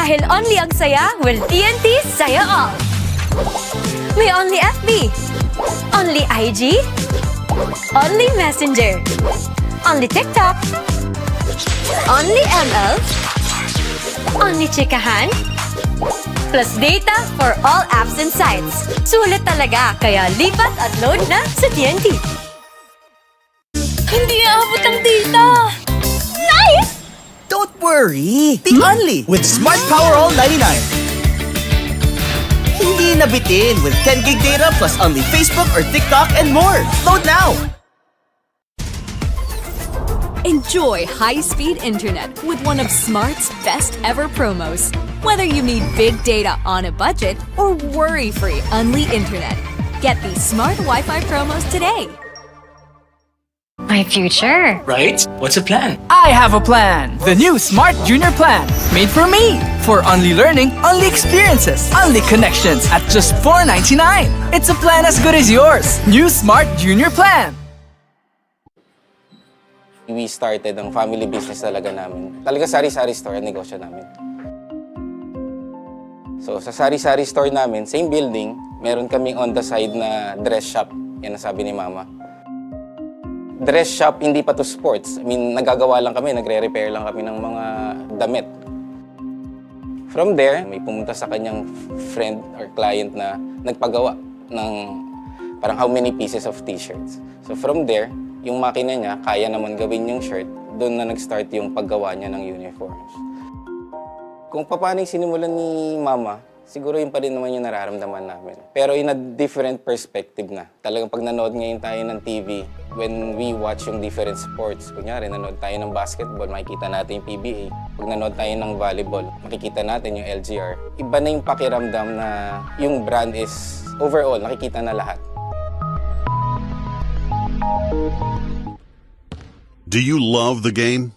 Dahil only ang saya will TNT saya all. May only FB, only IG, only Messenger, only TikTok, only ML, only chikahan, plus data for all apps and sites. Sulit talaga, kaya lipat at load na sa TNT. Hindi aabot ang data! Nice! Don't worry! The Only with Smart Power All 99. Hindi nabitin with 10 gig data plus only Facebook or TikTok and more. Load now! Enjoy high-speed internet with one of Smart's best ever promos. Whether you need big data on a budget or worry-free Unli internet, get these Smart Wi-Fi promos today. My future. Right? What's a plan? I have a plan! The new Smart Junior Plan, made for me! For only learning, only experiences, only connections at just $4.99. It's a plan as good as yours. New Smart Junior Plan. We started ang family business talaga namin. Talaga sari-sari store ang negosyo namin. So sa sari-sari store namin, same building, meron kaming on the side na dress shop. Yan ang sabi ni Mama. Dress shop, hindi pa to sports. I mean, nagagawa lang kami, nagre-repair lang kami ng mga damit. From there, may pumunta sa kanyang friend or client na nagpagawa ng parang how many pieces of t-shirts. So from there, yung makina niya, kaya naman gawin yung shirt, doon na nag-start yung paggawa niya ng uniforms. Kung paano yung sinimulan ni Mama, siguro yun pa rin naman yung nararamdaman namin. Pero in a different perspective na. Talagang pag nanood ngayon tayo ng TV, when we watch yung different sports, kunyari nanood tayo ng basketball, makikita natin yung PBA. Pag nanood tayo ng volleyball, makikita natin yung LGR. Iba na yung pakiramdam na yung brand is overall, nakikita na lahat. Do you love the game?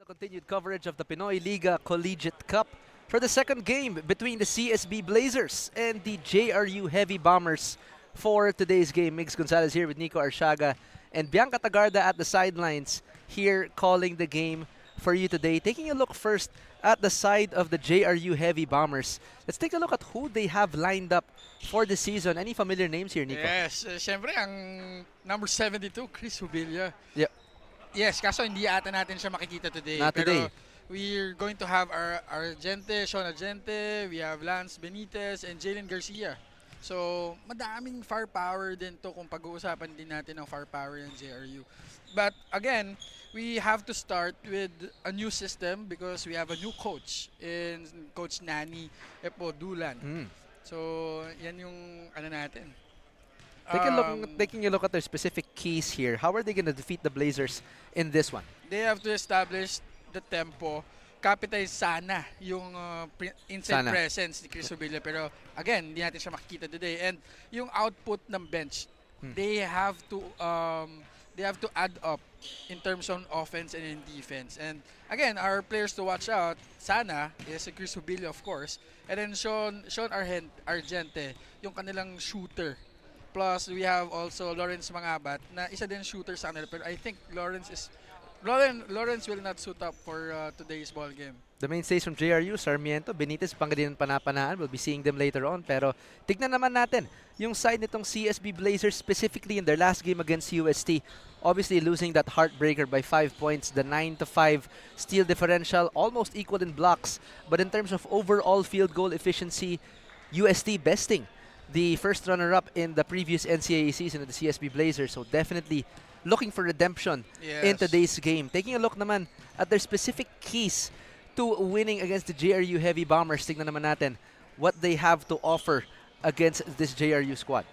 Continued coverage of the Pinoyliga Collegiate Cup for the second game between the CSB Blazers and the JRU Heavy Bombers for today's game. Migs Gonzalez here with Nico Arsiaga and Bianca Tagarda at the sidelines here calling the game for you today. Taking a look first at the side of the JRU Heavy Bombers. Let's take a look at who they have lined up for the season. Any familiar names here, Nico? Yes, syempre ang number 72, Chris Hubilla. Yep. Yes, kaso hindi ata natin siya makikita today. Not today. Pero we're going to have our Argente, Sean Argente, we have Lance Benitez, and Jalen Garcia. So, madaming firepower din to kung pag-uusapan din natin ng firepower ng JRU. But again, we have to start with a new system because we have a new coach in Coach Nani Epodulan. So, yan yung ano natin. Taking a look at their specific keys here. How are they going to defeat the Blazers in this one? They have to establish the tempo. Capitalize sana yung inside presence ni Chris Hubilla. Pero again, hindi natin siya makikita today. And yung output ng bench, they have to add up in terms of offense and in defense. And again, our players to watch out, sana, is Chris Hubilla of course. And then Sean Argente, yung kanilang shooter. Plus, we have also Lawrence Mangabat na isa din shooter sa kanila. Pero I think Lawrence will not suit up for today's ball game. The mainstays from JRU, Sarmiento, Benitez, Pangasinan, Panapanaan. We'll be seeing them later on. Pero tignan naman natin yung side nitong CSB Blazers, specifically in their last game against UST. Obviously losing that heartbreaker by 5 points, the 9-5 steal differential, almost equal in blocks. But in terms of overall field goal efficiency, UST besting the first runner-up in the previous NCAA season of the CSB Blazers. So definitely looking for redemption in today's game. Taking a look naman at their specific keys to winning against the JRU Heavy Bombers. Tignan naman natin what they have to offer against this JRU squad.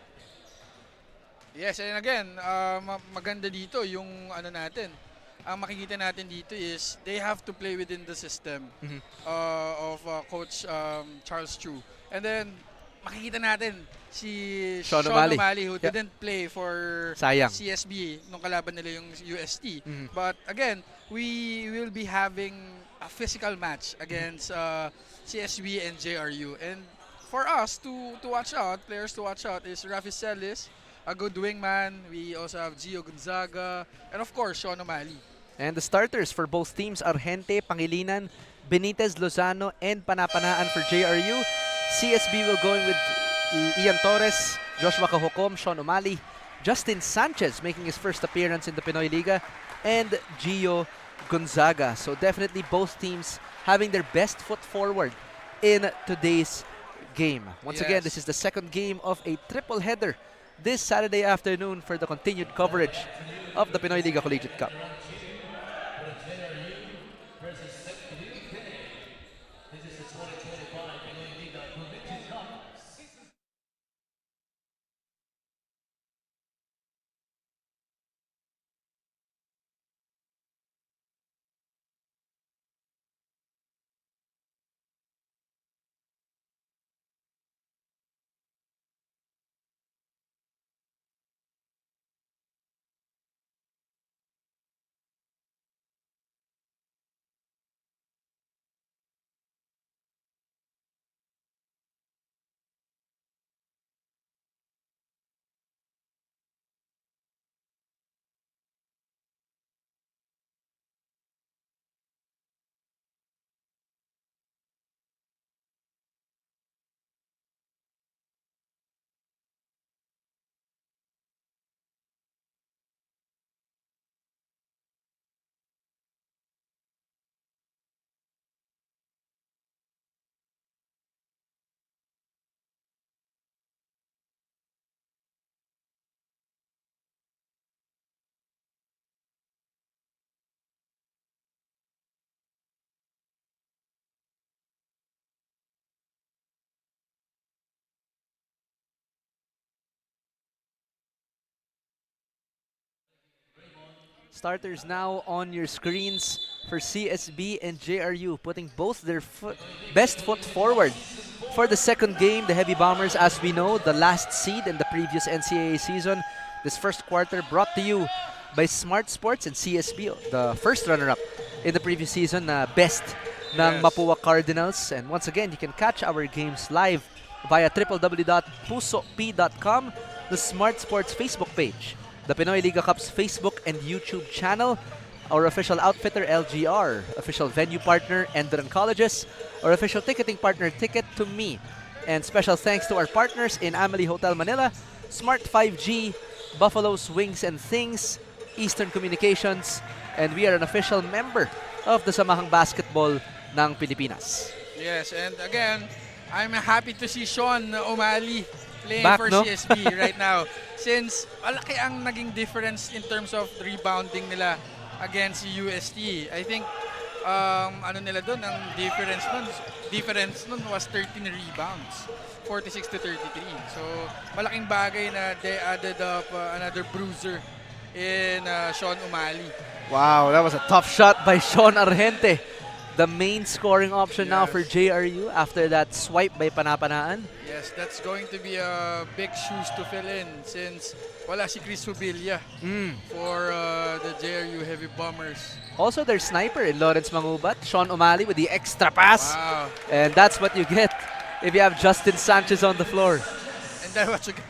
Yes, and again, maganda dito yung ano natin. Ang makikita natin dito is they have to play within the system of Coach Charles Chu. And then makikita natin si Sean O'Malley who didn't play for CSB nung kalaban nila yung UST. But again, we will be having a physical match against CSB and JRU. And for us to watch out, players to watch out is Rafi Celis, a good wingman. We also have Gio Gonzaga, and of course, Sean O'Malley. And the starters for both teams are Argente, Pangilinan, Benitez, Lozano, and Panapanaan for JRU. CSB will go in with Ian Torres, Joshua Cahokom, Sean O'Malley, Justin Sanchez making his first appearance in the Pinoyliga, and Gio Gonzaga. So definitely both teams having their best foot forward in today's game. Once again, this is the second game of a triple header this Saturday afternoon for the continued coverage of the Pinoyliga Collegiate Cup. Starters now on your screens for CSB and JRU, putting both their best foot forward for the second game. The Heavy Bombers, as we know, the last seed in the previous NCAA season. This first quarter brought to you by Smart Sports and CSB, the first runner-up in the previous season, best ng Mapua Cardinals. And once again, you can catch our games live via www.pusop.com, the Smart Sports Facebook page, the Pinoyliga Cup's Facebook and YouTube channel, our official outfitter, LGR, official venue partner, ENDERUN Colleges, our official ticketing partner, Ticket to Me. And special thanks to our partners in Amelie Hotel Manila, Smart 5G, Buffalo's Wings and Things, Eastern Communications, and we are an official member of the Samahang Basketball ng Pilipinas. Yes, and again, I'm happy to see Sean O'Malley playing Back, for no? CSB right now. Since malaki ang naging difference in terms of rebounding nila against UST. I think ano nila doon, ang difference nun was 13 rebounds. 46 to 33. So, malaking bagay na they added up another bruiser in Sean O'Malley. Wow, that was a tough shot by Sean Argente. The main scoring option now Yes. for JRU after that swipe by Panapanaan. Yes, that's going to be a big shoes to fill in since wala si Chris Hubilia for the JRU Heavy Bombers. Also, their sniper in Lawrence Mangubat, Sean O'Malley with the extra pass. Wow. And that's what you get if you have Justin Sanchez on the floor. And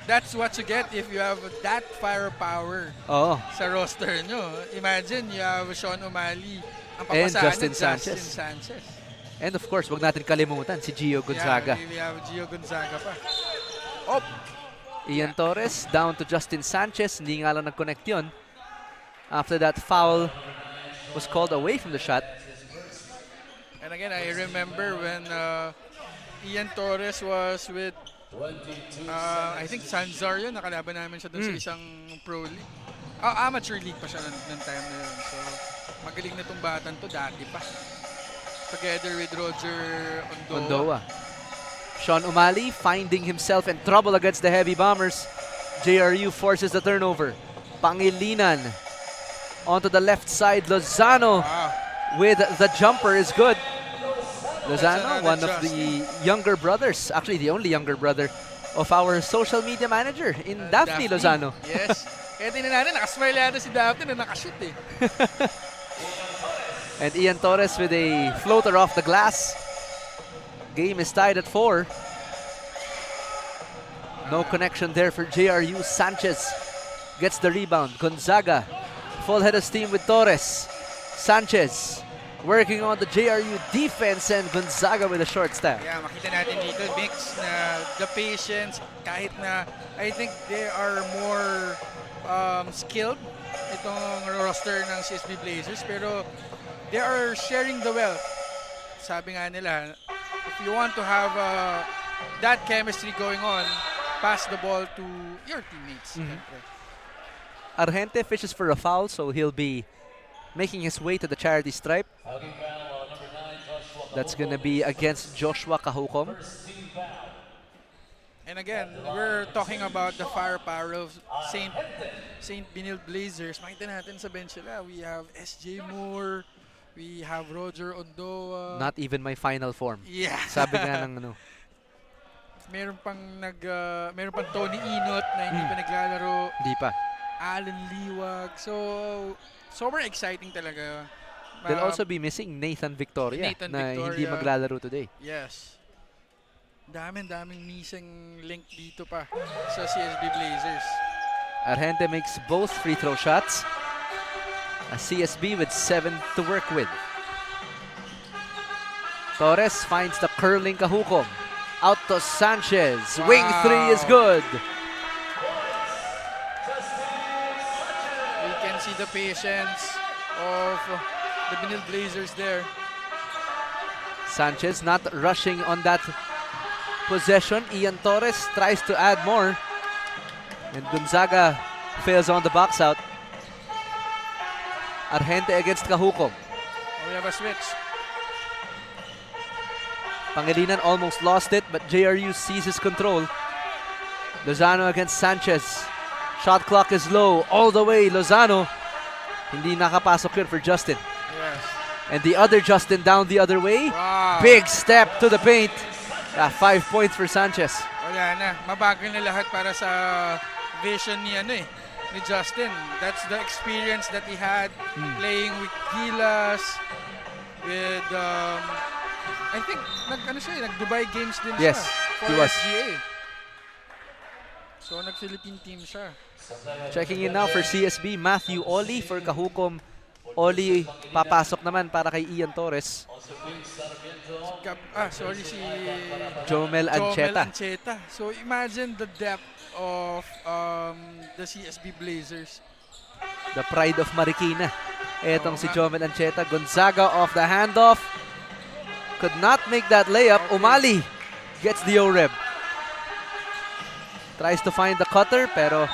that's what you get if you have that firepower Oh, sa roster nyo. Imagine you have Sean O'Malley. Ang And papasahan Justin nyo, Sanchez. Justin Sanchez. and of course, wag natin kalimutan si Gio Gonzaga. Yeah, we have Gio Gonzaga pa. Oh! Ian Torres down to Justin Sanchez. Hindi nga lang nag-connect yun. After that foul was called away from the shot. And again, I remember when Ian Torres was with I think Sanzar yun. Nakalaban namin siya dun sa isang pro league. Amateur league pa siya ng time na yun. So, magaling na tong batang to dati pa. Together with Roger Ondoa. Sean O'Malley finding himself in trouble against the Heavy Bombers. JRU forces the turnover. Pangilinan onto the left side. Lozano Wow. with the jumper is good. Lozano, another one of just. the younger brothers, actually the only younger brother of our social media manager in Daphne Lozano. Yes. Kaya tingnan natin, nakasmile yata si Daphne na nakashoot eh. And Ian Torres with a floater off the glass. Game is tied at 4. No connection there for JRU. Sanchez gets the rebound. Gonzaga, full head of steam with Torres. Sanchez working on the JRU defense, and Gonzaga with a short staff. Yeah, makita natin dito mix na the patience, kahit na I think they are more skilled itong roster ng CSB Blazers, pero they are sharing the wealth. Sabi nga nila, if you want to have that chemistry going on, pass the ball to your teammates. Argente fishes for a foul, so he'll be making his way to the charity stripe. That's gonna be against Joshua Kahukom. And again, we're talking about the firepower of Saint BENILDE Blazers. Makita natin sa bench nila, we have SJ Moore, we have Roger Ondoa. Not even my final form. Yeah. Sabi nga ng ano. meron pang Tony Inot na hindi pa naglalaro. Di pa. Alan Liwag. So, sobrang exciting talaga. They'll also be missing Nathan Victoria na hindi maglalaro today. Yes. Daming missing link dito pa sa CSB Blazers. Argente makes both free throw shots. A CSB with 7 to work with. Torres finds the curling Kahukom. Out to Sanchez. Wow. Wing 3 is good. We can see the patience of the BENILDE Blazers there. Sanchez not rushing on that possession. Ian Torres tries to add more. And Gonzaga fails on the box out. Argente against Kahukom. Oh, we have a switch. Pangilinan almost lost it, but JRU seizes control. Lozano against Sanchez. Shot clock is low. All the way, Lozano. Hindi nakapasok yun for Justin. Yes. And the other Justin down the other way. Wow. Big step to the paint. 5 points for Sanchez. Wala na. Mabagal na lahat para sa vision ni Justin. That's the experience that he had playing with Gilas, with I think nag-Dubai Games din Yes, siya for he was. SGA. So nag-Philippine team siya. Checking in now for CSB, Matthew Oli for Kahukom. Oli papasok naman para kay Ian Torres. Si Jomel Ancheta. Ancheta. So imagine the depth of the CSB Blazers. The pride of Marikina. Etong si Jomel Ancheta. Gonzaga off the handoff. Could not make that layup. Umali gets the O-reb. Tries to find the cutter, pero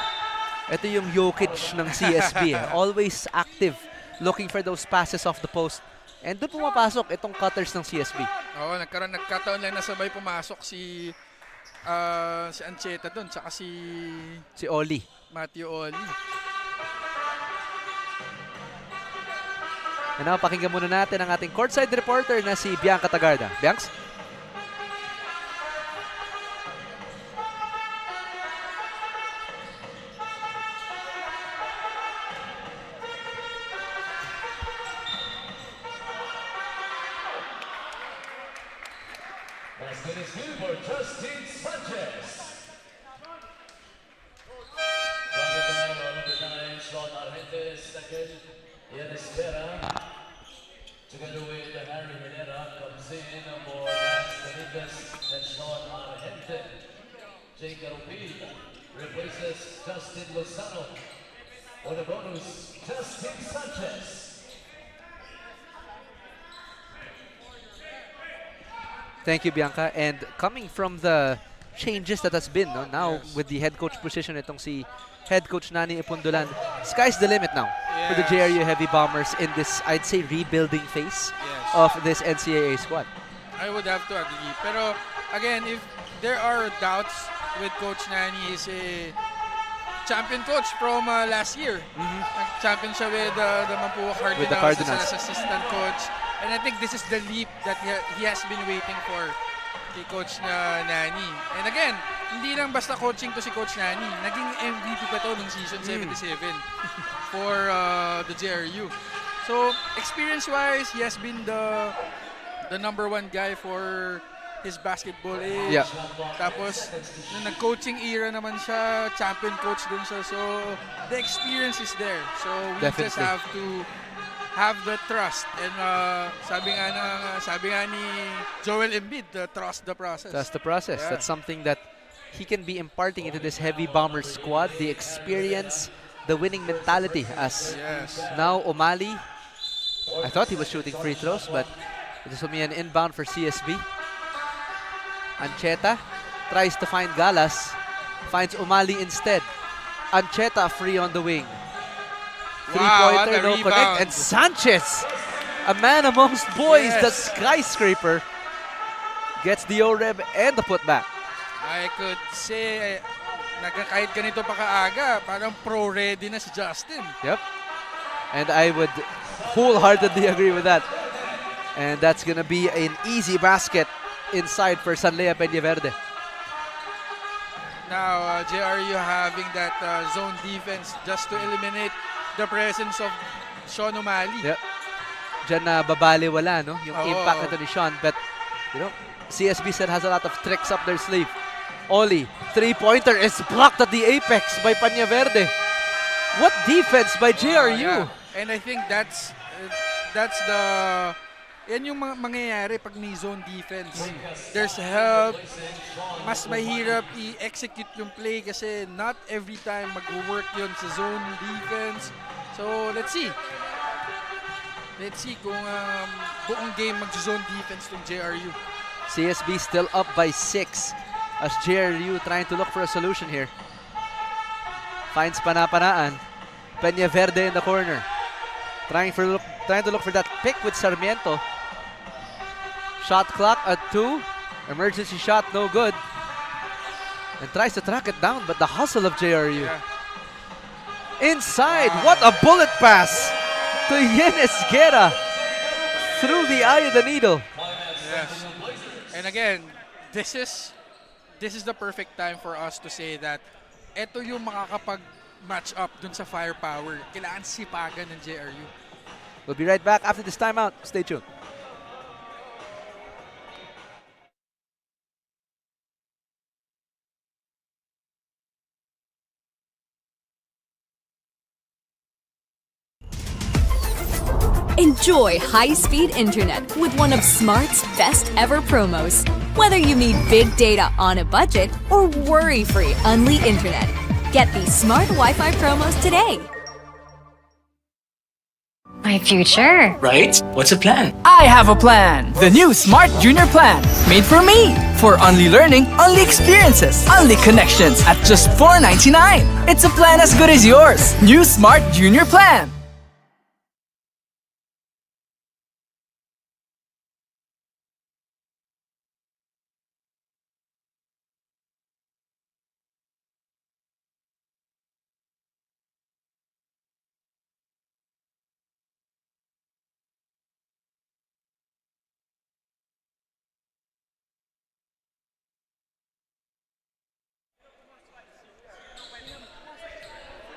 ito yung Jokic ng CSB. Always active, looking for those passes off the post. And doon pumapasok itong cutters ng CSB. Nagkataon lang na sabay pumasok si Ancheta doon, tsaka si Oli. Matthew Oli. And now, pakinggan muna natin ang ating courtside reporter na si Bianca Tagarda. Biancs? Together with Harry Minera comes in for Benitez and Sean Argente. Jake Garupil replaces Justin Lozano. For the bonus, Justin Sanchez. Thank you, Bianca. And coming from the changes that has been, now with the head coach position, itong si head coach Nani Ipundulan, sky's the limit now for the JRU Heavy Bombers in this, I'd say, rebuilding phase of this NCAA squad. I would have to agree. Pero again, if there are doubts with Coach Nani, he's a champion coach from last year. Champion siya with the Mampuwa Cardinals as assistant coach. And I think this is the leap that he has been waiting for kay Coach Nani. And again, hindi lang basta coaching to si Coach Nani. Naging MVP pa to nung season 77 for the JRU. So, experience-wise, he has been the #1 guy for his basketball age. Yeah. Tapos, nung nag-coaching era naman siya, champion coach din siya. So, the experience is there. So, we just have to have the trust. And sabi nga ni Joel Embiid, trust the process. That's the process. Yeah. That's something that he can be imparting into this Heavy Bomber squad. The experience, the winning mentality. As now Umali, I thought he was shooting free throws, but this will be an inbound for CSB. Ancheta tries to find Galas, finds Umali instead. Ancheta free on the wing. Three-pointer, no connect. And Sanchez, a man amongst boys, the skyscraper, gets the O-reb and the putback. I could say, kahit ganito pa kaaga, parang pro-ready na si Justin. Yep. And I would wholeheartedly agree with that. And that's going to be an easy basket inside for Sanlea Peñaverde. Now, JRU having that zone defense just to eliminate the presence of Sean Umali. Yep. Diyan na babaliwala, no? Yung impact nito ni Sean. But, you know, CSB still has a lot of tricks up their sleeve. Oli, three-pointer is blocked at the apex by Peñaverde. What defense by JRU? And I think that's yan yung mangyayari pag may zone defense. There's help. Mas mahirap i-execute yung play kasi not every time mag-work yun sa zone defense. So, let's see. Let's see kung buong game mag-zone defense ng JRU. CSB still up by 6 as JRU trying to look for a solution here. Finds Panapanaan. Peñaverde in the corner. Trying to look for that pick with Sarmiento. Shot clock at 2. Emergency shot, no good. And tries to track it down, but the hustle of JRU. Inside, what a bullet pass to Yenes Guerra through the eye of the needle. Yes. And again, this is the perfect time for us to say that ito yung makakapag-match up dun sa firepower. Kailangan sipagan ng JRU. We'll be right back after this timeout. Stay tuned. Enjoy high-speed internet with one of Smart's best ever promos. Whether you need big data on a budget or worry-free Unli internet, get these Smart Wi-Fi promos today. My future. Right? What's the plan? I have a plan. The new Smart Junior Plan. Made for me. For only learning, only experiences, only connections at just $4.99. It's a plan as good as yours. New Smart Junior Plan.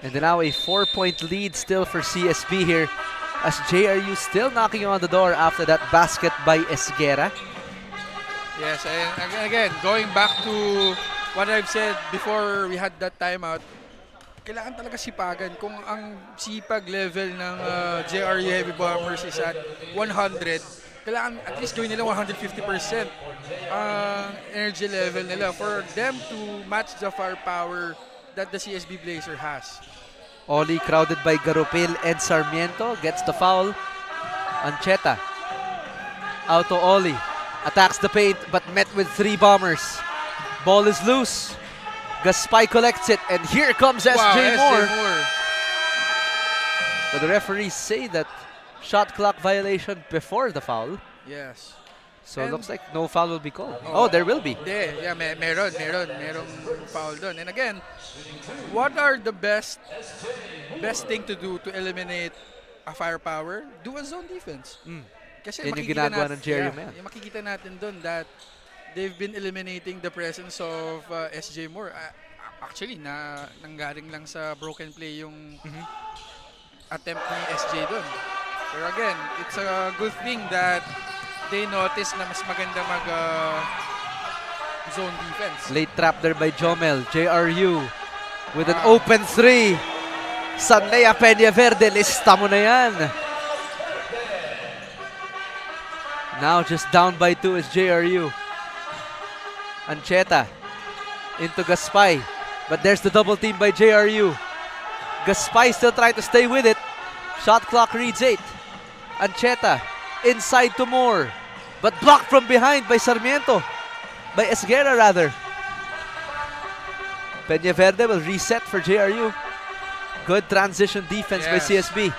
And then now a 4-point lead still for CSB here, as JRU still knocking on the door after that basket by Esguera. Yes, and again, going back to what I've said before we had that timeout, kailangan talaga sipagan. Kung ang sipag level ng JRU Heavy Bombers is at 100, kailangan at least gawin nila 150% energy level nila for them to match the firepower that the CSB Blazer has. Oli crowded by Garopil and Sarmiento, gets the foul. Ancheta out to Oli, attacks the paint but met with 3 bombers. Ball is loose. Gaspay collects it, and here comes SJ Moore. But the referees say that shot clock violation before the foul. Yes. So it looks like no foul will be called. Oh, there will be. Yeah, merong foul doon. And again, what are the best thing to do to eliminate a firepower? Do a zone defense. Kasi yan yung ginagawa ng Jerry Mayan. Makikita natin doon that they've been eliminating the presence of SJ Moore. Actually, nanggaling lang sa broken play yung attempt ni SJ doon. Pero again, it's a good thing that they noticed na mas maganda mag zone defense. Late trap there by Jomel. JRU with an open 3. Sanlea Peñaverde, lista mo na yan. Now just down by 2 is JRU. Ancheta into Gaspay. But there's the double team by JRU. Gaspay still trying to stay with it. Shot clock reads 8. Ancheta inside to Moore. But blocked from behind by Sarmiento. By Esguera rather. Peñaverde will reset for JRU. Good transition defense by CSB.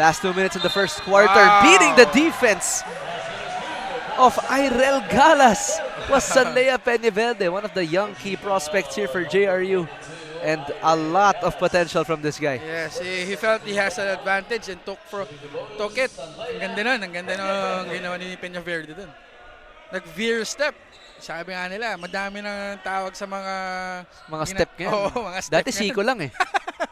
Last 2 minutes in the first quarter. Beating the defense of Irel Galas was Sanlea Peñaverde, one of the young key prospects here for JRU. And a lot of potential from this guy. Yes, he felt he has an advantage and took it. Ang ganda nun ginawa ni Peñaverde dun. Nag-veer step. Sabi nga nila, madami nang tawag sa mga step ngayon. Oo, mga step. Dati Siko lang eh.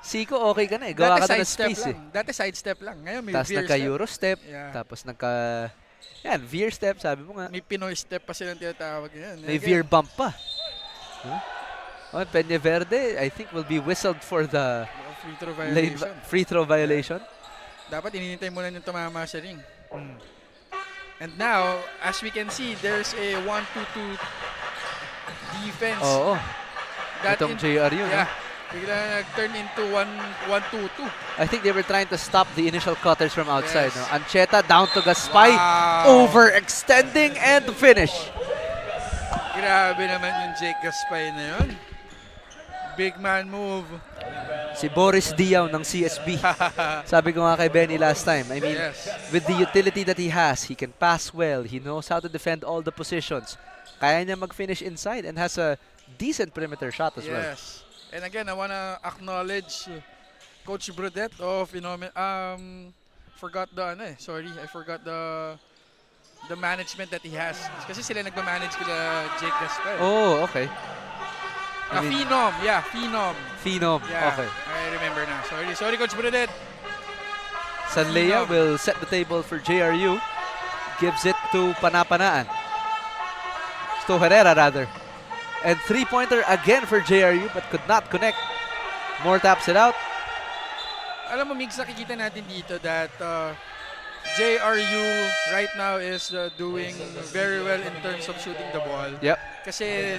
Siko okay ka na eh. Gawa ka na ng space eh. Dati side step lang. Ngayon may tapos veer nagka-Euro step. Yeah. Tapos yan, veer step, sabi mo nga. May Pinoy step pa silang tinatawag yan. May veer bump pa. Peñaverde, I think, will be whistled for the free throw violation. Dapat inintay muna yung tumama sa ring. And now, as we can see, there's a 1-2-2 defense. Oo. Itong JRU, yeah. Bigla nag-turn into 1-2-2. I think they were trying to stop the initial cutters from outside. Yes. No? Ancheta down to Gaspay. Wow. Overextending and finish. Grabe naman yung Jake Gaspay na yun. Big man move. Si Boris Diaw ng CSB. Sabi ko nga kay Benny last time. I mean, with the utility that he has, he can pass well. He knows how to defend all the positions. Kaya niya mag-finish inside and has a decent perimeter shot as well. Yes. And again, I want to acknowledge Coach Brodette of forgot the management that he has. Kasi sila nagma-manage kila Jake Gaspar. Oh, okay. Phenom. Phenom, yeah, okay. I remember na. Sorry Coach Brodette. Sanlea will set the table for JRU. Gives it to Panapanaan. To Herrera rather. And three-pointer again for JRU but could not connect. Moore taps it out. alam mo, Migs, nakikita natin dito that JRU right now is doing very well in terms of shooting the ball. Yep. Kasi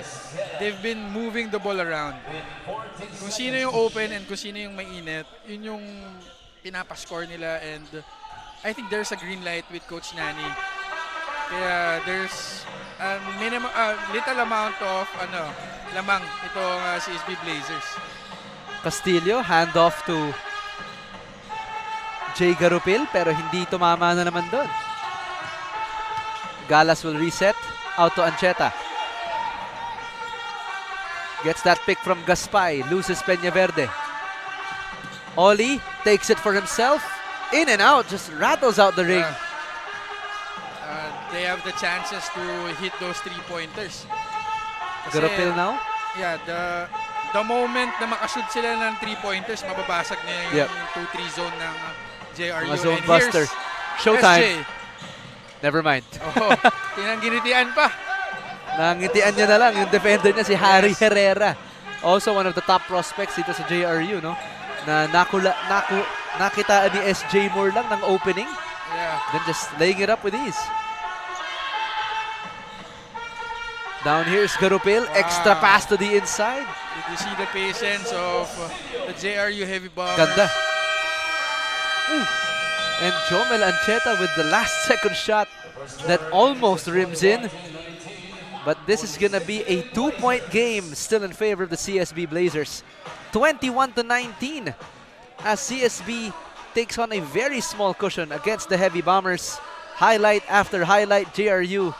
they've been moving the ball around. Kung sino yung open and kung sino yung mainit, yun yung pinapascore nila, and I think there's a green light with Coach Nani. Kaya there's a little amount of lamang itong CSB Blazers. Castillo, handoff to Jay Garupil, pero hindi tumama na naman doon. Galas will reset. Out to Ancheta. Gets that pick from Gaspay. Loses Peñaverde. Oli takes it for himself. In and out. Just rattles out the ring. They have the chances to hit those 3-pointers. Garupil now? Yeah, the moment na makashoot sila ng 3-pointers, mababasag na yung 2-3 zone ng JRU. Mga zone buster. Showtime. SJ. Never mind. Tinangginitian pa. Nangitian niya na lang yung defender niya, si Harry Herrera. Also one of the top prospects dito sa JRU, no? Na nakitaan ni SJ Moore lang ng opening. Yeah. Then just laying it up with ease. Down here is Garupil. Extra pass to the inside. Did you see the patience of the JRU heavy bombers? Ganda. And Jomel Ancheta with the last second shot that almost rims in. But this is gonna be a 2-point game still in favor of the CSB Blazers. 21-19 as CSB takes on a very small cushion against the heavy bombers. Highlight after highlight, JRU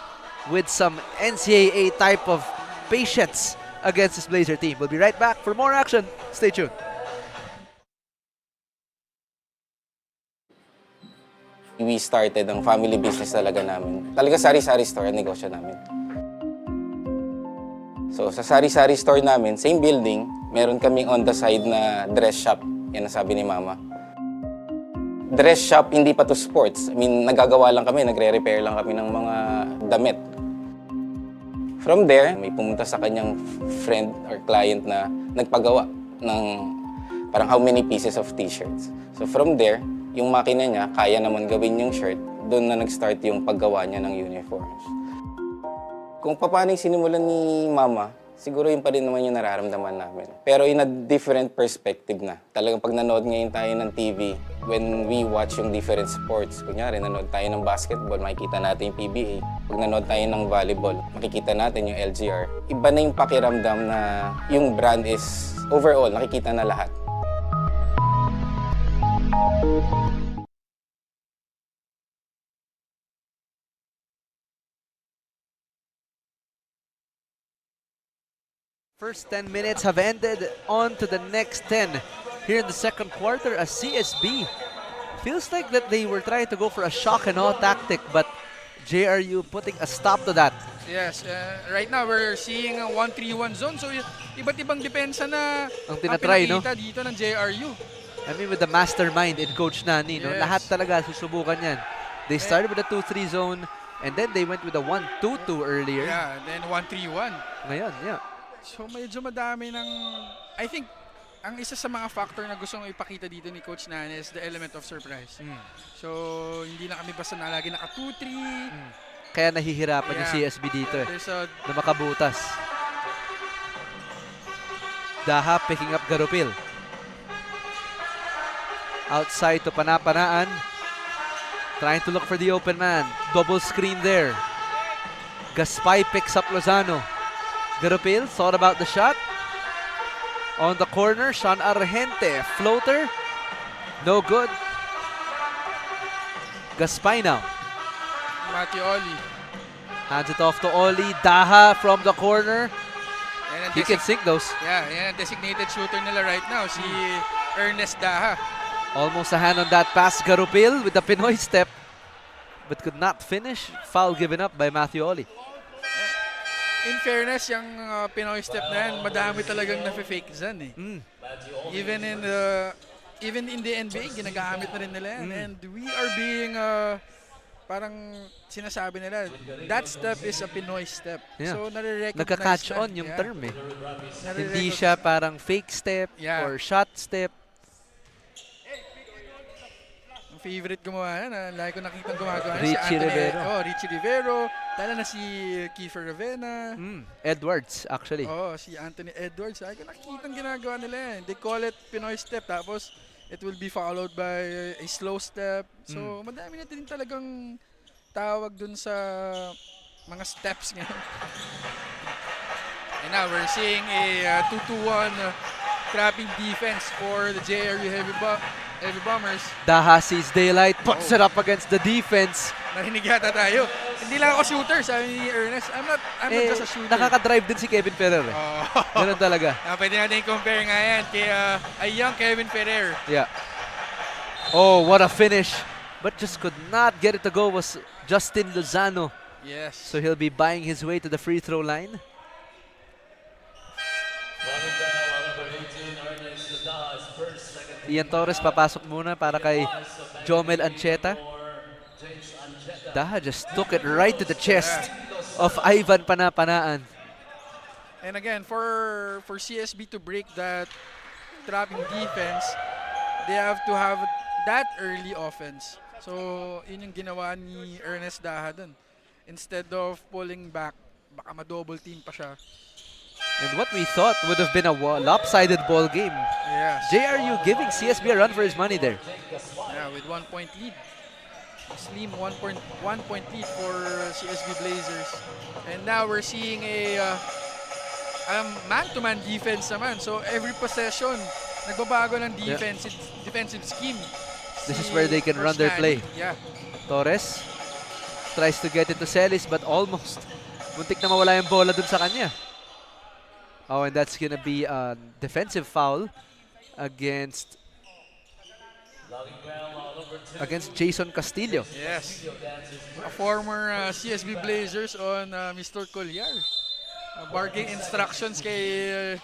with some NCAA type of patience against this Blazer team. We'll be right back for more action. Stay tuned. We started ang family business talaga namin. Talaga sari-sari store ang negosyo namin. So sa sari-sari store namin, same building, meron kaming on the side na dress shop. Yan ang sabi ni Mama. Dress shop, hindi pa to sports. I mean, nagagawa lang kami, nagre-repair lang kami ng mga damit. From there, may pumunta sa kanyang friend or client na nagpagawa ng parang how many pieces of t-shirts. So from there, yung makina niya, kaya naman gawin yung shirt, doon na nag-start yung paggawa niya ng uniforms. Kung paano yung sinimulan ni Mama, siguro yun pa rin naman yung nararamdaman namin. Pero in a different perspective na. Talagang pag nanood ngayon tayo ng TV, when we watch yung different sports, kunyari nanood tayo ng basketball, makikita natin yung PBA. Pag nanood tayo ng volleyball, makikita natin yung LGR. Iba na yung pakiramdam na yung brand is overall, nakikita na lahat. First 10 minutes have ended. On to the next 10 here in the second quarter as CSB feels like that they were trying to go for a shock and awe tactic, but JRU putting a stop to that. Yes, right now we're seeing a 1-3-1 zone, so iba't ibang depensa na ang tinatry, no? pinakita dito ng JRU. I mean, with the mastermind in Coach Nani, no? Yes. Lahat talaga susubukan yan. They started with a 2-3 zone and then they went with a 1-2-2 earlier. Yeah, then 1-3-1. Ngayon, yeah. So medyo madami ng, I think, ang isa sa mga factor na gustong ipakita dito ni Coach Nani is the element of surprise. So hindi na kami basta na lagi naka 2-3. Kaya nahihirapan yung CSB dito na makabutas. Daha picking up Garupil. Outside to Panapanaan. Trying to look for the open man. Double screen there. Gaspay picks up Lozano. Garupil thought about the shot. On the corner, Sean Argente. Floater. No good. Gaspay now. Matthew Oli. Hands it off to Oli. Daha from the corner. He can sink those. Yeah, yan ang designated shooter nila right now, si Ernest Daha. Almost a hand on that pass. Garupil with the Pinoy step. But could not finish. Foul given up by Matthew Oli. In fairness, yung Pinoy step na yan, madami talagang nafe-fake dyan eh. Even in the NBA, ginagamit na rin nila yan. And we are being, parang sinasabi nila, that step is a Pinoy step. Yeah. So, nare-recognize Nagka-catch na. on yung term eh. Hindi siya parang fake step or shot step. Favorite gumawa yan. Lagi ko nakikita gumagawa. Richie Rivero. Richie Rivero. Lalo na si Kiefer Ravena. Edwards, actually. Si Anthony Edwards. Lagi ko nakikita ginagawa nila yan. They call it Pinoy step. Tapos, it will be followed by a slow step. So, madami na din talagang tawag dun sa mga steps ngayon. And now, we're seeing a 2-2-1 trapping defense for the JRU Heavy Bombers. Daha sees daylight, puts it up against the defense. Narinig yata tayo. Hindi lang ako shooter, sabi ni Ernest. I'm not just a shooter. Nakaka-drive din si Kevin Ferrer. Ganun talaga. Pwede natin i-compare nga yan kay a young Kevin Ferrer. Yeah. Oh, what a finish. But just could not get it to go was Justin Lozano. Yes. So he'll be buying his way to the free throw line. Ian Torres papasok muna para kay Jomel Ancheta. Daha just took it right to the chest of Ivan Panapanaan. And again, for CSB to break that trapping defense, they have to have that early offense. So, yun yung ginawa ni Ernest Daha dun. Instead of pulling back, baka ma-double team pa siya. And what we thought would have been a lopsided ball game. Yes. JRU giving CSB a run for his money there. Yeah, with 1 point lead. Slim 1 point lead for CSB Blazers. And now we're seeing a man-to-man defense naman. So every possession, nagbabago ng defensive scheme. This is where they can run their play. Yeah. Torres tries to get it to Celis but almost muntik na mawala yung bola dun sa kanya. Oh, and that's gonna be a defensive foul against Jason Castillo. Yes. A former CSB Blazers on Mr. Colliar. Bargaining instructions kay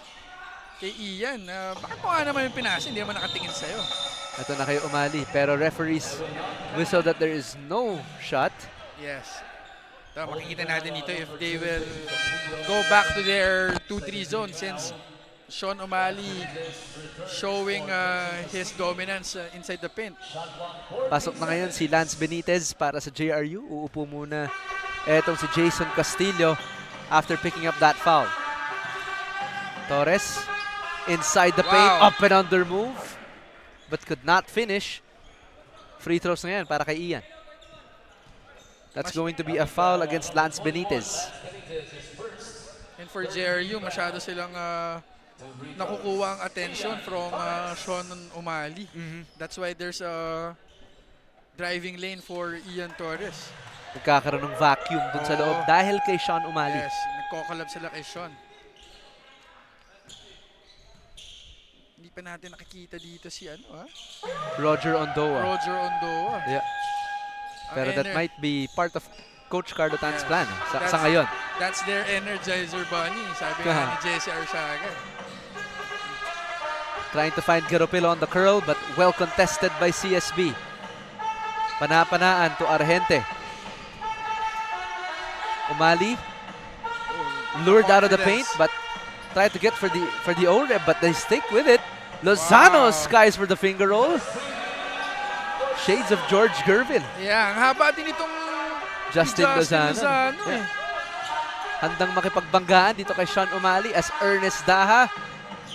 Ian. Bakit mo nga naman yung pinasa? Hindi naman nakatingin sa'yo. Ito na kay Umali. Pero referees whistle that there is no shot. Yes. So, makikita natin dito if they will go back to their 2-3 zone since Sean O'Malley showing his dominance inside the paint. Pasok na ngayon si Lance Benitez para sa JRU. Uupo muna etong si Jason Castillo after picking up that foul. Torres inside the paint, up and under move, but could not finish. Free throws na yan para kay Ian. That's going to be a foul against Lance Benitez. And for JRU, masyado silang nakukuha ang attention from Sean O'Malley. That's why there's a driving lane for Ian Torres. Nagkakaroon ng vacuum dun sa loob dahil kay Sean O'Malley. Yes, nagko-collab sila kay Sean. Hindi pa natin nakikita dito si Roger Ondoa. Yeah. Pero that might be part of Coach Carlo Tan's plan sa ngayon. That's their Energizer Bunny, sabi nga ni Jesse Arsaga. Trying to find Garopilo on the curl but well contested by CSB. Panapanaan to Argente. Umali lured out of the paint but tried to get for the O-reb but they stick with it. Lozano skies for the finger roll. Shades of George Gervin. Yeah, ang haba din itong Justin Lozano. Yeah. Handang makipagbanggaan dito kay Sean O'Malley as Ernest Daha.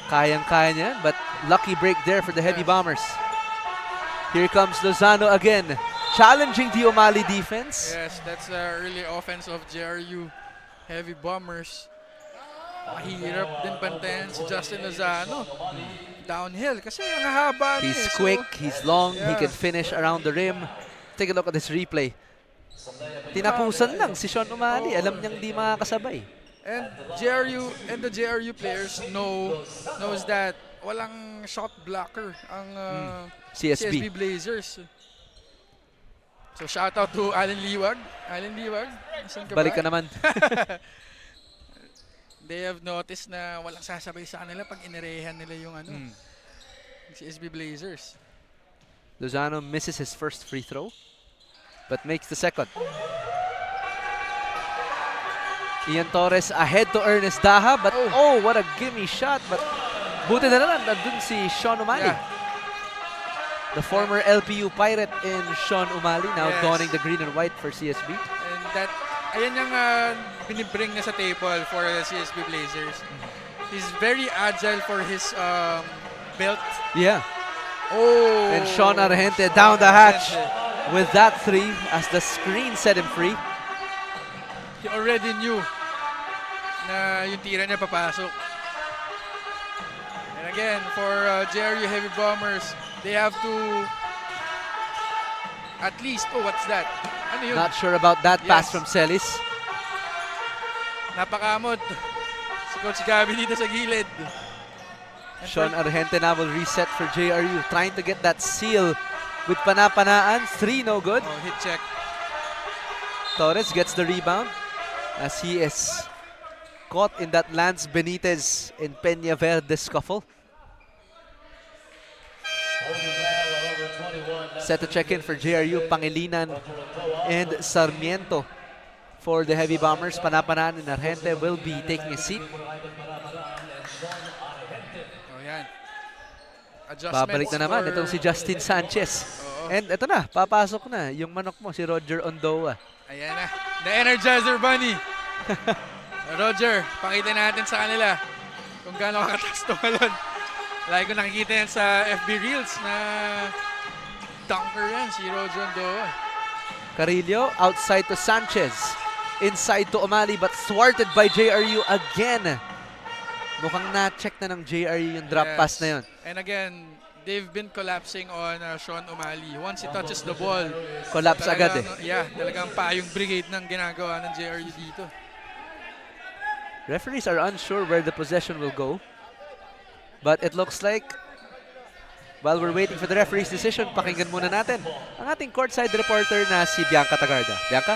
Kayang-kaya niya, but lucky break there for the Heavy Bombers. Here comes Lozano again, challenging the O'Malley defense. Yes, that's the early offense of JRU Heavy Bombers. Mahirap din bantayan si Justin Lozano. Downhill kasi ang haba niya. He's quick, he's long, he can finish around the rim. Take a look at this replay. Tinapusan lang si Sean O'Malley. Alam niyang di makakasabay. And the JRU players knows that walang shot blocker ang CSB Blazers. So shout out to Alan Liwag. Alan Liwag, nasan ka Balik ba? ka naman. They have noticed na walang sasabay sa kanila pag inirehan nila yung CSB Blazers. Lozano misses his first free throw, but makes the second. Ian Torres ahead to Ernest Daha, but what a gimme shot. But buti na lang, nandun si Sean O'Malley. Yeah. The former LPU Pirate in Sean Umali, now Yes. donning the green and white for CSB. And that, ayan yung binibring niya sa table for the CSB Blazers. He's very agile for his belt. Yeah. Oh! And Sean Argente down the hatch with that 3 as the screen set him free. He already knew na yung tira niya papasok. And again, for JRU Heavy Bombers, they have to at least, oh, what's that? Ano yun? Not sure about that pass Yes. from Celis. Napakamot. Si Coach Gabby dito sa gilid. And Sean for- Argente now will reset for JRU, trying to get that seal with Panapanaan. 3 no good. Oh, hit check. Torres gets the rebound as he is caught in that Lance Benitez in Peña Verde scuffle. Set to check in for JRU, Pangilinan and Sarmiento. For the Heavy Bombers, Panapanaan and Argente will be taking a seat. Oh, yan. Adjustments Babalik na naman for- itong si Justin Sanchez. Oo. And ito na, papasok na yung manok mo, si Roger Ondoa. Ayan na. The Energizer Bunny. Roger, pakita natin sa kanila kung gaano kakataas tumalon. Lagi ko nakikita yan sa FB Reels na dunker yan, si Roger Ondoa. Carillo outside to Sanchez. Inside to O'Malley but thwarted by JRU again. Mukhang na-check na ng JRU yung drop Yes. pass na yun. And again, they've been collapsing on Sean O'Malley. Once he touches the ball, Collapse agad eh. Yeah, talagang payong brigade ng ginagawa ng JRU dito. Referees are unsure where the possession will go. But it looks like, while we're waiting for the referee's decision, pakinggan muna natin ang ating courtside reporter na si Bianca Tagarda. Bianca?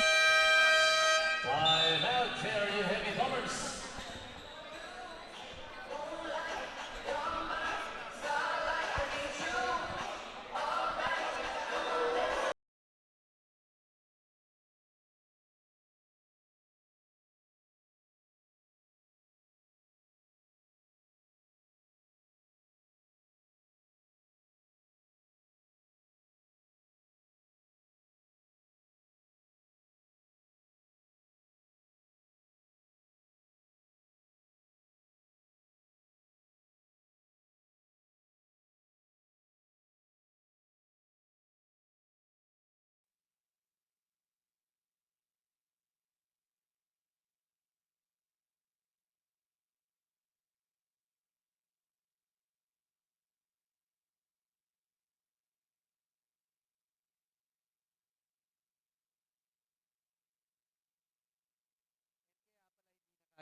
Timeout, JRU Heavy Bombers.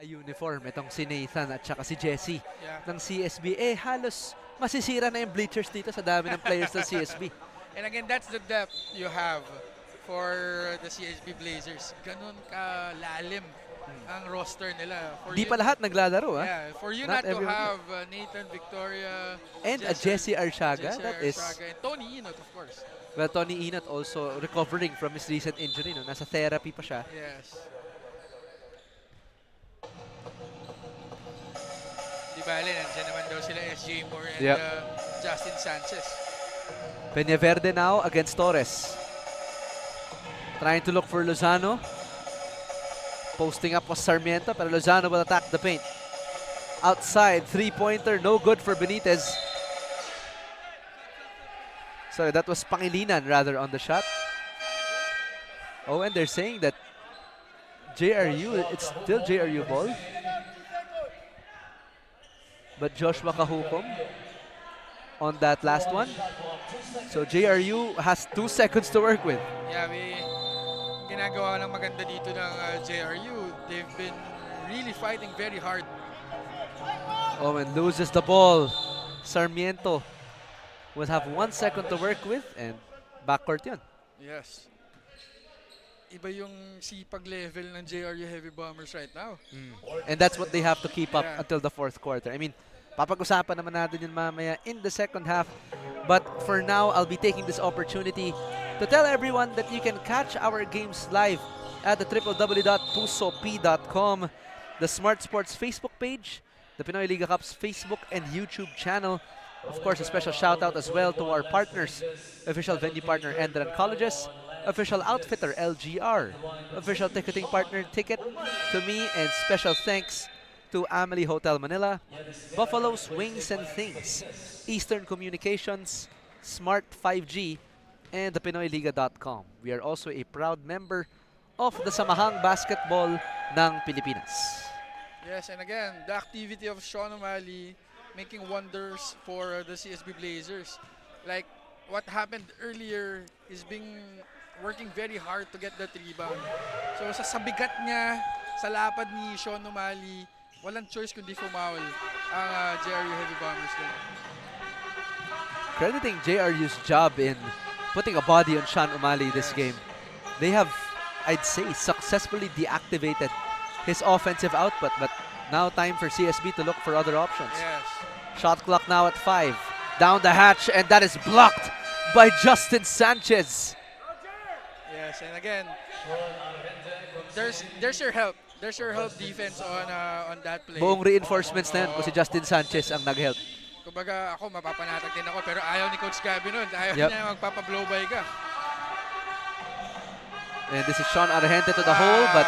Uniform itong si Nathan at saka si Jesse Yeah. ng CSB. Eh, halos masisira na yung bleachers dito sa dami ng players ng CSB. And again, that's the depth you have for the CSB Blazers. Ganun kalalim ang roster nila. For Di you- pa lahat naglalaro, ha? Yeah, for you Not not, to everyone. have Nathan, Victoria, And a Jesse Archaga, Jesse that is... Archaga, and Tony Inot, of course. Well, Tony Inat also recovering from his recent injury. No? Nasa therapy pa siya. Yes. Di bale, nandiyan naman daw sila SJ Moore and Yep. Justin Sanchez. Peña Verde now against Torres. Trying to look for Lozano. Posting up was Sarmiento, pero Lozano will attack the paint. Outside, three-pointer, no good for Benitez. Sorry, that was Pangilinan rather on the shot. Oh, and they're saying that JRU, it's still JRU ball. But Joshua Kahukom on that last one. So JRU has 2 seconds to work with. Yeah, ginagawa ng maganda dito ng JRU. They've been really fighting very hard. Oh, and loses the ball. Sarmiento will have 1 second to work with and backcourt yun. Yes. Iba yung sipag level ng JRU Heavy Bombers right now. And that's what they have to keep up Yeah. until the 4th quarter. I mean, papag-usapan naman natin yun mamaya in the second half. But for now, I'll be taking this opportunity to tell everyone that you can catch our games live at the www.pusop.com, the Smart Sports Facebook page, the Pinoy Liga Cup's Facebook and YouTube channel, Of course, a special shout out as well to our partners. Official venue partner ENDERUN Colleges, official outfitter LGR, official ticketing partner Ticket, to me, and special thanks to Amelie Hotel Manila, Buffalo's Wings and Things, Eastern Communications, Smart 5G, and the Pinoyliga.com. We are also a proud member of the Samahang Basketball ng Pilipinas. Yes, and again, the activity of Sean O'Malley making wonders for the CSB Blazers. Like what happened earlier is working very hard to get that rebound. So sa bigat niya, sa lapad ni Sean O'Malley, walang choice kundi foul ang JRU Heavy Bombers din. Crediting JRU's job in putting a body on Sean O'Malley this game. They have, I'd say, successfully deactivated his offensive output, but now time for CSB to look for other options. Yes. Shot clock now at 5. Down the hatch, and that is blocked by Justin Sanchez. Yes, and again, there's your help. There's your help defense on that play. Buong reinforcements na yun kung si Justin Sanchez ang nag-help. Kumbaga ako, mapapanatag din ako, pero ayaw ni Coach Gabby nun. Ayaw niya magpapa-blow by ka. And this is Sean Argente to the hole, but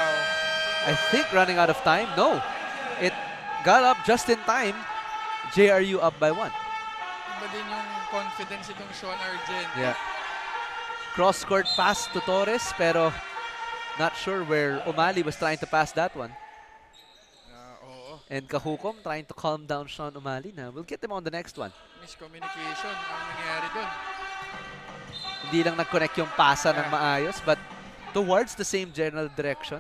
I think running out of time. No, it got up just in time. JRU up by 1. Iba din yung confidence itong Sean Argente. Yeah. Cross-court pass to Torres, pero not sure where O'Malley was trying to pass that one. And Kahukom trying to calm down Sean O'Malley na. We'll get him on the next one. Miscommunication ang nangyari dun. Hindi lang nag-connect yung pasa ng maayos, but towards the same general direction.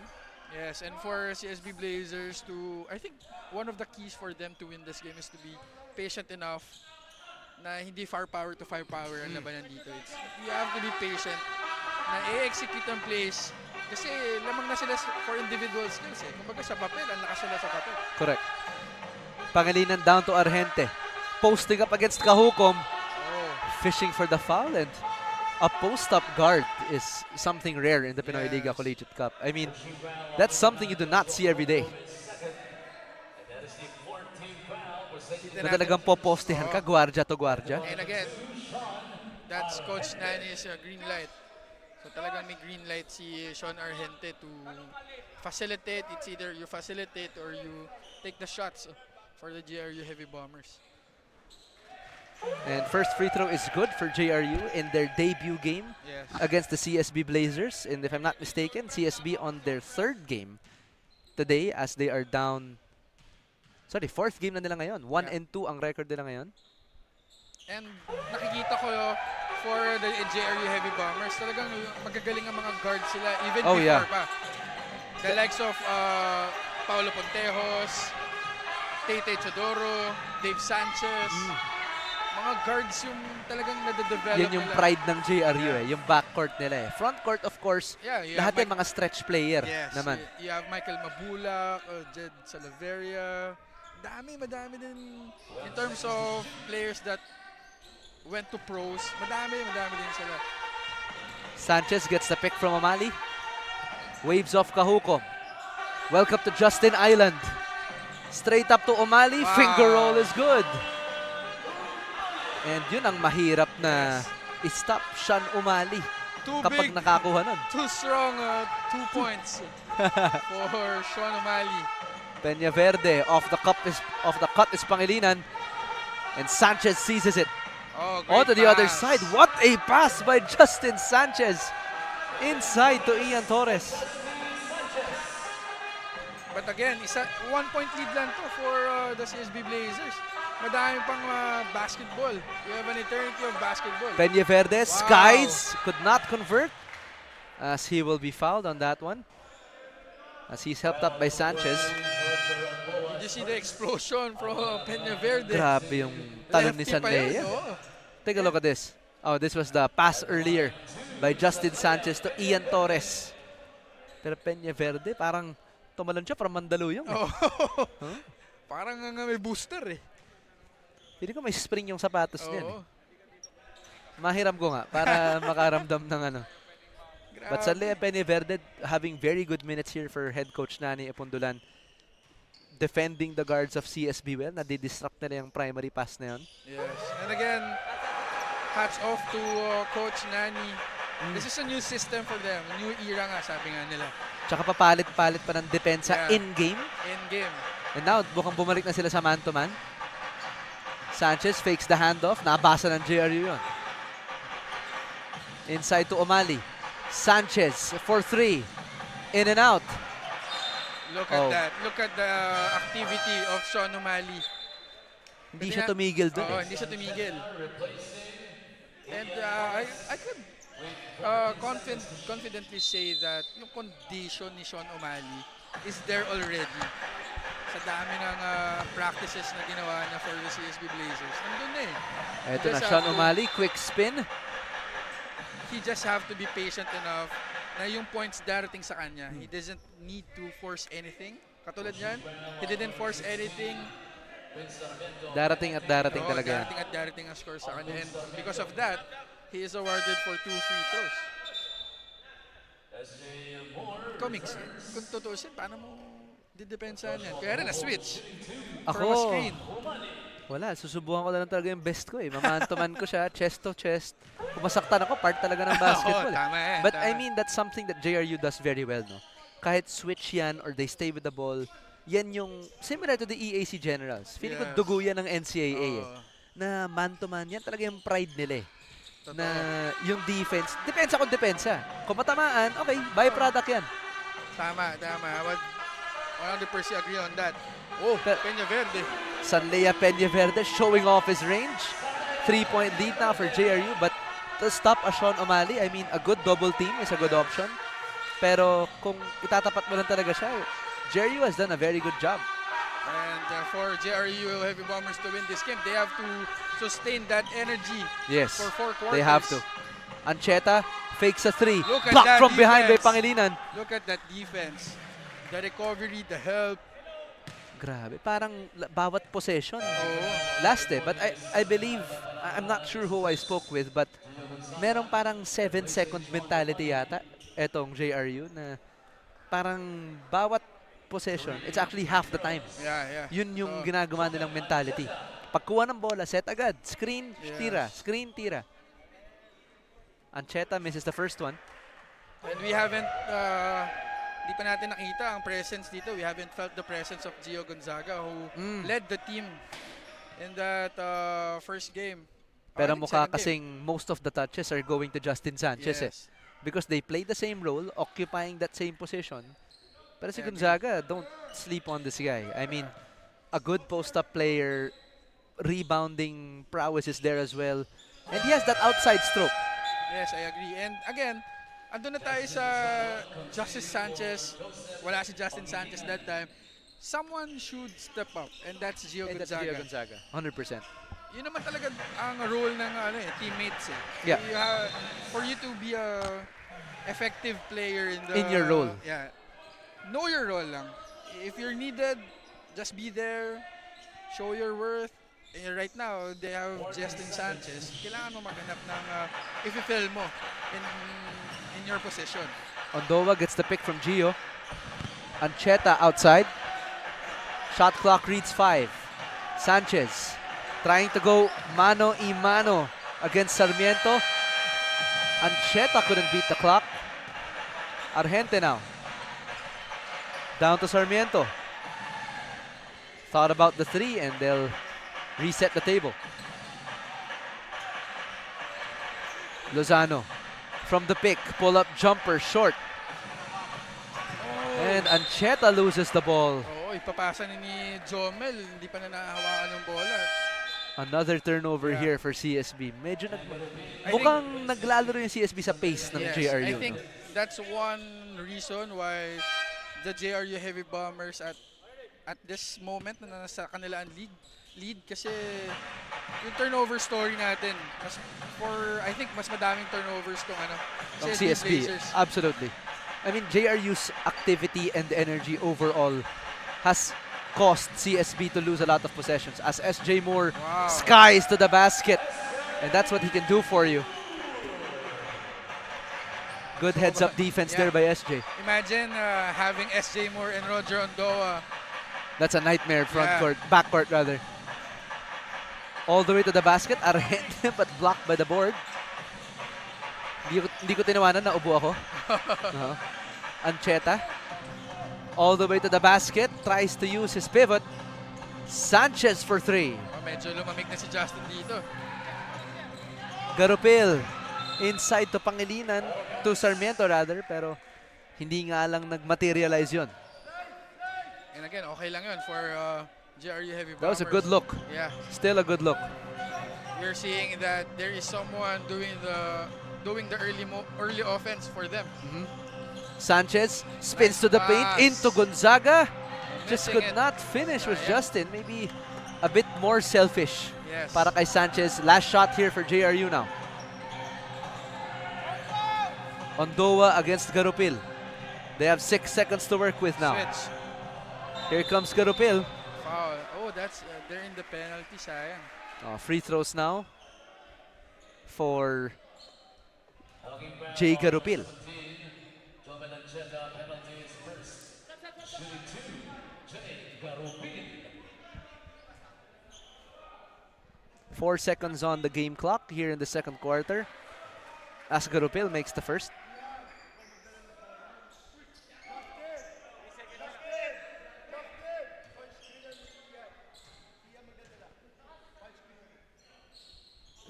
Yes, and for CSB Blazers to, I think one of the keys for them to win this game is to be patient enough na hindi firepower to firepower ang labanan dito. You have to be patient na i-execute ang plays kasi lamang na sila for individual skills eh. Kumbaga sa papel, ang lakas sila sa papel. Correct. Pangilinan down to Argente. Posting up against Kahukom. Fishing for the foul, and a post-up guard is something rare in the Pinoyliga Collegiate Cup. I mean, that's something you do not see every day. Na talagang popostehan ka, gwardiya to gwardiya. And again, that's Coach Nani's green light. So talagang may green light si Sean Argente to facilitate. It's either you facilitate or you take the shots for the JRU Heavy Bombers. And first free throw is good for JRU in their debut game against the CSB Blazers. And if I'm not mistaken, CSB on their third game today as they are down. Sorry, fourth game na nila ngayon. 1-2 ang record nila ngayon. And nakikita ko for the JRU Heavy Bombers, talagang magagaling ang mga guards sila even before pa. The likes of Paulo Pontejos, Tete Chodoro, Dave Sanchez. Mga guards yung talagang nade-develop nila. Yan yung pride ng JRU yung backcourt nila Frontcourt, of course, lahat yung mga stretch player naman. You have Michael Mabulak, Jed Salaveria. Madami din in terms of players that went to pros. Madami din sila. Sanchez gets the pick from O'Malley. Waves off Kahukom. Welcome to Justin Island. Straight up to O'Malley. Wow. Finger roll is good. And yun ang mahirap na i-stop Sean O'Malley kapag nakakuha nun. Too strong 2 points for Sean O'Malley. Peña Verde off the cut is Pangilinan, and Sanchez seizes it. On to the other side. What a pass by Justin Sanchez inside to Ian Torres. But again, 1-point lead lang to for the CSB Blazers. Madami pang basketball. We have an eternity of basketball. Peña Verde skies, could not convert as he will be fouled on that one. As he's helped up by Sanchez. Did you see the explosion from Peña Verde? Grabe yung talon ni Sanlea. Take a look at this. Oh, this was the pass earlier by Justin Sanchez to Ian Torres. Pero Peña Verde, parang tumalon siya from Mandaluyong. Parang may booster Hindi ko may spring yung sapatos niyan. Mahiram ko nga para makaramdam ng ano. But Sanlea Peña Verde having very good minutes here for head coach Nani Epundulan. defending the guards of CSB well. Nadi-disrupt nila yung primary pass na yun. Yes. And again, hats off to Coach Nani. This is a new system for them. A new era nga, sabi nga nila. Tsaka papalit-palit pa ng depensa in-game. In-game. And now, mukhang bumalik na sila sa man-to-man. Sanchez fakes the handoff. Nabasa ng JRU yun. Inside to O'Malley. Sanchez for 3. In and out. Look at that. Look at the activity of Sean O'Malley. Hindi siya tumigil doon. Oo, hindi siya tumigil. And I could confidently say that yung condition ni Sean O'Malley is there already. Sa dami ng practices na ginawa niya for the CSB Blazers. Nandun na eh. Ito na Sean O'Malley. Quick spin. He just have to be patient enough na yung points darating sa kanya. He doesn't need to force anything. Katulad yan, he didn't force anything. Darating at darating talaga. Darating at darating ang score sa kanya. And because of that, he is awarded for 2 free throws. Ikaw, Mix, kung tutusin, paano mo didepensahan yan? Kaya rin na-switch from a screen. Wala, susubukan ko na lang talaga yung best ko eh. Mamantoman ko siya, chest to chest. Kung masaktan ako, part talaga ng basketball. Tama yan, But tama. I mean, that's something that JRU does very well, no? Kahit switch yan or they stay with the ball, yan yung similar to the EAC Generals. Feeling ko dugo yan ng NCAA eh. Na man-to-man, yan talaga yung pride nila eh. Na yung defense, depensa kung depensa. Kung matamaan, okay, byproduct yan. Tama, tama. I would 100% agree on that. Oh, Peña Verde. Sanlea Peña Verde showing off his range. 3-point lead now for JRU, but to stop a Sean O'Malley, I mean, a good double team is a good option. Pero kung itatapat mo lang talaga siya, JRU has done a very good job. And for JRU Heavy Bombers to win this game, they have to sustain that energy for 4 quarters. They have to. Ancheta fakes a 3. Look at Blocked that from behind by defense. Pangilinan. Look at that defense. The recovery, the help. Grabe, parang bawat possession. Last eh, but I believe, I'm not sure who I spoke with, but merong parang 7-second mentality yata etong JRU na parang bawat possession, it's actually half the time. Yeah. Yun yung ginagawa nilang mentality. Pagkuha ng bola, set agad. Screen, tira. Screen, tira. Ancheta misses the first one. And we haven't, di pa natin nakita ang presence dito. We haven't felt the presence of Gio Gonzaga who led the team in that first game. Pero mukha kasing most of the touches are going to Justin Sanchez eh. Yes. Because they play the same role, occupying that same position. Pero si Gonzaga, don't sleep on this guy. I mean, a good post-up player, rebounding prowess is there as well. And he has that outside stroke. Yes, I agree. And again, andun na tayo sa Justice Sanchez. Wala si Justin Sanchez that time. Someone should step up, and that's Gio Gonzaga. 100%. Yun naman talaga ang role ng teammates eh. Yeah. For you to be a effective player in your role. Yeah. Know your role lang. If you're needed, just be there. Show your worth. Right now, they have Justin Sanchez. Kailangan mo maghanap ng i-fill mo in your position. Ondoa gets the pick from Gio. Ancheta outside. Shot clock reads 5. Sanchez trying to go mano-a-mano against Sarmiento. Ancheta couldn't beat the clock. Argente now. Down to Sarmiento. Thought about the 3 and they'll reset the table. Lozano from the pick. Pull-up jumper short. And Ancheta loses the ball. Ipapasa ni Jomel. Hindi pa na nahawakan yung bola. Another turnover here for CSB. Medyo mukhang naglalaro yung CSB sa pace ng JRU. I think that's one reason why the JRU Heavy Bombers at this moment na nasa kanila ang lead kasi yung turnover story natin I think mas madaming turnovers tong CSB. Blazers. Absolutely. I mean, JRU's activity and energy overall has caused CSB to lose a lot of possessions as SJ Moore skies to the basket. And that's what he can do for you. Good heads-up defense there by SJ. Imagine having SJ Moore and Roger Ondoa That's a nightmare Yeah. backcourt rather. All the way to the basket, Arrente, but blocked by the board. Hindi ko tinawanan, naubo ako. Ancheta. All the way to the basket, tries to use his pivot. Sanchez for 3. Medyo lumamig na si Justin dito. Garupil inside to Pangilinan, to Sarmiento rather, pero hindi nga lang nag-materialize yun. And again, okay lang yun for JRU Heavy Bombers. That was a good look. Yeah. Still a good look. We're seeing that there is someone doing the early offense for them. Sanchez spins to the paint, into Gonzaga. Just Missing could it. not finish with Justin. Maybe a bit more selfish Yes. para kay Sanchez. Last shot here for JRU now. Ondoa against Garupil. They have 6 seconds to work with now. Switch. Here comes Garupil. Foul. Oh, that's they're in the penalty, sayang. Free throws now for Jay Garupil. Dominant penalties first. Shooting 2, Jay Garupin. 4 seconds on the game clock here in the second quarter, as Garupil makes the first.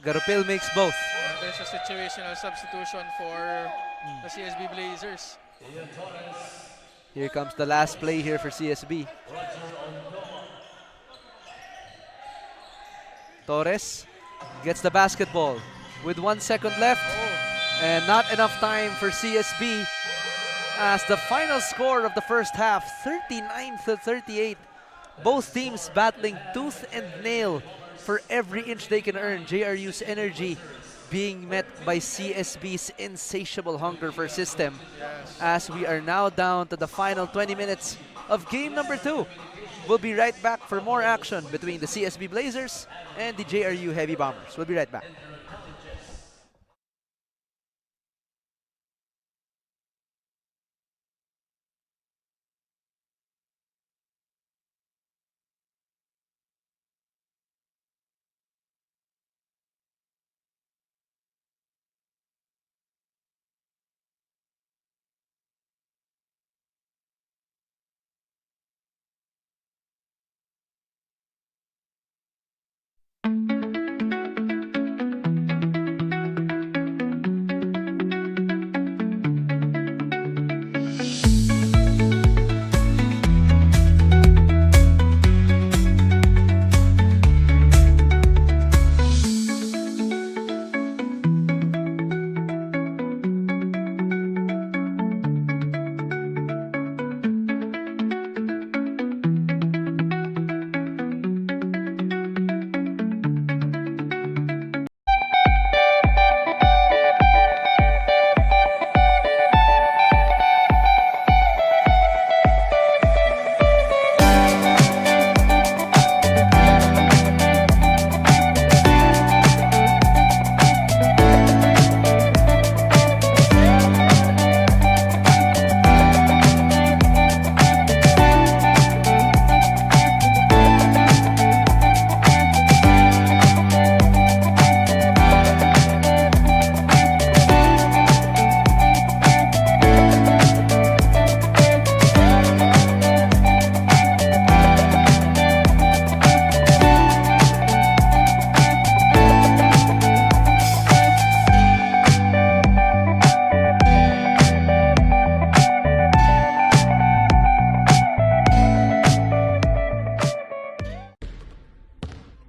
Garupil makes both. There's a situational substitution for the CSB Blazers. Here comes the last play here for CSB. Torres gets the basketball with 1 second left, and not enough time for CSB as the final score of the first half, 39-38. Both teams battling tooth and nail for every inch they can earn. JRU's energy being met by CSB's insatiable hunger for system, as we are now down to the final 20 minutes of game number 2. We'll be right back for more action between the CSB Blazers and the JRU Heavy Bombers. We'll be right back.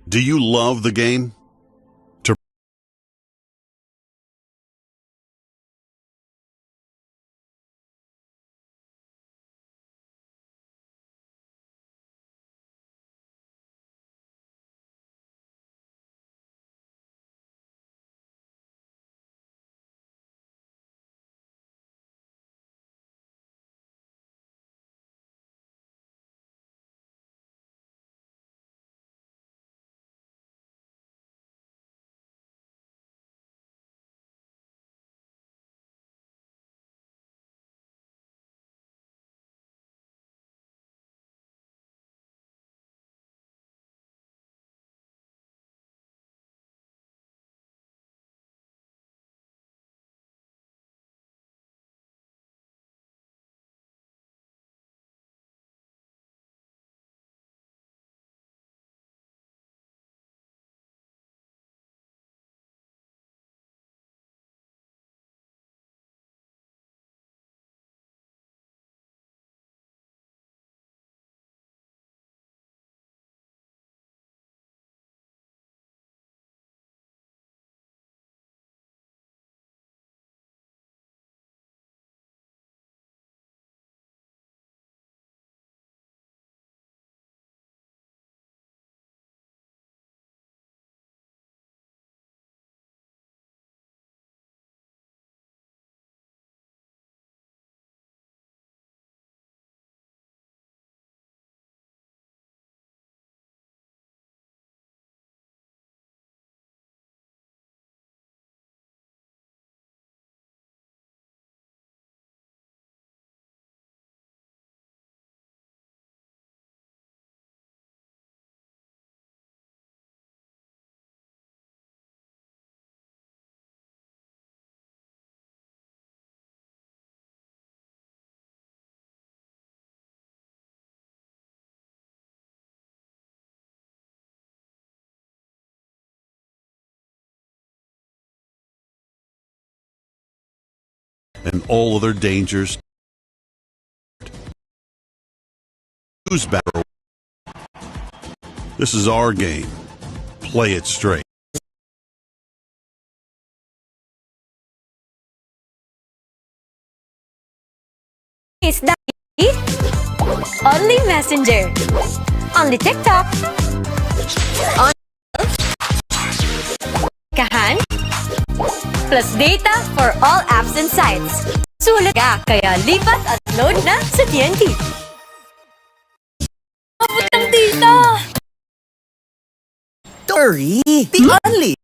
Do you love the game? and all other dangers. Choose battle. This is our game. Play it straight. Is only Messenger, only TikTok, on Kahan, plus data for all apps and sites. Sulit ka, kaya lipat at load na sa TNT. Mabutang data! Don't worry, the only.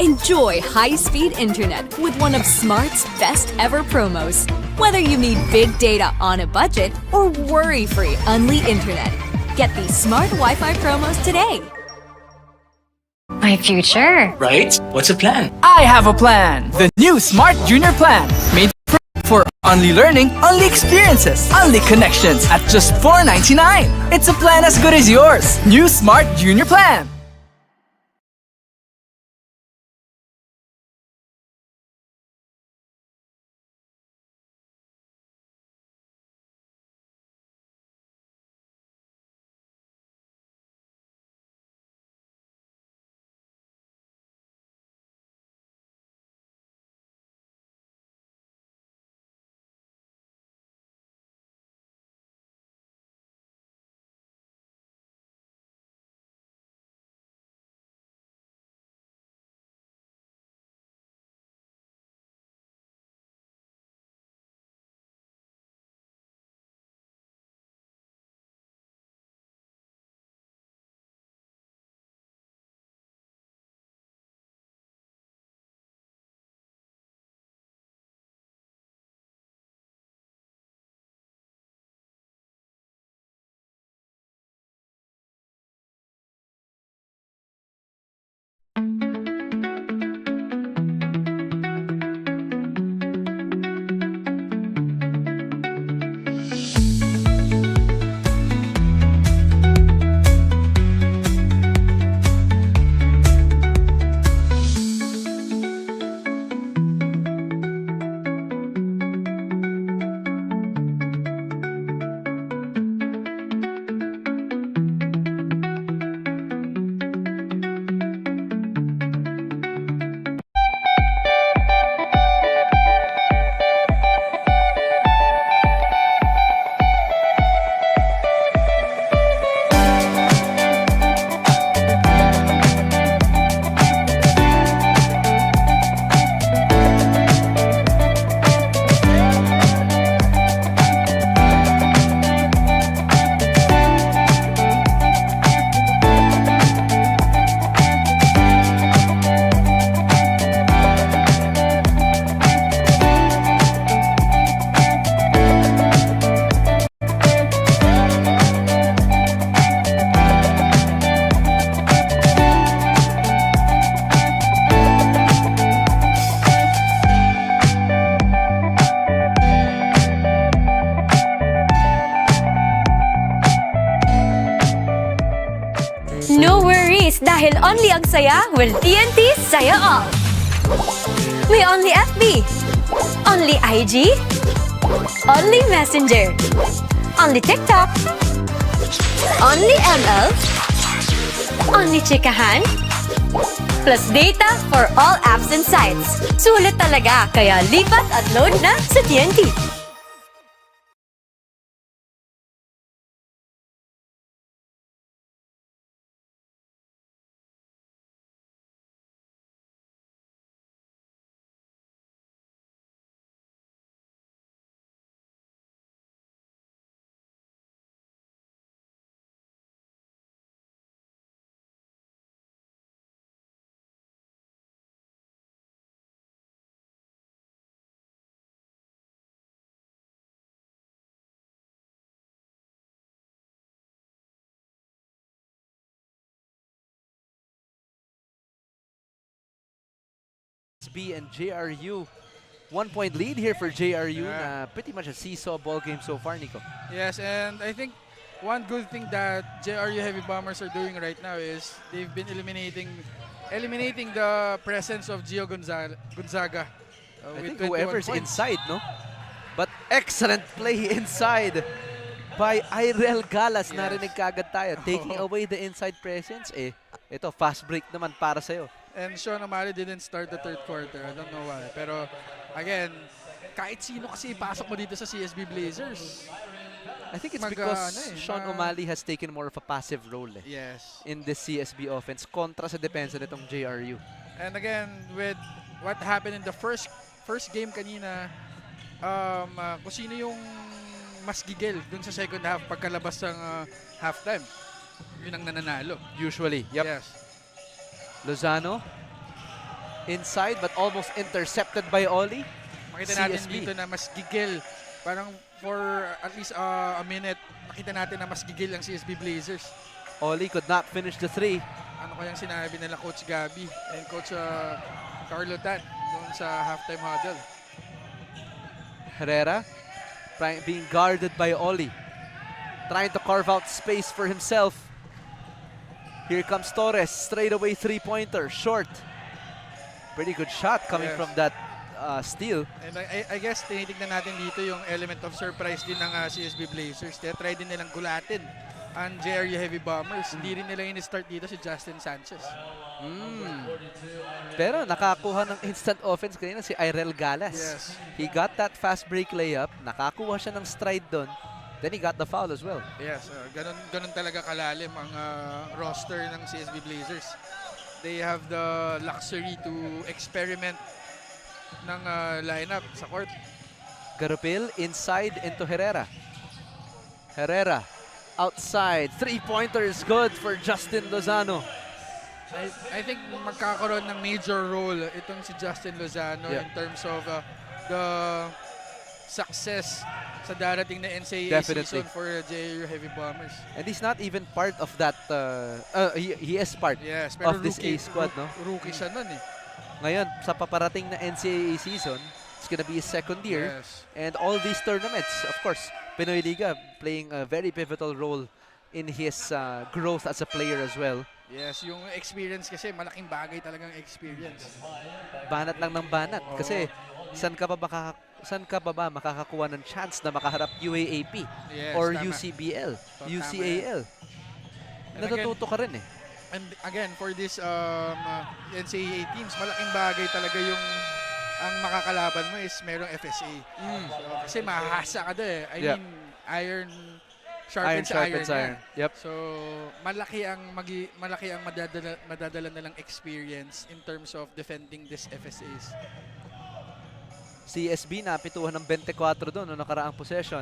Enjoy high-speed internet with one of Smart's best ever promos. Whether you need big data on a budget or worry-free Unli internet, get these Smart Wi-Fi promos today. My future. Right? What's a plan? I have a plan. The new Smart Junior Plan. Made for only learning, only experiences, only connections at just $4.99. It's a plan as good as yours. New Smart Junior Plan. No worries dahil only ang saya will TNT saya all. May only FB, only IG, only Messenger, only TikTok, only ML, only Chikahan, plus data for all apps and sites. Sulit talaga, kaya lipat at load na sa TNT. B and JRU. 1-point lead here for JRU. Yeah. Pretty much a seesaw ball game so far, Nico. Yes, and I think one good thing that JRU Heavy Bombers are doing right now is they've been eliminating the presence of Gio Gonzaga. I With think 21 whoever's points. inside, no? But excellent play inside by Irel Galas. Yes. Narinig kagad tayo. Taking away the inside presence. Ito, fast break naman para sa'yo. And Sean O'Malley didn't start the third quarter. I don't know why. Pero again, kahit sino kasi ipasok mo dito sa CSB Blazers. I think it's Mag- because ano eh, Sean ma- O'Malley has taken more of a passive role Yes. in the CSB offense kontra sa depensa nitong JRU. And again, with what happened in the first game kanina, kung sino yung mas gigil dun sa second half pagkalabas ng halftime, yun ang nananalo. Usually, yep. Yes. Lozano inside but almost intercepted by Oli. Makita natin CSB. dito na mas gigil. Parang for at least a minute, makita natin na mas gigil ang CSB Blazers. Oli could not finish the three. Ano kayang sinabi nila Coach Gabby and Coach Carlo Tan doon sa halftime huddle? Herrera being guarded by Oli. Trying to carve out space for himself. Here comes Torres. Straight away three-pointer. Short. Pretty good shot coming Yes. from that steal. And I guess tinitignan natin dito yung element of surprise din ng CSB Blazers. Try din nilang gulatin ang JRU Heavy Bombers. Hindi rin nila in-start dito si Justin Sanchez. Pero nakakuha ng instant offense kanina si Irel Galas. Yes. He got that fast break layup. Nakakuha siya ng stride doon. Then he got the foul as well. Yes, ganun talaga kalalim ang roster ng CSB Blazers. They have the luxury to experiment ng lineup sa court. Garupil inside into Herrera. Herrera outside. Three-pointer is good for Justin Lozano. I think magkakaroon ng major role itong si Justin Lozano in terms of the success sa darating na NCAA Definitely. season for JRU Heavy Bombers. And he's not even part of that. He is part Yes, pero of this A squad, no? Rookie siya nun eh. Ngayon, sa paparating na NCAA season, it's gonna be his second year. Yes. And all these tournaments, of course, Pinoyliga playing a very pivotal role in his growth as a player as well. Yes, yung experience kasi malaking bagay talagang experience. Banat lang ng banat. Kasi saan ka pa ba makakakuha ng chance na makaharap UAAP Yes, or tama. UCBL, Tama UCAL? And Natututo ka rin eh. And again, for this NCAA teams, malaking bagay talaga yung ang makakalaban mo is merong FSA. So, kasi mahasa ka doon eh. I Yeah. mean, iron Iron sharpens sharpens iron. iron. Yep. So, malaki ang madadala nilang experience in terms of defending these FSAs. CSB napituhan ng 24 doon no nakaraang possession.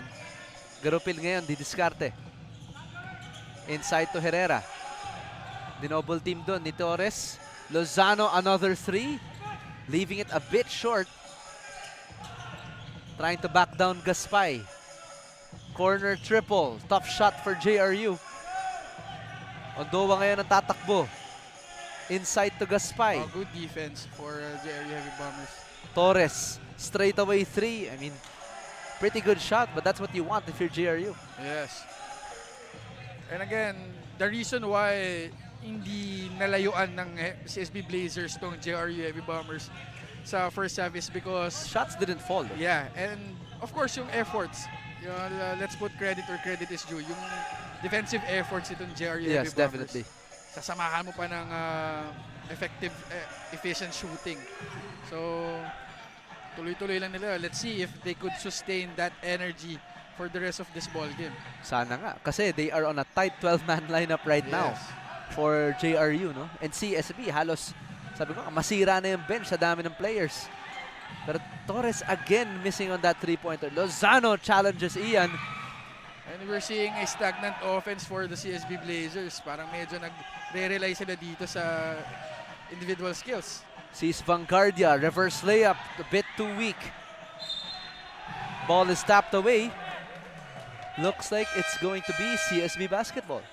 Garupil ngayon, didiskarte. Inside to Herrera. Dinouble team doon ni Torres. Lozano, another three. Leaving it a bit short. Trying to back down Gaspay. Corner triple. Tough shot for JRU. Ondoa ngayon ang tatakbo. Inside to Gaspay. Good defense for JRU Heavy Bombers. Torres, straight away three. I mean, pretty good shot, but that's what you want if you're JRU. Yes. And again, the reason why hindi nalayuan ng CSB Blazers tong JRU Heavy Bombers sa first half is because Shots didn't fall. yeah, and of course yung efforts. Let's put credit where credit is due. Yung defensive efforts itong JRU Heavy Yes, Bombers. definitely. Sasamahan mo pa ng effective, efficient shooting. So, tuloy-tuloy lang nila. Let's see if they could sustain that energy for the rest of this ball game. Sana nga. Kasi they are on a tight 12-man lineup right now Yes. for JRU, no? And CSB, halos, sabi ko, masira na yung bench sa dami ng players. Pero Torres again missing on that three-pointer. Lozano challenges Ian. And we're seeing a stagnant offense for the CSB Blazers. Parang medyo nagre-rely sila dito sa individual skills. Sees Vanguardia, reverse layup, a bit too weak. Ball is tapped away. Looks like it's going to be CSB basketball.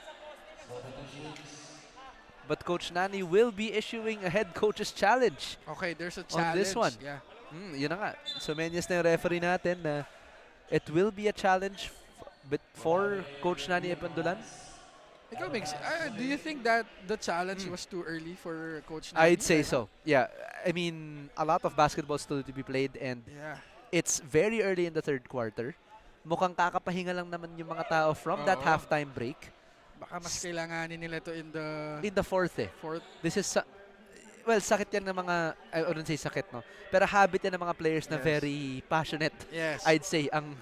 But Coach Nani will be issuing a head coach's challenge. Okay, there's a On challenge. this one. Yeah. Yun na nga. So, menyas na yung referee natin na it will be a challenge bit for Coach Nani Epandulan. Ikaw, Mix, do you think that the challenge was too early for Coach Nani? I'd say so. Yeah, I mean, a lot of basketball still to be played and Yeah. it's very early in the third quarter. Mukhang kakapahinga lang naman yung mga tao from that Oo. halftime break. Baka mas kailanganin nila to in the fourth eh. fourth. This is, well, sakit yan ng mga, I wouldn't say sakit, no? Pero habit yan ng mga players na Yes. very passionate. Yes. I'd say, ang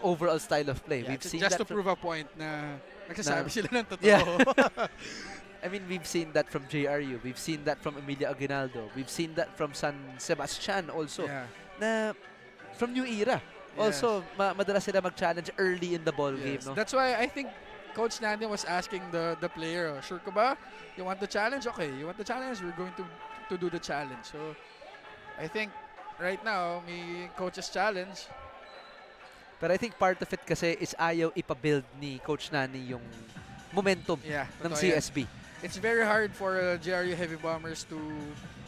overall style of play. Yeah, We've seen just that to prove a point na nagsasabi Na- sila ng totoo. Yeah. I mean, we've seen that from JRU. We've seen that from Emilia Aguinaldo. We've seen that from San Sebastian also. Yeah. Na from New Era. Yes. Also, madalas sila mag-challenge early in the ball game. Yes. No? That's why I think Coach Nani was asking the player, sure ka ba? You want the challenge? Okay, you want the challenge? We're going to do the challenge. So, I think right now, may coach's challenge. Pero I think part of it kasi is ayaw ipabuild ni Coach Nani yung momentum Yeah, ng totoo yan. CSB. It's very hard for GRU Heavy Bombers to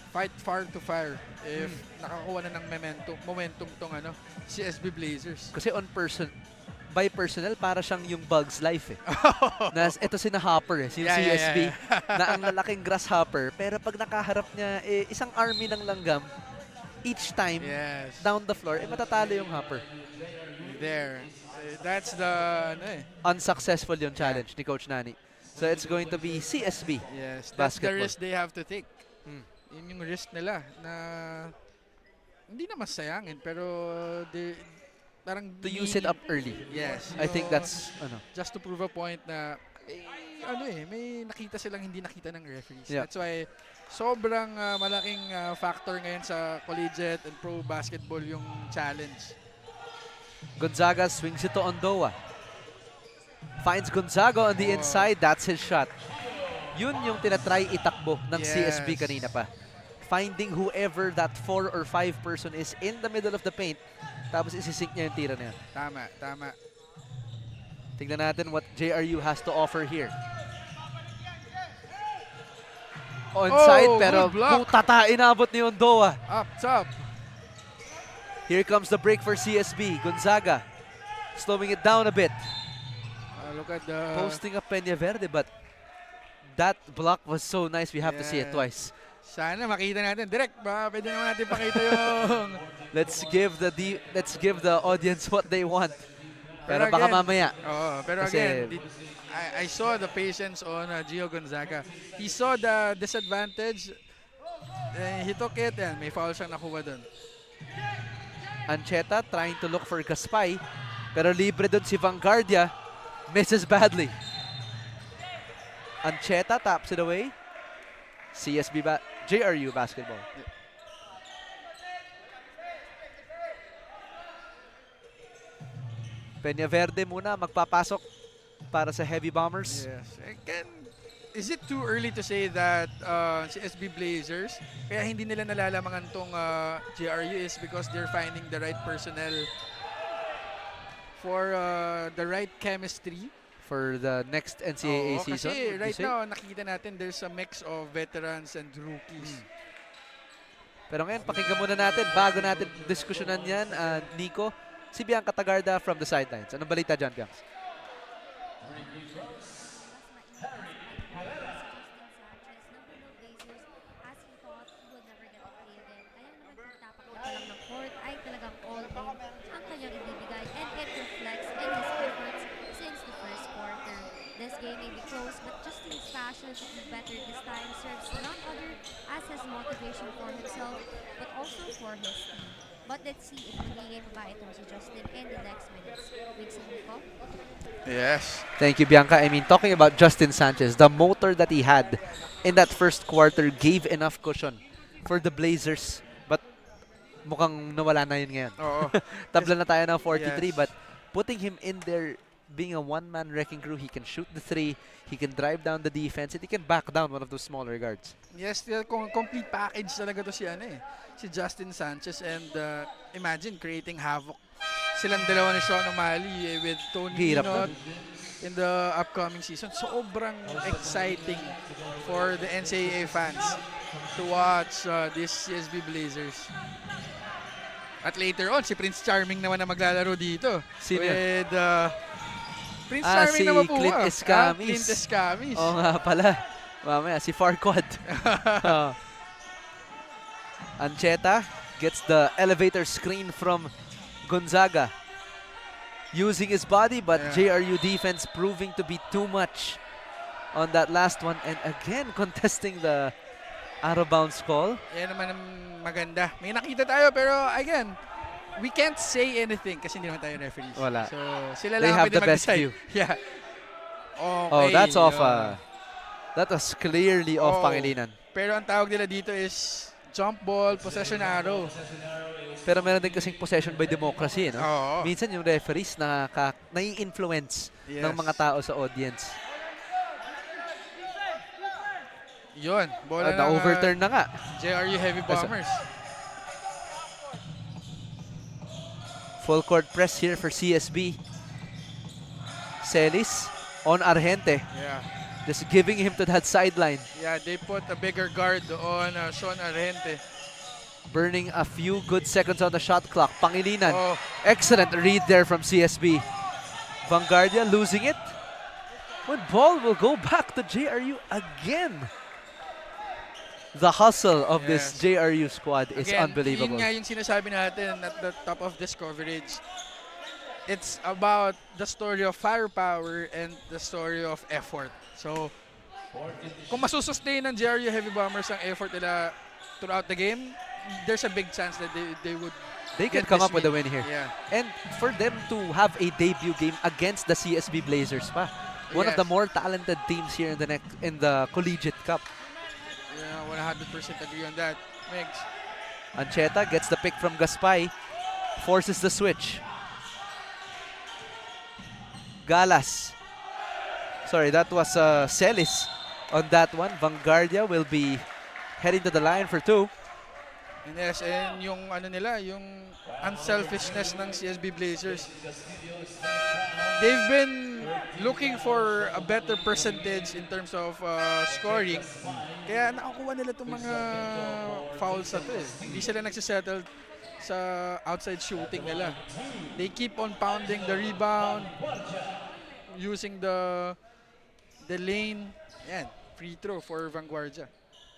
fight fire to fire if nakakuha na ng momentum tong CSB Blazers. Kasi by personnel, para siyang yung Bugs Life eh. Ito si na Hopper eh, si Yeah, CSB, yeah. na ang lalaking grasshopper. Pero pag nakaharap niya, isang army ng langgam, each time, Yes. down the floor, matatalo yung Hopper. There. That's the Unsuccessful yung challenge ni Coach Nani. So it's going to be CSB. Yes, that's the Basketball. risk they have to take. Yun yung risk nila na hindi na masayangin pero they parang To use it up early. Yes. I think that's just to prove a point na may nakita silang hindi nakita ng referees. Yeah. That's why sobrang malaking factor ngayon sa collegiate and pro basketball yung challenge. Gonzaga swings it to Ondoa. Finds Gonzaga on the inside. That's his shot. Yun yung tinatry itakbo ng Yes. CSB kanina pa. Finding whoever that 4 or 5 person is in the middle of the paint. Tapos isisink niya yung tira na yan. Tama. Tingnan natin what JRU has to offer here. Onside pero good block. tata inabot ni Ondoa. Up top. Here comes the break for CSB. Gonzaga slowing it down a bit. Look at the Posting up Peña Verde, but that block was so nice. We have to see it Yeah. twice. Sana makita natin direct. Baka pwede naman natin pakita yung Let's give the audience what they want. Pero baka again, mamaya. Pero Kasi- again, I saw the patience on Gio Gonzaga. He saw the disadvantage. He took it and may foul siyang nakuha doon. Ancheta trying to look for Gaspay. Pero libre doon si Vanguardia. Misses badly. Ancheta taps it away. JRU basketball. Peña Verde muna magpapasok para sa Heavy Bombers. Yes. Is it too early to say that si SB Blazers, kaya hindi nila nalalamangan tong GRU is because they're finding the right personnel for the right chemistry? For the next NCAA Oo, season? Kasi would you right say? now, nakikita natin there's a mix of veterans and rookies. Pero ngayon, pakinggan muna natin, bago natin diskusyonan yan, Nico, si Bianca Tagarda from the sidelines. Anong balita dyan, Bianca? ay talagang all in ang kanyang ibibigay and it reflects in his efforts since the first quarter. This game may be close but Justin's passion to be better this time serves none other as his motivation for himself but also for his team. But let's see if magiging pa ba itong si Justin in the next minutes. Mixing Nico? Yes. Thank you, Bianca. I mean, talking about Justin Sanchez, the motor that he had in that first quarter gave enough cushion for the Blazers. But mukhang nawala na yun ngayon. Oo. Tabla na tayo ng 43, Yes. but putting him in there, being a one-man wrecking crew, he can shoot the three, he can drive down the defense, and he can back down one of those smaller guards. Yes, complete package talaga to si Justin Sanchez, and imagine creating havoc. Silang dalawa ni Sean O'Malley with Tony Hirap Pinot in the upcoming season. Sobrang exciting for the NCAA fans to watch these CSB Blazers. At later on, si Prince Charming naman na maglalaro dito. Sino with Prince Ah, Charming si naman po. Clint Escamis. Clint Escamis. Oo nga pala. Mamaya, si Farquad. Ancheta gets the elevator screen from Gonzaga. Using his body, but JRU defense proving to be too much on that last one. And again, contesting the out-of-bounds call. Yan naman ang maganda. May nakita tayo, pero again, we can't say anything kasi hindi naman tayo referees. Wala. So, sila They lang have pwede the best mag-decide. view. Yeah. Okay. Oh, that's off. yun. That was clearly off Pangilinan. Pero ang tawag nila dito is jump ball, possession arrow. Pero meron din kasing possession by democracy, no? Oo. Minsan yung referees nai-influence ng mga tao sa audience. Yun. Bola ng Na-overturn na nga. JRU Heavy Bombers. Full court press here for CSB. Celis on Argente. Yeah. Just giving him to that sideline. Yeah, they put a bigger guard on Sean Argente. Burning a few good seconds on the shot clock. Pangilinan. Oh. Excellent read there from CSB. Vanguardia losing it. When ball will go back to JRU again. The hustle of this JRU squad is unbelievable. Yun nga yung sinasabi natin at the top of this coverage. It's about the story of firepower and the story of effort. So, kung masusustain ng JRU Heavy Bombers ang effort nila throughout the game, there's a big chance that they can come up with a win here. Yeah. And for them to have a debut game against the CSB Blazers pa. One of the more talented teams here in the Collegiate Cup. Yeah, 100% agree on that. Megs. Ancheta gets the pick from Gaspay. Forces the switch. Galas. Sorry, that was Celis on that one. Vanguardia will be heading to the line for 2. And yes, and yung ano nila, yung unselfishness ng CSB Blazers. They've been looking for a better percentage in terms of scoring. Kaya nakakuha nila itong mga fouls na to eh. Hindi sila nagsisettle sa outside shooting nila. They keep on pounding the rebound, using the lane. Yan, free throw for Vanguardia.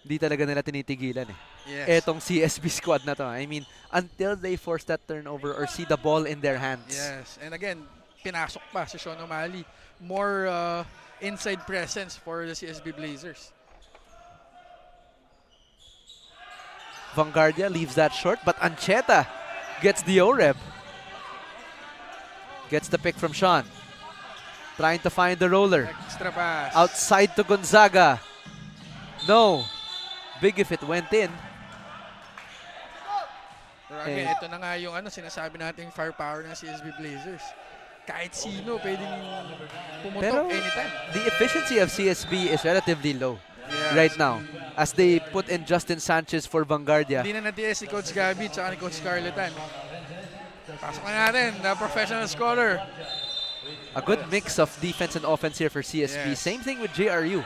Hindi talaga nila tinitigilan eh. Yes. Etong CSB squad na to. I mean, until they force that turnover or see the ball in their hands. Yes. And again, pinasok pa si Sean O'Malley. More inside presence for the CSB Blazers. Vanguardia leaves that short, but Ancheta gets the O-rep. Gets the pick from Sean. Trying to find the roller. Extra pass. Outside to Gonzaga. No. Big if it went in. Pero again, ito na nga yung sinasabi natin yung firepower ng CSB Blazers. Kahit sino pwedeng pumutok anytime. The efficiency of CSB is relatively low right now as they put in Justin Sanchez for Vanguardia. Hindi na natiis si Coach Gabby at ni Coach Carleton. Pasok na natin, the professional scorer. A good mix of defense and offense here for CSB. Same thing with JRU.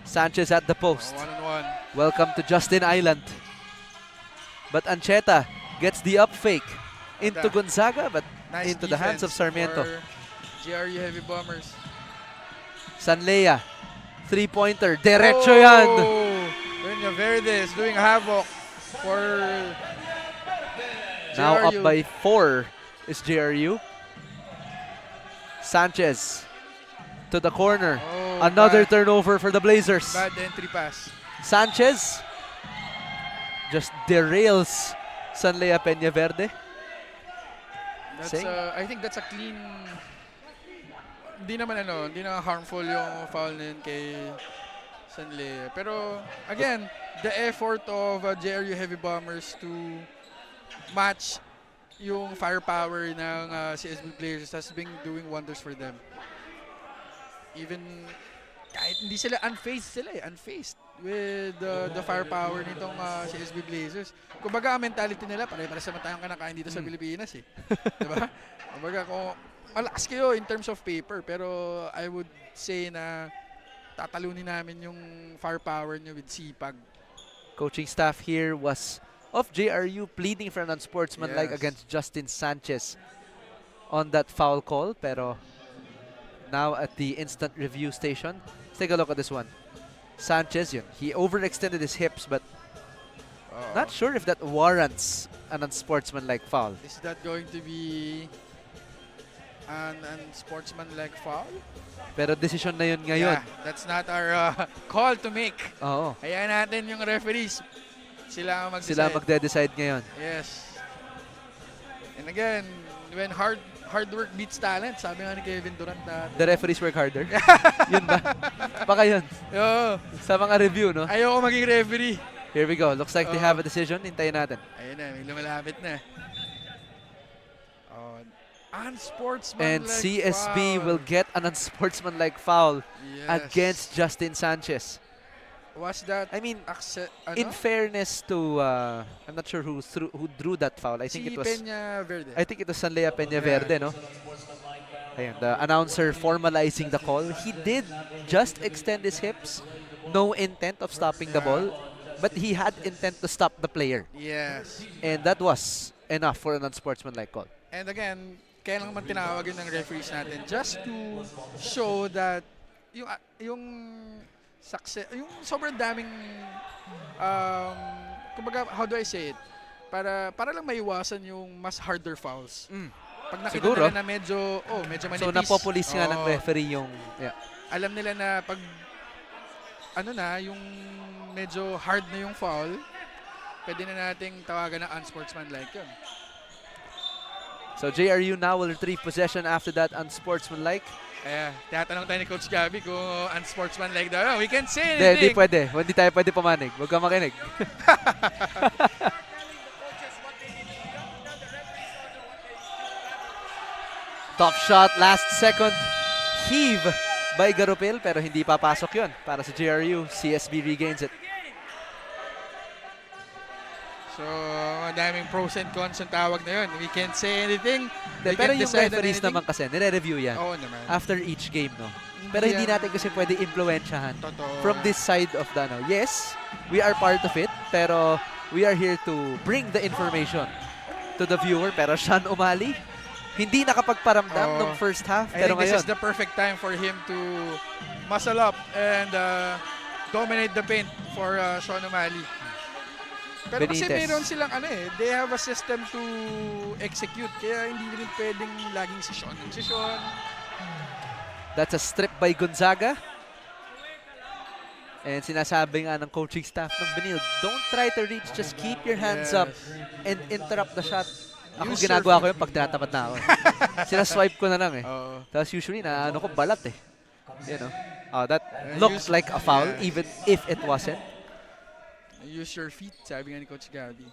Sanchez at the post. One-on-one. Welcome to Justin Island. But Ancheta gets the up fake into Gonzaga, but nice into the hands of Sarmiento. JRU Heavy Bombers. Sanlea, three-pointer. Derecho yan! Peña Verde is doing havoc for JRU. Now up by 4 is JRU. Sanchez to the corner. Another turnover for the Blazers. Bad entry pass. Sanchez just derails Sanlea Peña Verde. I think that's a clean. Hindi naman harmful yung foul na yun kay Sanlea. Pero again, the effort of JRU Heavy Bombers to match yung firepower ng CSB Blazers has been doing wonders for them. Even kahit hindi sila unfazed with the firepower nitong CSB Blazers. Kumbaga, ang mentality nila, pare-pares naman tayong kanakain dito sa Pilipinas eh. Diba? Kumbaga, kung malakas kayo in terms of paper, pero I would say na tatalunin namin yung firepower nyo with sipag. Coaching staff here was of JRU pleading for an unsportsmanlike against Justin Sanchez on that foul call, pero Now at the instant review station. Let's take a look at this one. Sanchez, yun. He overextended his hips, but not sure if that warrants an unsportsmanlike foul. Is that going to be an unsportsmanlike foul? Pero decision na yun ngayon. Yeah, that's not our call to make. Oo. Hayaan natin yung referees. Sila ang mag-decide. Sila magde-decide ngayon. Yes. And again, when hard work beats talent, sabi nga ni Kevin Durant na... The referees work harder. Yun ba? Baka yun. Yo, Sa mga review, no? ayoko maging referee. Here we go. Looks like they have a decision. Hintayin natin. Ayun na, may lumalapit na. Unsportsmanlike And CSB foul. will get an unsportsmanlike foul Yes. against Justin Sanchez. Was that I mean, ano? in fairness to, I'm not sure who drew that foul. I think Si it was Peña Verde. I think it was Sanlea Peña Verde, no? Ayan, the announcer formalizing the call. He did just extend his hips. No intent of stopping the ball. But he had intent to stop the player. Yes. And that was enough for an unsportsmanlike call. And again, kaya lang naman tinawag yun ng referees natin just to show that yung success, yung sobrang daming kumbaga, how do I say it? Para lang maiwasan yung mas harder fouls. Pag nakita Siguro. nila na medyo manipis. So napopulis nga ng referee yung Alam nila na pag yung medyo hard na yung foul, pwede na nating tawagan ng unsportsmanlike yun. So JRU now will retrieve possession after that unsportsmanlike. Tinatanong tayo ni Coach Gabby kung unsportsmanlike daw. We can't say Hindi anything. pwede. Hindi tayo pwede pamanig. Huwag ka makinig. Top shot, last second. Heave by Garupil, pero hindi papasok yun para sa JRU. CSB regains it. So, madaming pros and cons ang tawag na yun. We can't say anything. Pero yung referees naman kasi, nire-review yan. Oo naman. After each game, no? Pero hindi natin kasi pwede impluwensyahan from this side of the, yes, we are part of it, pero we are here to bring the information to the viewer. Pero Sean Umali, hindi nakapagparamdam ng first half. Pero I think ngayon, this is the perfect time for him to muscle up and dominate the paint for Sean O'Malley. Pero kasi Benitez. meron silang they have a system to execute. Kaya hindi rin pwedeng laging si Sean. that's a strip by Gonzaga. And sinasabi nga ng coaching staff ng BENILDE, don't try to reach, just keep your hands up and interrupt the shot. Ako ginagawa ko yun pag tinatapat na ako. Sinaswipe ko na lang Tapos usually ko balat You know. That looks like a foul even if it wasn't. Use your feet, sabi nga ni Coach Gabby.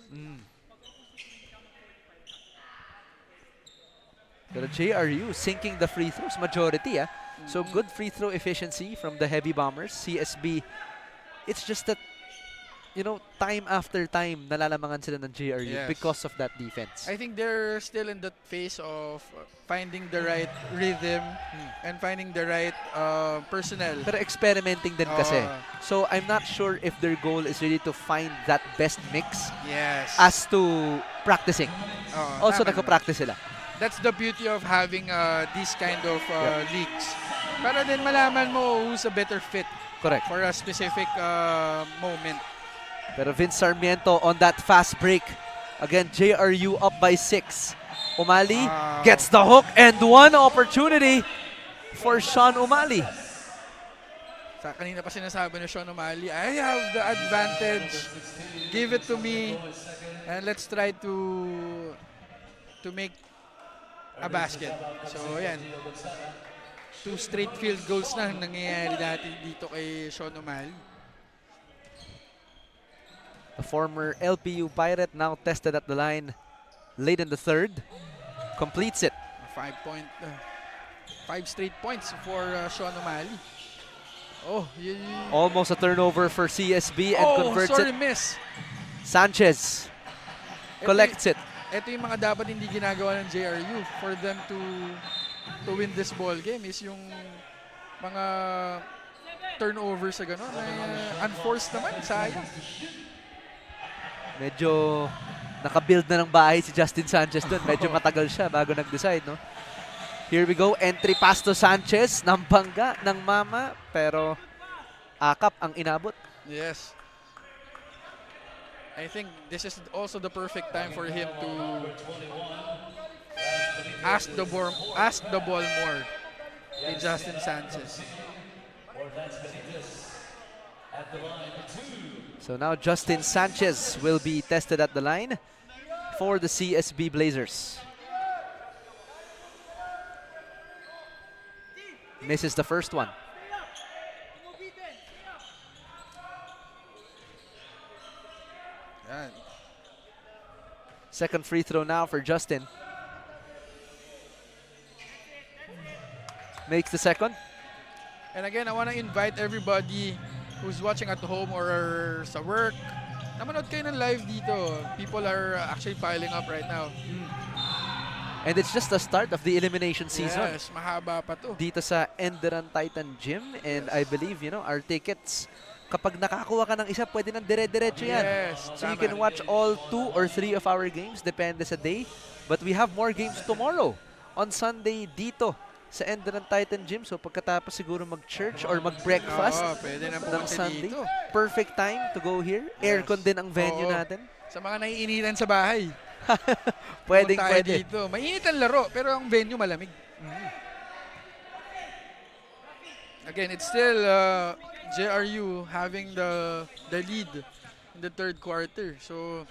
Pero JRU sinking the free throws majority. So good free throw efficiency from the heavy bombers. CSB, it's just that, time after time, nalalamangan sila ng JRU because of that defense. I think they're still in that phase of finding the right rhythm and finding the right personnel. Pero experimenting din kasi. So I'm not sure if their goal is really to find that best mix as to practicing. Also, nagka-practice sila. That's the beauty of having these kind of leagues. Para din malaman mo who's a better fit Correct. for a specific moment. Pero Vince Sarmiento on that fast break. Again, JRU up by 6. Umali gets the hook and one opportunity for Sean Umali. Sa kanina pa sinasabi ni Sean O'Malley, I have the advantage. Give it to me and let's try to make a basket. So, ayan. 2 straight field goals na nangyayari natin dito kay Sean O'Malley. The former LPU Pirate now tested at the line late in the third. Completes it. 5 straight points for Sean O'Malley. Almost a turnover for CSB and converts it. Miss. Sanchez collects it. Ito yung mga dapat hindi ginagawa ng JRU for them to win this ball game is yung mga turnovers sa gano'n. Unforced naman, sayang. Medyo nakabuild na ng bahay si Justin Sanchez doon. Medyo matagal siya bago nag-decide, no? Here we go. Entry pass to Sanchez. Nambangga ng Mama. Pero akap ang inabot. Yes. I think this is also the perfect time for him to ask the ball more kay Justin Sanchez. So now Justin Sanchez will be tested at the line for the CSB Blazers. Misses the first one. Yan. Second free throw now for Justin. Makes the second. And again, I want to invite everybody who's watching at home or sa work, na manood kayo ng live dito. People are actually piling up right now. And it's just the start of the elimination season. Yes, mahaba pa to. Dito sa ENDERUN Titan Gym. And I believe, you know, our tickets, kapag nakakuha ka ng isa, pwede nang dire-diretso yan. Yes, So you tama. can watch all 2 or 3 of our games, depende sa day. But we have more games tomorrow on Sunday dito sa ENDERUN Titan Gym. So pagkatapos siguro mag-church or mag-breakfast Pwede na ng pumunta Sunday, dito. perfect time to go here. Aircon din ang venue Oo. natin. Sa mga naiinitan sa bahay. Pwedeng pumunta kayo pwede. dito. Mainit ang laro, pero ang venue malamig. Again, it's still JRU having the lead in the third quarter. So,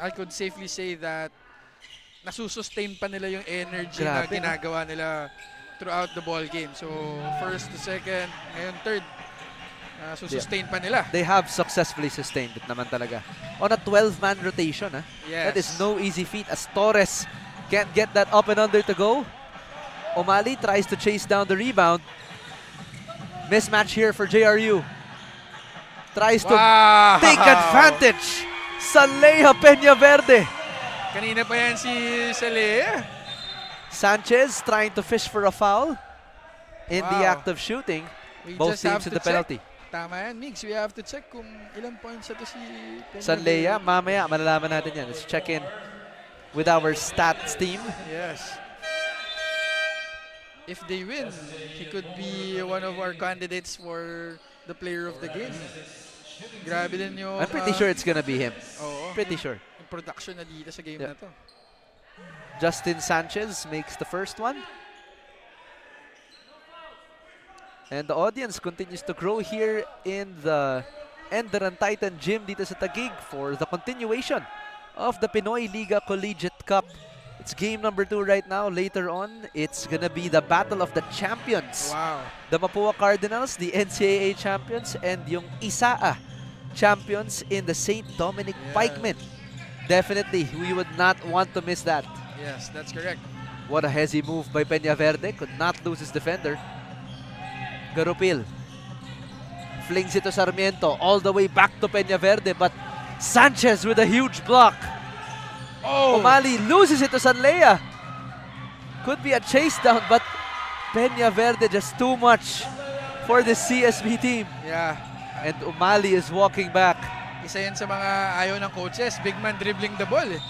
I could safely say that nasusustain pa nila yung energy na Grabe, no? ginagawa nila throughout the ball game. So, first to second, ngayon third, susustain pa nila. They have successfully sustained it naman talaga. On a 12-man rotation, Yes. that is no easy feat as Torres can't get that up and under to go. O'Malley tries to chase down the rebound. Mismatch here for JRU. Tries to Wow! take advantage. Saleha Peñaverde. Kanina pa yan si Saleh. Sanchez trying to fish for a foul in the Wow. act of shooting. We Both just have teams in to the penalty. check. Tama yan, Migs. We have to check kung ilang points ito si Sanleia, mamaya malalaman natin yan. Let's check in with our stats team. Yes. If they win, he could be one of our candidates for the player of the game. Grabe din yung... I'm pretty sure it's gonna be him. Oo. Pretty sure. Yung production na dito sa game Yeah. na to. Justin Sanchez makes the first one. And the audience continues to grow here in the ENDERUN Titan Gym dito sa Taguig for the continuation of the Pinoyliga Collegiate Cup. It's game number 2 right now. Later on, it's gonna be the Battle of the Champions. Wow. The Mapua Cardinals, the NCAA champions, and yung Isaa champions in the St. Dominic Yeah. Pikemen. Definitely, we would not want to miss that. Yes, that's correct. What a heavy move by Peñaverde. Could not lose his defender. Garupil flings it to Sarmiento all the way back to Peñaverde, but Sanchez with a huge block. Oh! O'Malley loses it to Sanleia. Could be a chase down, but Peñaverde just too much for the CSB team. Yeah. And O'Malley is walking back. Isa yan sa mga ayaw ng coaches. Big man dribbling the ball eh.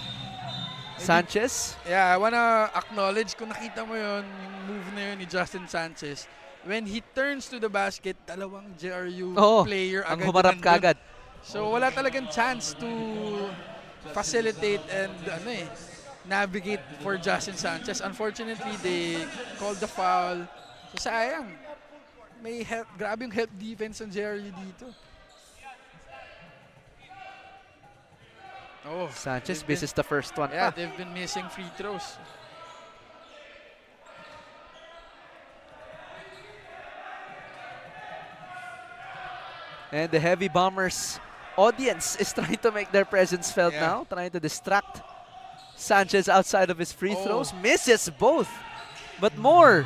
Sanchez. Yeah, I wanna acknowledge kung nakita mo yun, yung move na yun ni Justin Sanchez. When he turns to the basket, dalawang JRU player ang agad humarap nandun. kagad. So wala talagang chance to facilitate and navigate for Justin Sanchez. Unfortunately, they called the foul. So sayang. May help, grabe yung help defense ng JRU dito. Oh, Sanchez they've been- misses the first one. Yeah, pa. they've been missing free throws. And the Heavy Bombers audience is trying to make their presence felt Yeah. now, trying to distract Sanchez outside of his free Oh. throws. Misses both, but more.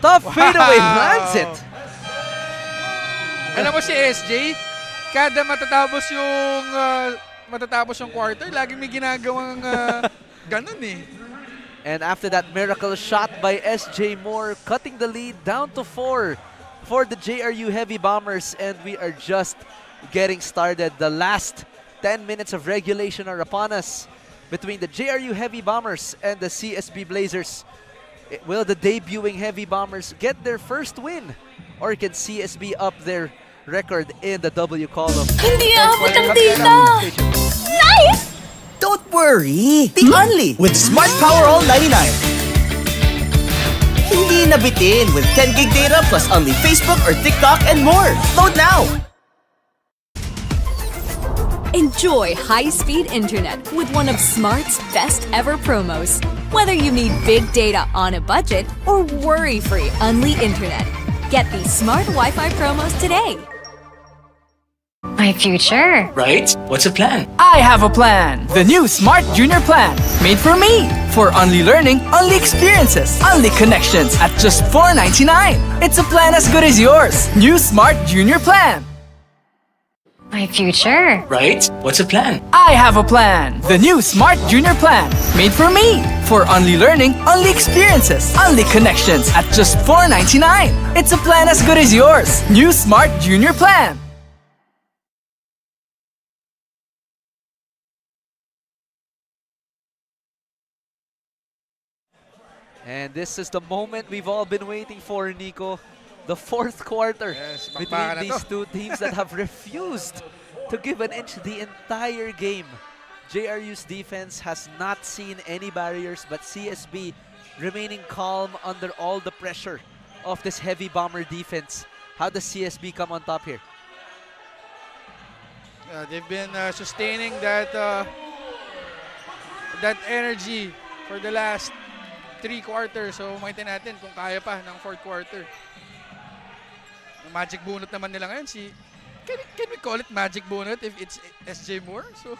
Tough fadeaway, lands it. Alam mo si SJ, kada matatapos yung quarter, laging may ginagawang ganun eh. And after that miracle shot by SJ Moore, cutting the lead down to 4 for the JRU Heavy Bombers, and we are just getting started. The last 10 minutes of regulation are upon us between the JRU Heavy Bombers and the CSB Blazers. Will the debuting Heavy Bombers get their first win? Or can CSB up their record in the W column? Hindi abot ang tita! Nice! Don't worry! The Only with Smart Power All 99. Hindi nabitin with 10 gig data plus only Facebook or TikTok and more. Load now! Enjoy high-speed internet with one of Smart's best ever promos. Whether you need big data on a budget or worry-free Unli internet, get these Smart Wi-Fi promos today. My future. Right? What's a plan? I have a plan! The new Smart Junior Plan. Made for me! For only learning, only experiences, only connections at just $4.99. It's a plan as good as yours. New Smart Junior Plan. My future. Right? What's a plan? I have a plan! The new Smart Junior Plan. Made for me! For only learning, only experiences, only connections at just $4.99. It's a plan as good as yours. New Smart Junior Plan. And this is the moment we've all been waiting for, Nico. The fourth quarter Yes, between bakbakan na these to. two teams that have refused to give an inch the entire game. JRU's defense has not seen any barriers, but CSB remaining calm under all the pressure of this heavy bomber defense. How does CSB come on top here? They've been sustaining that that energy for the last 3 quarters. So makita natin kung kaya pa ng 4th quarter. Magic bunot naman nila ngayon can we call it magic bunot if it's SJ Moore? So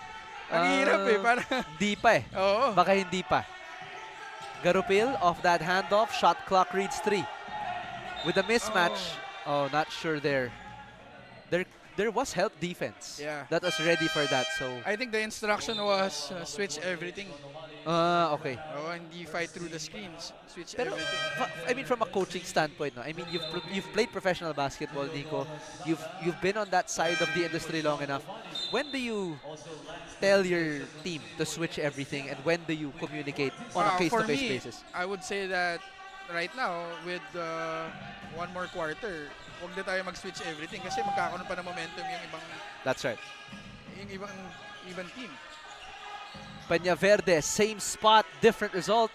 ang hirap para Hindi pa eh. Oo. Baka hindi pa. Garupil off that handoff. Shot clock reads 3. With a mismatch, not sure there. There was help defense. Yeah. That was ready for that. So I think the instruction was switch everything. okay. Hindi fight through the screens. Switch Pero, everything. I mean, from a coaching standpoint, no? I mean, you've played professional basketball, Nico. You've been on that side of the industry long enough. When do you tell your team to switch everything, and when do you communicate on a face-to-face basis? I would say that right now, with 1 more quarter, huwag na tayo mag-switch everything kasi magkakaroon pa ng momentum yung ibang That's right. ibang team. Peñaverde, same spot, different result.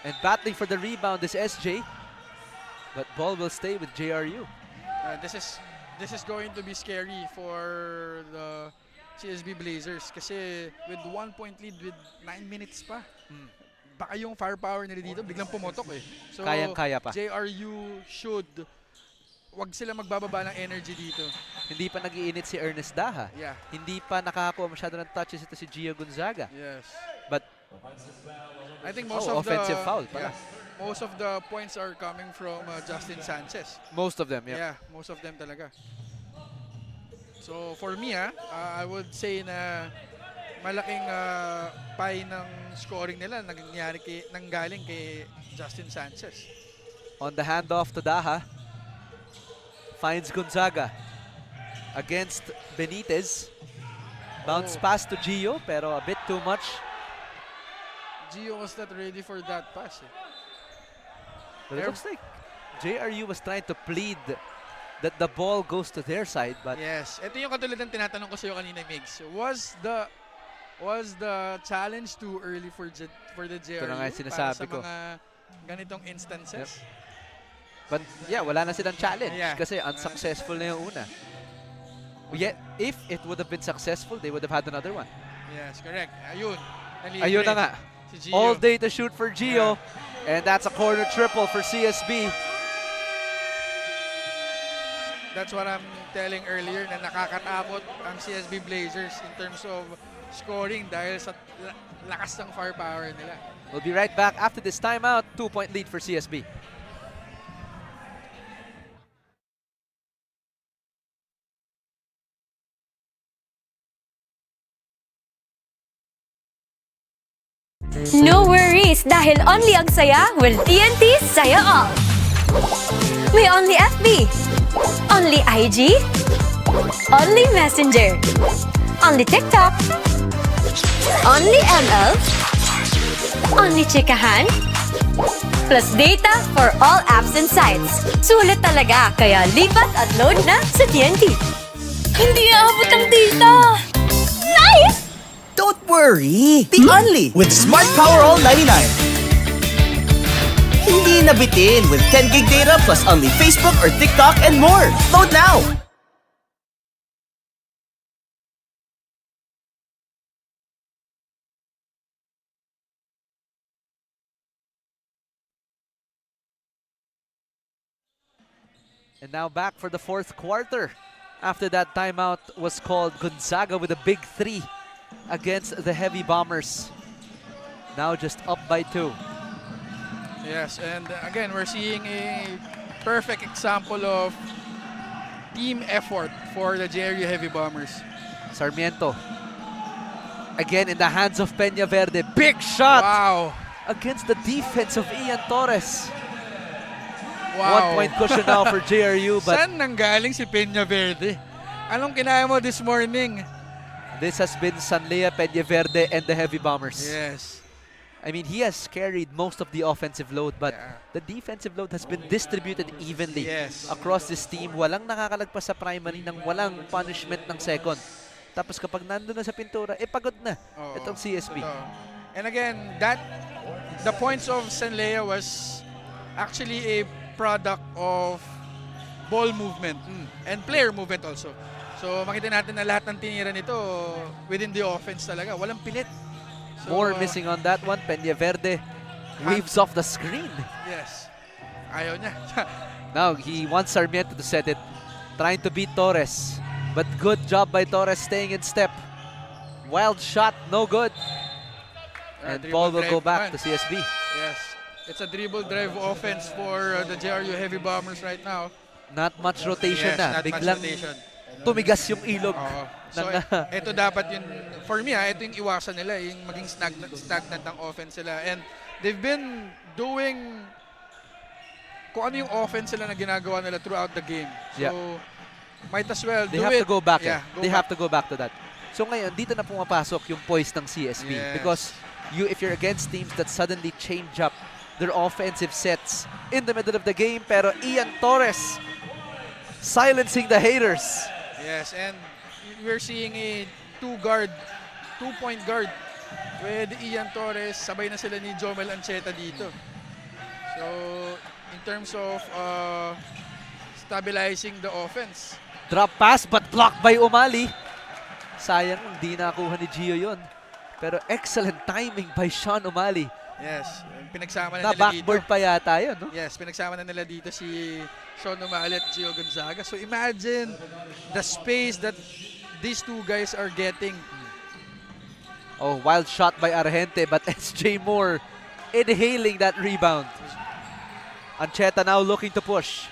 And battling for the rebound is SJ. But ball will stay with JRU. This is going to be scary for the CSB Blazers kasi with 1-point lead with 9 minutes pa. Baka yung firepower nila dito biglang pumotok eh. So Kayang-kaya pa. JRU should wag sila magbababa ng energy dito. Hindi pa nag-iinit si Ernest Daha. Yeah. Hindi pa nakakakuha masyado ng touches ito si Gio Gonzaga. Yes. But I think most of offensive the foul pala. most of the points are coming from Justin Sanchez. Most of them, yeah. Yeah, most of them talaga. So for me, I would say na malaking pie ng scoring nila nanggaling kay Justin Sanchez. On the handoff to Daha, finds Gonzaga against Benitez. Bounce pass to Gio, pero a bit too much. Gio was not ready for that pass. But it looks like JRU was trying to plead that the ball goes to their side, but yes, ito yung katulad ng tinatanong ko sa iyo kanina, Migs. Was the challenge too early for the JRU? Ito na nga yung sinasabi ko. Para sa mga ganitong instances? Yep. But yeah, wala na silang challenge kasi unsuccessful na yung una. Yet, if it would have been successful, they would have had another one. Yes, correct. Ayun. Ayun na nga. Si Gio. All day to shoot for Gio. And that's a corner triple for CSB. That's what I'm telling earlier na nakakatakot ang CSB Blazers in terms of scoring dahil sa lakas ng firepower nila. We'll be right back after this timeout. 2-point lead for CSB. No worries dahil only ang saya will TNT Saya All. May only FB, only IG, only Messenger, only TikTok, only ML, only Chikahan, Plus data for all apps and sites. Sulit talaga, kaya lipat at load na sa TNT. Hindi aabot ang data! Nice! Don't worry! The Only with Smart Power All 99. Hindi nabitin with 10 gig data plus only Facebook or TikTok and more. Load now! And now back for the fourth quarter. After that timeout was called, Gonzaga with a big 3 against the Heavy Bombers. Now just up by 2. Yes, and again, we're seeing a perfect example of team effort for the JRU Heavy Bombers. Sarmiento. Again in the hands of Peña Verde. Big shot! Wow! Against the defense of Ian Torres. Wow. 1-point cushion now for JRU, but saan nanggaling si Peña Verde? Anong kinaya mo this morning? this has been Sanlea, Peña Verde, and the Heavy Bombers. Yes. I mean, he has carried most of the offensive load, but Yeah. the defensive load has been distributed evenly Yes. across this team. Walang nakakalagpas sa primary nang walang punishment ng second. Tapos kapag nandun na sa pintura, pagod na Oo, itong CSB. totoo. And again, the points of Sanlea was actually a product of ball movement and player movement also. So makita natin na lahat ng tinira nito within the offense talaga. Walang pilit. So, More missing on that one. Peña Verde waves off the screen. Yes. Ayaw niya. Now he wants Sarmiento to set it. Trying to beat Torres. But good job by Torres staying in step. Wild shot, no good. And dribble ball will go drive back naman. to CSB. Yes. It's a dribble drive offense for the JRU Heavy Bombers right now. Not much rotation Yes, na. not much Biglang rotation. tumigas yung ilog. Oo. So, ng- ito dapat yun, for me ito yung iwasan nila, yung maging stagnant ng offense nila. And they've been doing kung ano yung offense nila na ginagawa nila throughout the game. So, Yeah. might as well They do have it. to go back. Yeah, They have to go back to that. So ngayon, dito na pumapasok yung poise ng CSB. Yes. Because if you're against teams that suddenly change up their offensive sets in the middle of the game, pero Ian Torres silencing the haters. Yes, and we're seeing a two-point guard with Ian Torres. Sabay na sila ni Jomel Ancheta dito. So, in terms of stabilizing the offense. Drop pass but blocked by Umali. Sayang, hindi nakuha ni Gio yun. Pero excellent timing by Sean Umali. Yes, pinagsama Na na nila dito. backboard pa yata yun, no? Yes, pinagsama na nila dito si Sean Umali at Gio Gonzaga. So imagine the space that these two guys are getting. Oh, wild shot by Argente, but SJ Moore inhaling that rebound. Ancheta now looking to push.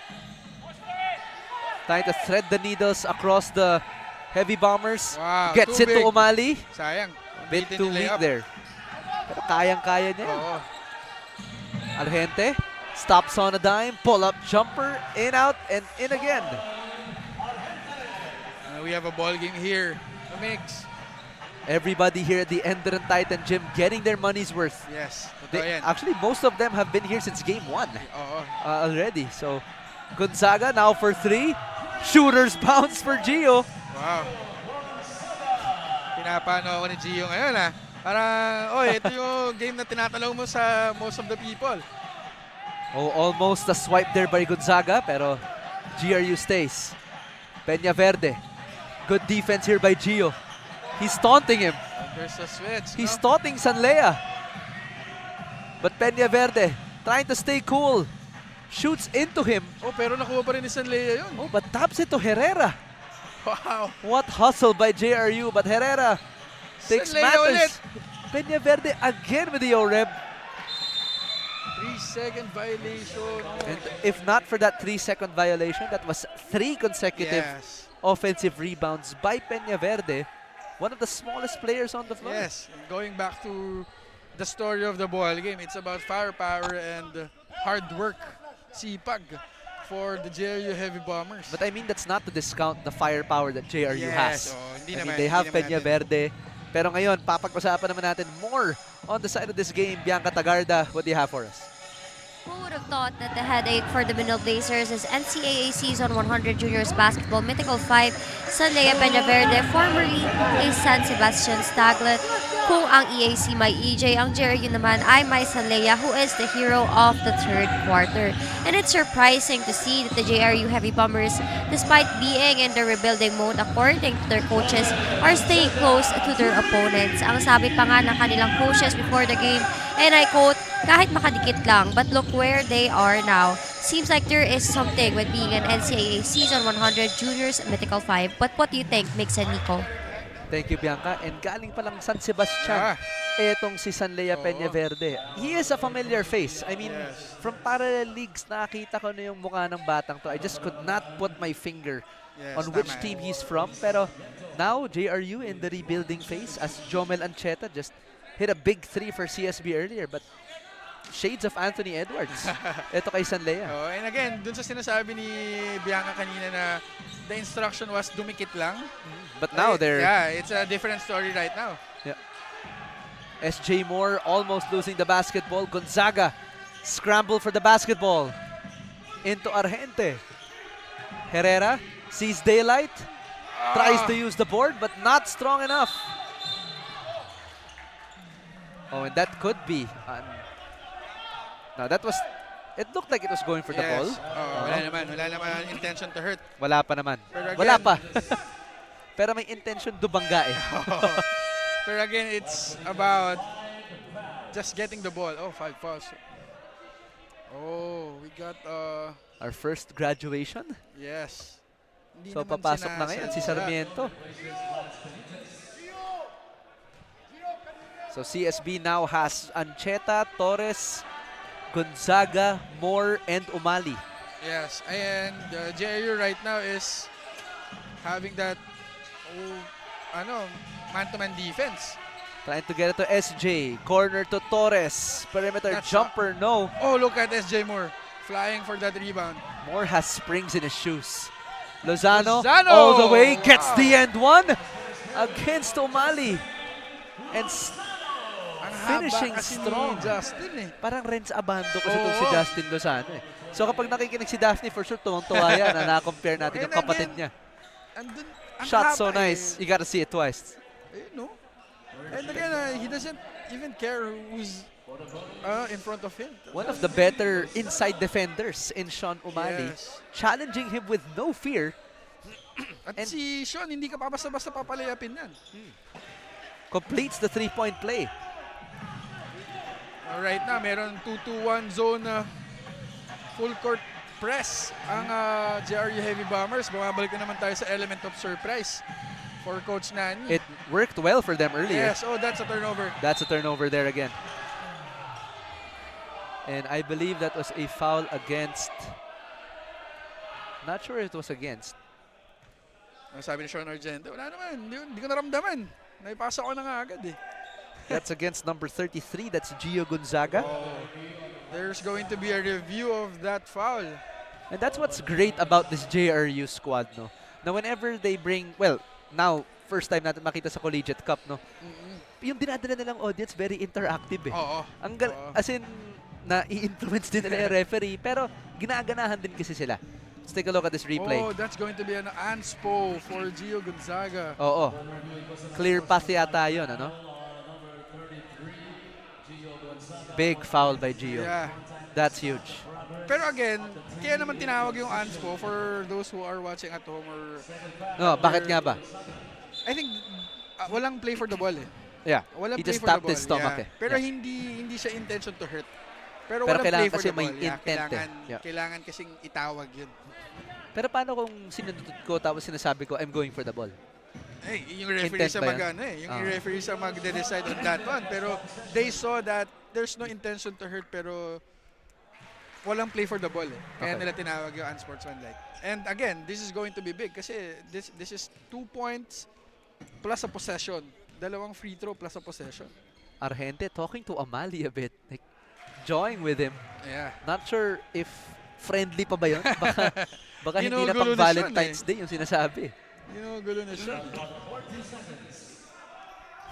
Trying to thread the needles across the Heavy Bombers. Wow, Gets too it to big. Umali. Sayang. Bit Bitin too yung weak layup. there. Pero kayang-kaya niya. Oo. Argente stops on a dime, pull-up jumper, in, out, and in again. We have a ball game here. A mix. Everybody here at the Enderan Titan Gym getting their money's worth. Yes, totoo yan. Actually, most of them have been here since game 1 Oo. already. So, Gonzaga now for 3. Shooter's bounce for Gio. Wow. Pinapano ako ni Gio ngayon Para, ito yung game na tinatalaw mo sa most of the people. Oh, almost a swipe there by Gonzaga, pero GRU stays. Peña Verde. Good defense here by Gio. He's taunting him. There's a switch. He's taunting Sanlea. But Peña Verde trying to stay cool. Shoots into him. Oh, pero nakuha pa rin ni Sanlea yun. Oh, but taps it to Herrera. Wow. What hustle by JRU, but Herrera takes Sanlea ulit. matters. Peña Verde again with the O-Reb. 3-second violation. And if not for that 3-second violation, that was 3 consecutive Yes. offensive rebounds by Peña Verde, one of the smallest players on the floor. Yes. Going back to the story of the ball game, it's about firepower and hard work. Sipag for the JRU Heavy Bombers. But I mean, that's not to discount the firepower that JRU has. Hindi I mean, naman, they have hindi naman Peña natin. Verde. Pero ngayon, papag-usapan naman natin more on the side of this game. Bianca Tagarda, what do you have for us? Who would have thought that the headache for the BENILDE Blazers is NCAA Season 100 Juniors Basketball Mythical 5 Sanlea Peñaverde, formerly a San Sebastian Staglet. Kung ang EAC may EJ, ang JRU naman ay may Sanlea, who is the hero of the third quarter. And it's surprising to see that the JRU Heavy Bombers, despite being in the rebuilding mode according to their coaches, are staying close to their opponents. Ang sabi pa nga ng kanilang coaches before the game, and I quote, kahit makadikit lang, but look where they are now. Seems like there is something with being an NCAA Season 100 Juniors Mythical 5. But what do you think, Mix and Nico? Thank you, Bianca. And galing pa lang San Sebastian, etong si Sanlea Peñaverde. He is a familiar face. I mean, from parallel leagues, nakita ko na yung mukha ng batang to. I just could not put my finger on which team he's from. Pero now, JRU in the rebuilding phase as Jomel Ancheta just hit a big 3 for CSB earlier. But shades of Anthony Edwards. Ito kay Sanlea. And again, dun sa sinasabi ni Bianca kanina na the instruction was dumikit lang. But now they're... Yeah, it's a different story right now. Yeah. SJ Moore almost losing the basketball. Gonzaga scramble for the basketball. Into Argente. Herrera sees daylight. Tries to use the board but not strong enough. Oh, and that could be... no, that was... It looked like it was going for the ball. Wala naman intention to hurt. Wala pa naman. Again, wala pa. Pero may intention dubangga eh. Pero again, it's about just getting the ball. Oh, 5 fouls. Oh, we got... our first graduation? Yes. Hindi so, naman papasok na ngayon si Sarmiento. So, CSB now has Ancheta, Torres, Gonzaga, Moore, and Umali. Yes, and JRU right now is having that man-to-man defense. Trying to get it to SJ. Corner to Torres. Perimeter jumper, no. Oh, look at SJ Moore flying for that rebound. Moore has springs in his shoes. Lozano all the way, gets the end one against Umali. And finishing strong. Justin eh. Parang Renz Abando kasi itong si Justin Lozano eh. So kapag nakikinig si Daphne, for sure tuwang-tuwa yan na na-compare natin yung kapatid niya. Shot so nice. You gotta see it twice. No. And again, he doesn't even care who's in front of him. One of the better inside defenders in Sean Umali. Yes. Challenging him with no fear. At si Sean, hindi ka pa basta-basta papalayapin yan. Completes the three-point play. Right now, meron 2-2-1 zone full court press ang JRU Heavy Bombers. Bumabalik na naman tayo sa element of surprise for Coach Nani. It worked well for them earlier. Yes, that's a turnover. That's a turnover there again. And I believe that was a foul against... Not sure if it was against. Sabi ni Sean Argente, wala naman, hindi ko naramdaman. Naipasa ko na nga agad eh. That's against number 33. That's Gio Gonzaga. There's going to be a review of that foul. And that's what's great about this JRU squad, no? Now, whenever they bring, well, now, first time natin makita sa Collegiate Cup, no? Yung dinadala nilang audience, very interactive eh. As in, na-i-influence din nila yung referee, pero ginaganahan din kasi sila. Let's take a look at this replay. Oh, that's going to be an anspo for Gio Gonzaga. Oo. Clear path yata yun, ano? Big foul by Gio. Yeah. That's huge. Pero again, kaya naman tinawag yung anspo for those who are watching at home or... No, bakit nga ba? I think walang play for the ball eh. Yeah. Walang he play just for the tapped ball. his stomach eh. Pero yeah. hindi siya intention to hurt. Pero walang play for kasi the ball. may intent Kailangan kasing itawag yun. Pero paano kung sinunod ko tapos sinasabi ko, I'm going for the ball? Eh, yung referee sa yung referee sa magde-decide on that one. Pero they saw that there's no intention to hurt pero walang play for the ball eh. Kaya nila tinawag yung unsportsmanlike. And again, this is going to be big kasi this is 2 points plus a possession. Dalawang free throw plus a possession. Argente talking to Umali a bit. Like, joying with him. Yeah. Not sure if friendly pa ba yun? Baka hindi na pang Valentine's Day yung sinasabi. Gulo na siya.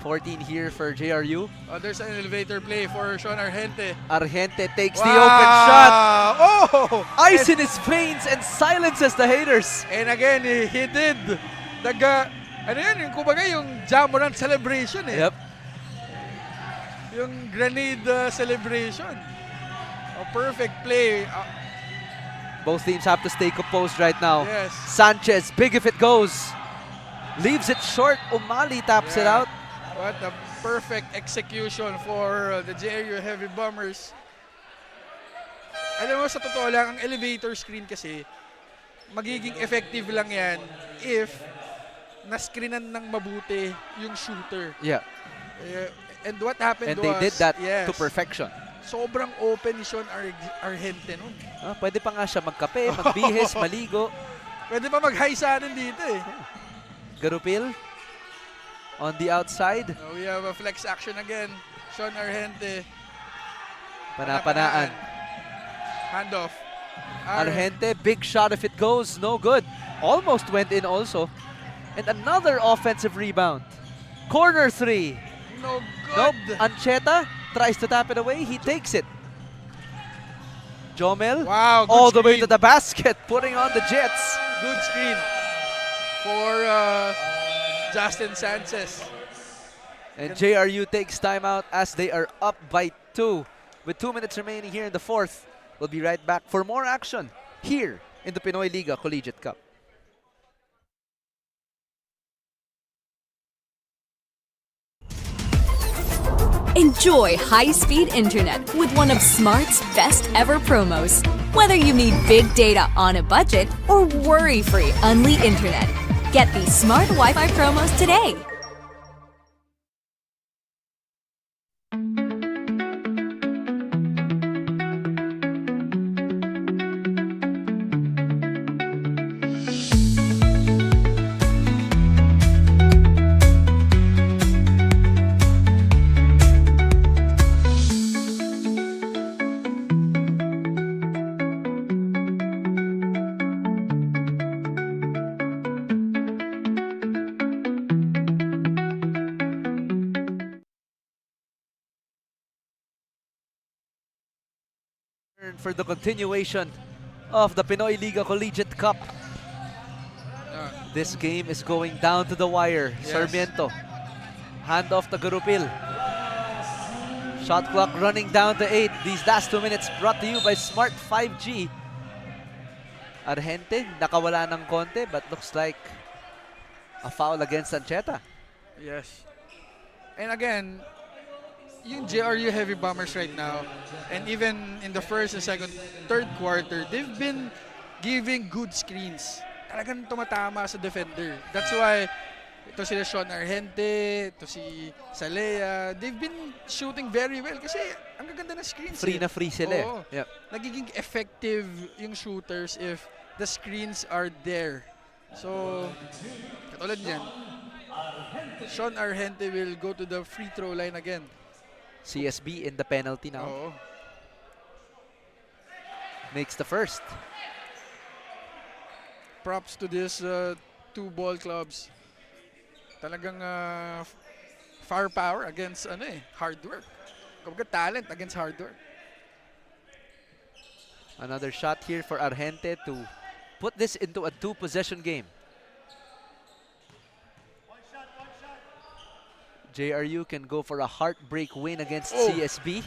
14 here for JRU. There's an elevator play for Sean Argente. Argente takes the open shot. Oh! Ice in his veins and silences the haters. And again, he did ano yun, yung kumbaga yung Jamorant celebration eh. Yep. Yung grenade celebration. A perfect play. Both teams have to stay composed right now. Yes. Sanchez, big if it goes. Leaves it short. Umali taps it out. What a perfect execution for the JRU Heavy Bombers. Alam mo, sa totoo lang, ang elevator screen kasi, magiging effective lang yan if na-screenan ng mabuti yung shooter. Yeah. And what happened And was, they did that yes, to perfection. sobrang open ni Sean Argente nun. Pwede pa nga siya magkape, magbihis, maligo. Pwede pa mag-high sa atin dito eh. Garupil on the outside. We have a flex action again. Sean Argente. Panapanaan. Handoff. Argente, big shot if it goes. No good. Almost went in also. And another offensive rebound. Corner three. No good. Nope. Ancheta tries to tap it away. He takes it. Jomel. Wow, good all the way screen. to the basket, putting on the Jets. Good screen for Justin Sanchez. And JRU takes timeout as they are up by 2. With 2 minutes remaining here in the fourth. We'll be right back for more action here in the Pinoyliga Collegiate Cup. Enjoy high-speed internet with one of Smart's best ever promos. Whether you need big data on a budget or worry-free Unli internet, get these Smart Wi-Fi promos today. For the continuation of the Pinoyliga Collegiate Cup. This game is going down to the wire. Yes. Sarmiento. Hand off to Garupil. Shot clock running down to 8. These last 2 minutes brought to you by Smart 5G. Argente, nakawala ng konti but looks like a foul against Ancheta. Yes. And again, yung JRU Heavy Bombers right now, and even in the first and second, third quarter, they've been giving good screens. Talagang tumatama sa defender. That's why ito sila Sean Argente, ito si Salea, they've been shooting very well kasi ang gaganda ng screens. Free na free sila. Oo. Yep. Nagiging effective yung shooters if the screens are there. So, katulad niyan, Sean Argente will go to the free throw line again. CSB in the penalty now. Oo. Makes the first. Props to this two ball clubs. Talagang firepower against hard work. Kumbaga talent against hard work. Another shot here for Argente to put this into a 2-possession game. JRU can go for a heartbreak win against CSB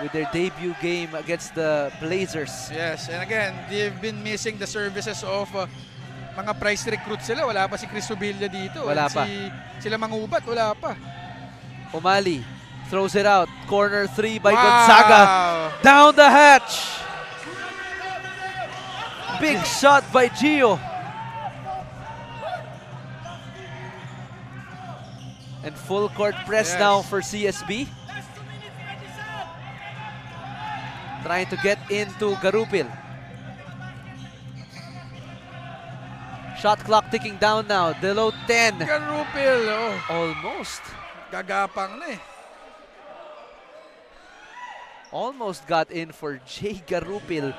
with their debut game against the Blazers. Yes, and again, they've been missing the services of mga price recruits sila. Wala pa si Chris Subilla dito. Wala pa. Sila Mangubat, wala pa. Umali throws it out. Corner 3 by Gonzaga. Down the hatch. Big shot by Gio. And full court press now for CSB. Trying to get into Garupil. Shot clock ticking down now. Below 10. Garupil, Almost. Gagapang na eh. Almost got in for Jay Garupil.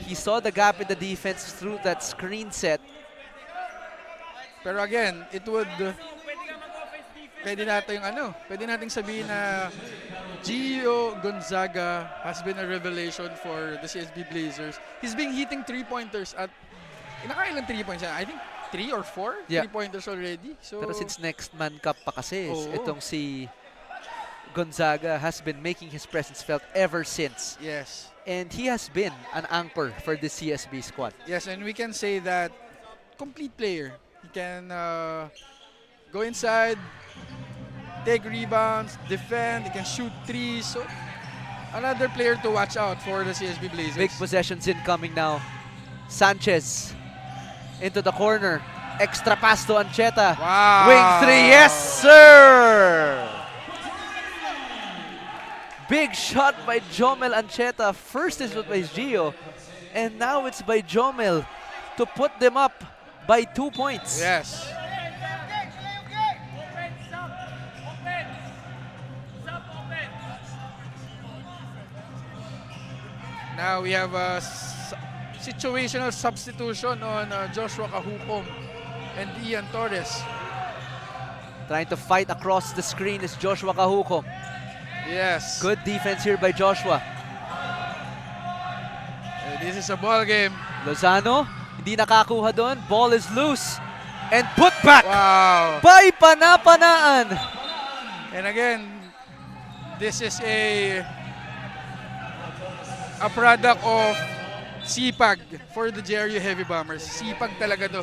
He saw the gap in the defense through that screen set. Pero again, it would pwede nating sabihin na Gio Gonzaga has been a revelation for the CSB Blazers. He's been hitting 3-pointers at nakailang 3 points. I think 3 or 4 3-pointers already. So pero since next man cup pa kasi, Oo. itong si Gonzaga has been making his presence felt ever since. yes. And he has been an anchor for the CSB squad. Yes, and we can say that complete player. He can go inside, take rebounds, defend, he can shoot threes. So another player to watch out for the CSB Blazers. Big possessions incoming now. Sanchez into the corner. Extra pass to Ancheta. Wow. Wing three, yes sir! Big shot by Jomel Ancheta. First is by Gio, and now it's by Jomel to put them up by 2 points. Yes. Now we have a situational substitution on Joshua Kahukom and Ian Torres. Trying to fight across the screen is Joshua Kahukom. Yes. Good defense here by Joshua. This is a ball game. Lozano, hindi nakakuha doon. Ball is loose. And put back Wow. by Panapanaan. And again, this is a product of sipag for the JRU Heavy Bombers. Sipag talaga to.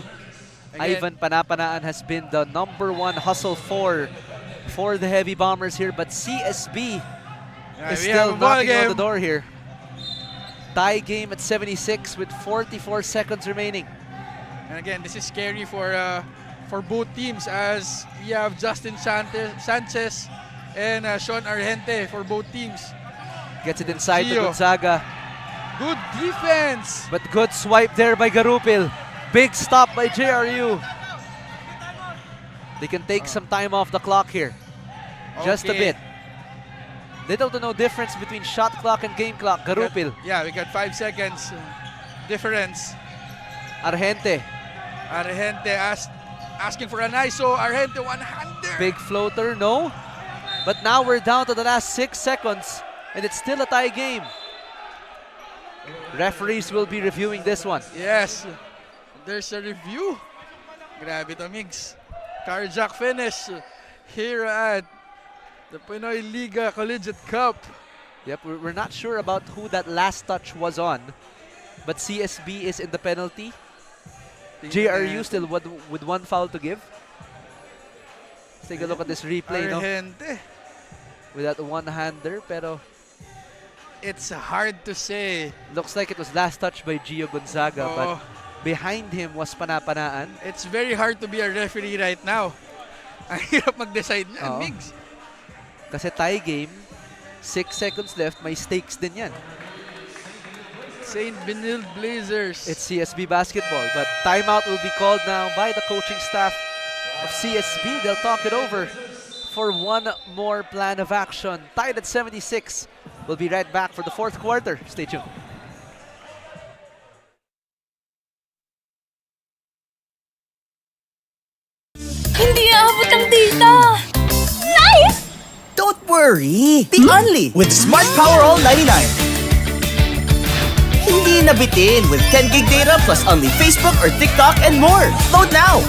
Again, Ivan Panapanaan has been the #1 hustle for the Heavy Bombers here, but CSB is we have still a ball knocking on the game. door here. Tie game at 76 with 44 seconds remaining. And again, this is scary for both teams as we have Justin Sanchez and Sean Argente for both teams. Gets it inside to Gio. Gonzaga, Good defense. but good swipe there by Garupil. Big stop by JRU. They can take some time off the clock here. Just a Okay. bit. Little to no difference between shot clock and game clock. Garupil, Yeah, we got 5 seconds difference. Argente, Argente asking for an ISO. Argente one-hander. big floater, no. But now we're down to the last 6 seconds, and it's still a tie game. Referees will be reviewing this one. Yes. There's a review. Grabe to, Migs. Carjack finish here at the Pinoyliga Collegiate Cup. Yep, we're not sure about who that last touch was on, but CSB is in the penalty. JRU still with one foul to give. Let's take a look at this replay, no? Argente. With that one-hander, pero It's hard to say. looks like it was last touch by Gio Gonzaga, Oo. but behind him was Panapanaan. It's very hard to be a referee right now. Ang hirap mag-decide na, Oo. Migs. Kasi tie game, 6 seconds left, may stakes din yan. St. Benilde Blazers. It's CSB basketball, but timeout will be called now by the coaching staff of CSB. They'll talk it over for one more plan of action. Tied at 76. We'll be right back for the fourth quarter. Stay tuned. Hindi aabot ang data! Nice! Don't worry! The Only with Smart Power All 99. Hindi nabitin with 10 gig data plus Only Facebook or TikTok and more. Load now!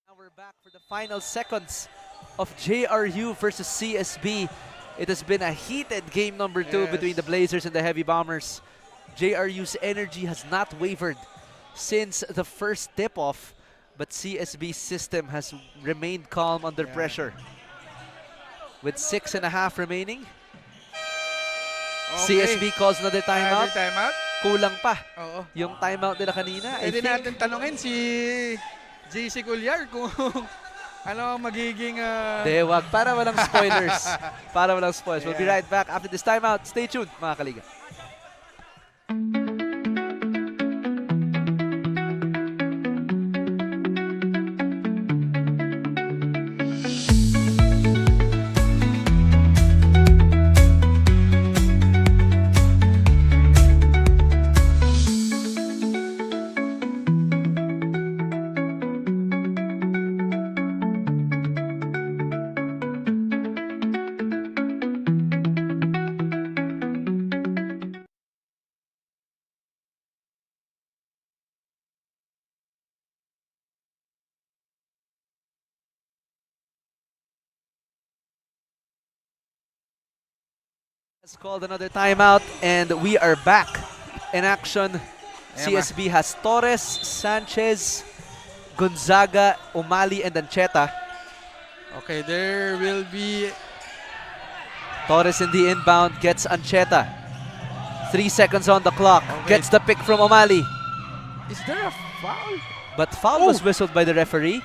Now we're back for the final seconds of JRU versus CSB. It has been a heated game number 2 Yes. between the Blazers and the Heavy Bombers. JRU's energy has not wavered since the first tip-off, but CSB's system has remained calm under pressure. With 6.5 remaining, Okay. CSB calls another timeout. Another timeout. Kulang pa Oo. yung timeout nila kanina. I Pwede think natin tanungin si JC Culyar kung ano ang magiging... de, wag. Para walang spoilers. Para walang spoilers. We'll be right back after this timeout. Stay tuned, mga kaliga. has called another timeout, and we are back in action. CSB has Torres, Sanchez, Gonzaga, Umali, and Ancheta. Okay, there will be... Torres in the inbound, gets Ancheta. 3 seconds on the clock, gets the pick from Umali. Is there a foul? But foul was whistled by the referee.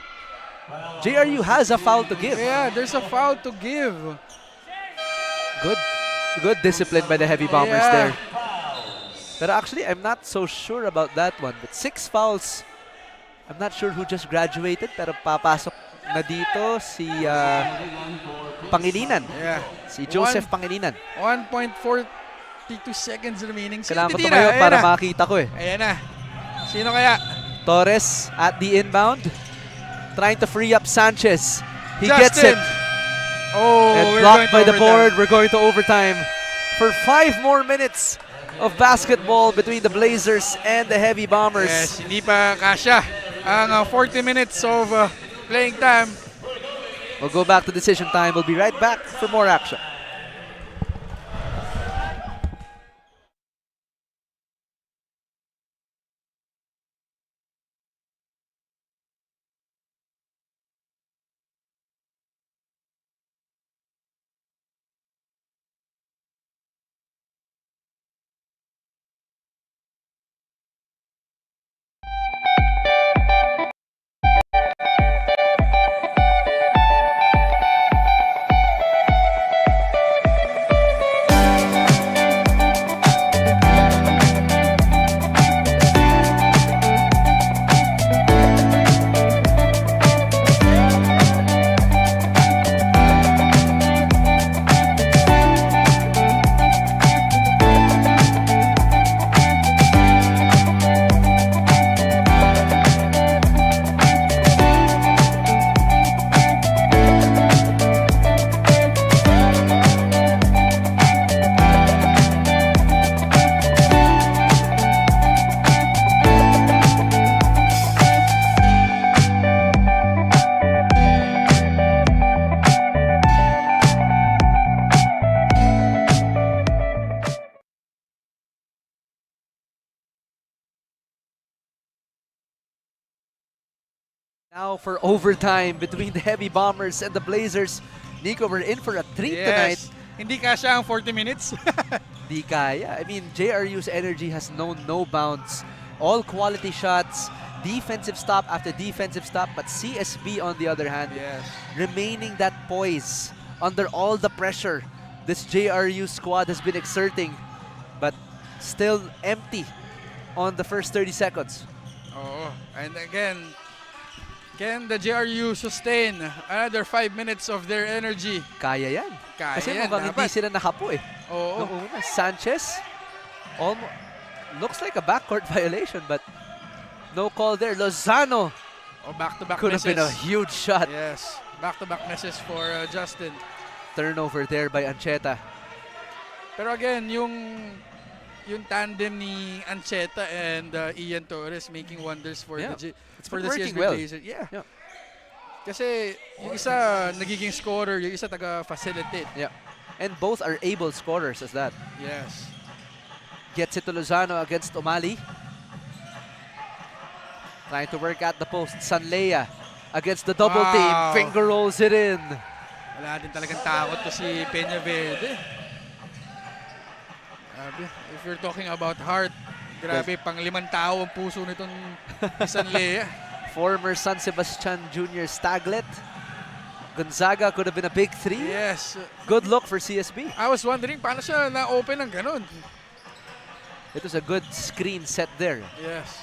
JRU has a foul to give. Yeah, there's a foul to give. Good discipline by the Heavy Bombers there. But actually, I'm not so sure about that one. But 6 fouls. I'm not sure who just graduated, pero papasok na dito si Pangilinan. Yeah. Si Joseph Pangilinan. 1.42 seconds remaining. Kailangan pa tumayo para makita ko eh. Ayan na. Sino kaya? Torres at the inbound. Trying to free up Sanchez. He Justin gets it. Oh, and blocked by the board. We're going to overtime for 5 more minutes of basketball between the Blazers and the Heavy Bombers. Yes, hindi pa kasya ang 40 minutes of playing time. We'll go back to decision time. We'll be right back for more action. Now for overtime between the Heavy Bombers and the Blazers. Nico, we're in for a treat tonight. Hindi kasya ang 40 minutes. Di kaya. I mean, JRU's energy has known no bounds. All quality shots, defensive stop after defensive stop. But CSB, on the other hand, remaining that poise under all the pressure this JRU squad has been exerting. But still empty on the first 30 seconds. Oh, and again, can the JRU sustain another 5 minutes of their energy? Kaya yan. Kaya Kasi yan, mukhang hindi sila nakapo eh. Oo. Noong una, Sanchez, looks like a backcourt violation, but no call there. Lozano. Oh, back-to-back could have been a huge shot. Yes, back-to-back misses for Justin. Turnover there by Ancheta. Pero again, yung tandem ni Ancheta and Ian Torres making wonders for the CSB Blazers. Yeah. Kasi yung isa nagiging scorer, yung isa taga-facilitate. Yeah. And both are able scorers as that. Yes. Gets it to Lozano against Umali. Trying to work at the post. Sanlea against the double team. Finger rolls it in. Wala din talagang takot to si Peña Verde. If you're talking about heart, grabe, pang 5 tao ang puso nitong Sanlea. Former San Sebastian Jr. Staglet. Gonzaga could have been a big 3. Yes. Good look for CSB. I was wondering paano siya na-open ng ganun. It was a good screen set there. Yes.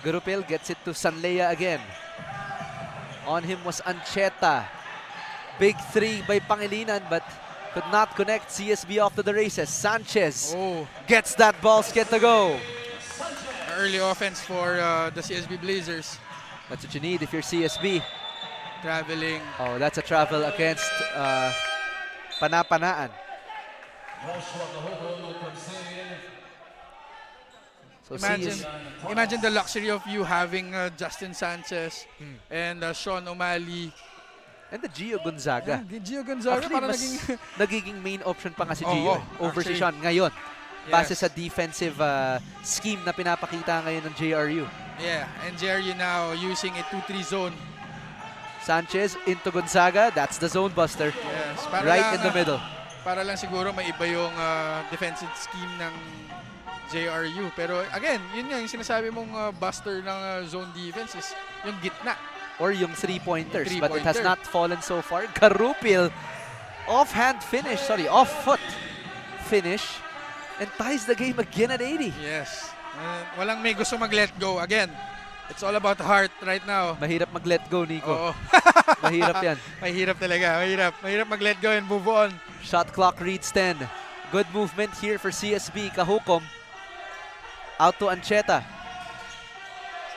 Gurupil gets it to Sanlea again. On him was Ancheta. Big 3 by Pangilinan, but could not connect. CSB off to the races. Sanchez gets that ball set to go. Early offense for the CSB Blazers. That's what you need if you're CSB. Traveling. Oh, that's a travel against Panapanaan. So imagine the luxury of you having Justin Sanchez and Sean O'Malley And the Gio Gonzaga. Yeah, Gio Gonzaga Actually, para mas nagiging main option pa nga si Oo, Gio over si actually. Sean ngayon. Base Yes. sa defensive scheme na pinapakita ngayon ng JRU. Yeah, and JRU now using a 2-3 zone. Sanchez into Gonzaga. That's the zone buster. Yes, Right in the middle. Para lang siguro may iba yung defensive scheme ng JRU. Pero again, yun nga yung sinasabi mong buster ng zone defense is yung gitna. Or yung three-pointers. Yung But it has three-pointer. not fallen so far. Garupil, off-hand finish. Sorry, off-foot finish. And ties the game again at 80. Yes. Walang may gusto mag-let go. Again, it's all about heart right now. Mahirap mag-let go, Nico. Oo. Mahirap yan. Mahirap talaga. Mahirap mag-let go and move on. Shot clock reads 10. Good movement here for CSB. Kahukom. Out to Ancheta.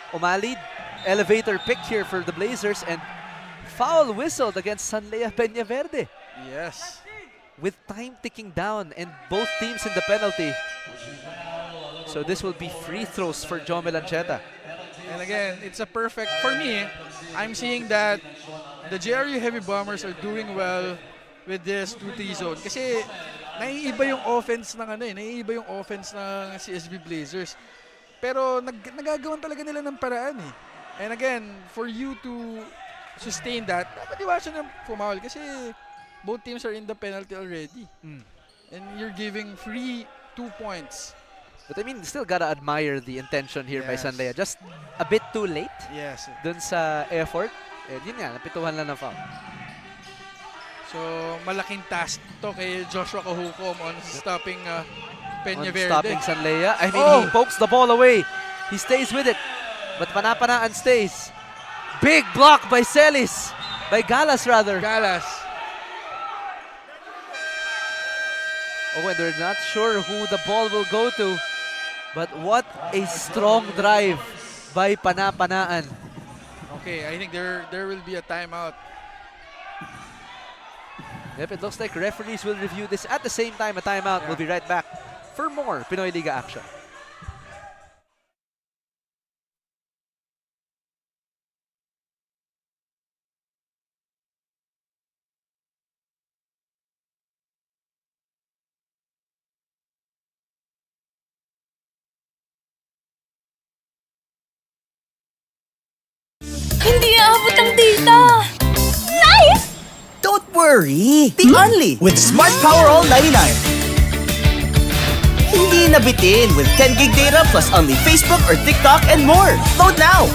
Umalid. Elevator pick here for the Blazers. And foul whistled against Sanlea Peñaverde. Yes. With time ticking down and both teams in the penalty. So this will be free throws for Jomel Ancheta. And again, it's a perfect, for me, I'm seeing that the JRU Heavy Bombers are doing well with this 2-3 zone. Kasi naiiba yung offense ng naiiba yung offense ng CSB Blazers. Pero nagagawan talaga nila ng paraan eh. And again, for you to sustain that, dapat iwasan ng foul kasi both teams are in the penalty already. And you're giving free 2 points. But I mean, still gotta admire the intention here by Yes. Sanlea. Just a bit too late Yes. dun sa effort. And yun nga, napituhan lang ng foul. So, malaking task to kay Joshua Kahukom on stopping On Peñaverde. stopping Sanlea. I mean, Oh! he pokes the ball away. He stays with it. But Panapanaan stays. Big block by Celis. By Galas, rather. Galas. Oh, and they're not sure who the ball will go to. But what a strong drive by Panapanaan. Okay, I think there will be a timeout. Yep, it looks like referees will review this at the same time. A timeout. We'll be right back for more Pinoy Liga action. Hindi aabot ang data! Nice! Don't worry! Be only with Smart Power All 99. Hindi nabitin with 10 gig data plus only Facebook or TikTok and more. Load now!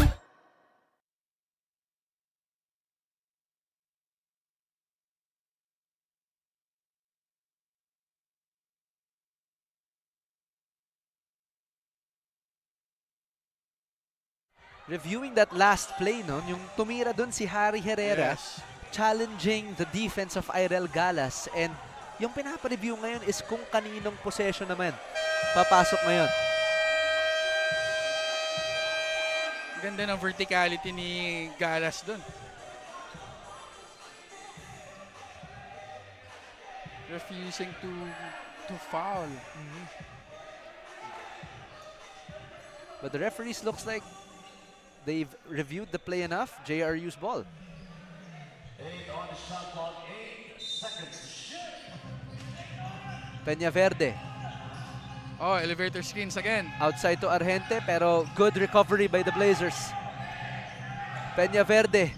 Reviewing that last play, no, yung tumira dun si Harry Herrera, Yes. challenging the defense of Irel Galas. And yung pinapa-review ngayon is kung kaninong possession naman papasok ngayon. Ganda ng verticality ni Galas dun. Refusing to foul. But the referees looks like they've reviewed the play enough. JRU's ball. 8 on the shot clock, 8 seconds. Peñaverde Oh, elevator screens again. outside to Argente, pero good recovery by the Blazers. Peñaverde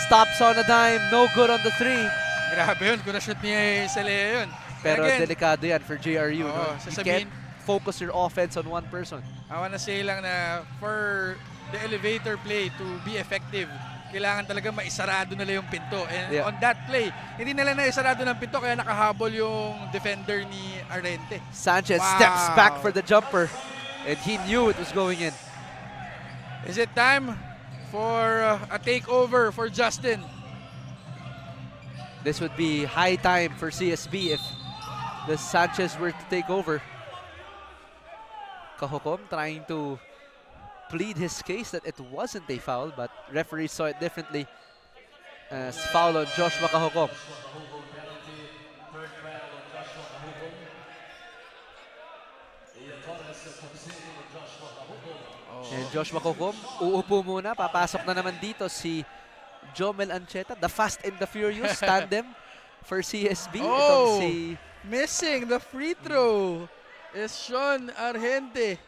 stops on a dime, no good on the three. Grabe yun, kung na-shoot ni Salea yun. Pero again, delikado yan for JRU. Oo, No? You sasabihin- can't focus your offense on one person. I wanna say lang na for the elevator play to be effective, kailangan talaga maisarado nila yung pinto. And Yeah. on that play, hindi nila naisarado ng pinto kaya nakahabol yung defender ni Arrente. Sanchez Wow. steps back for the jumper, and he knew it was going in. Is it time for a takeover for Justin? This would be high time for CSB if the Sanchez were to take over. Kahukom trying to plead his case that it wasn't a foul, but referees saw it differently as foul on Joshua Kahukom. And Joshua Kahukom, uupo muna. Papasok na naman dito si Jomel Ancheta, the Fast and the Furious tandem for CSB. Oh! Itong si Missing the free throw is Sean Argente.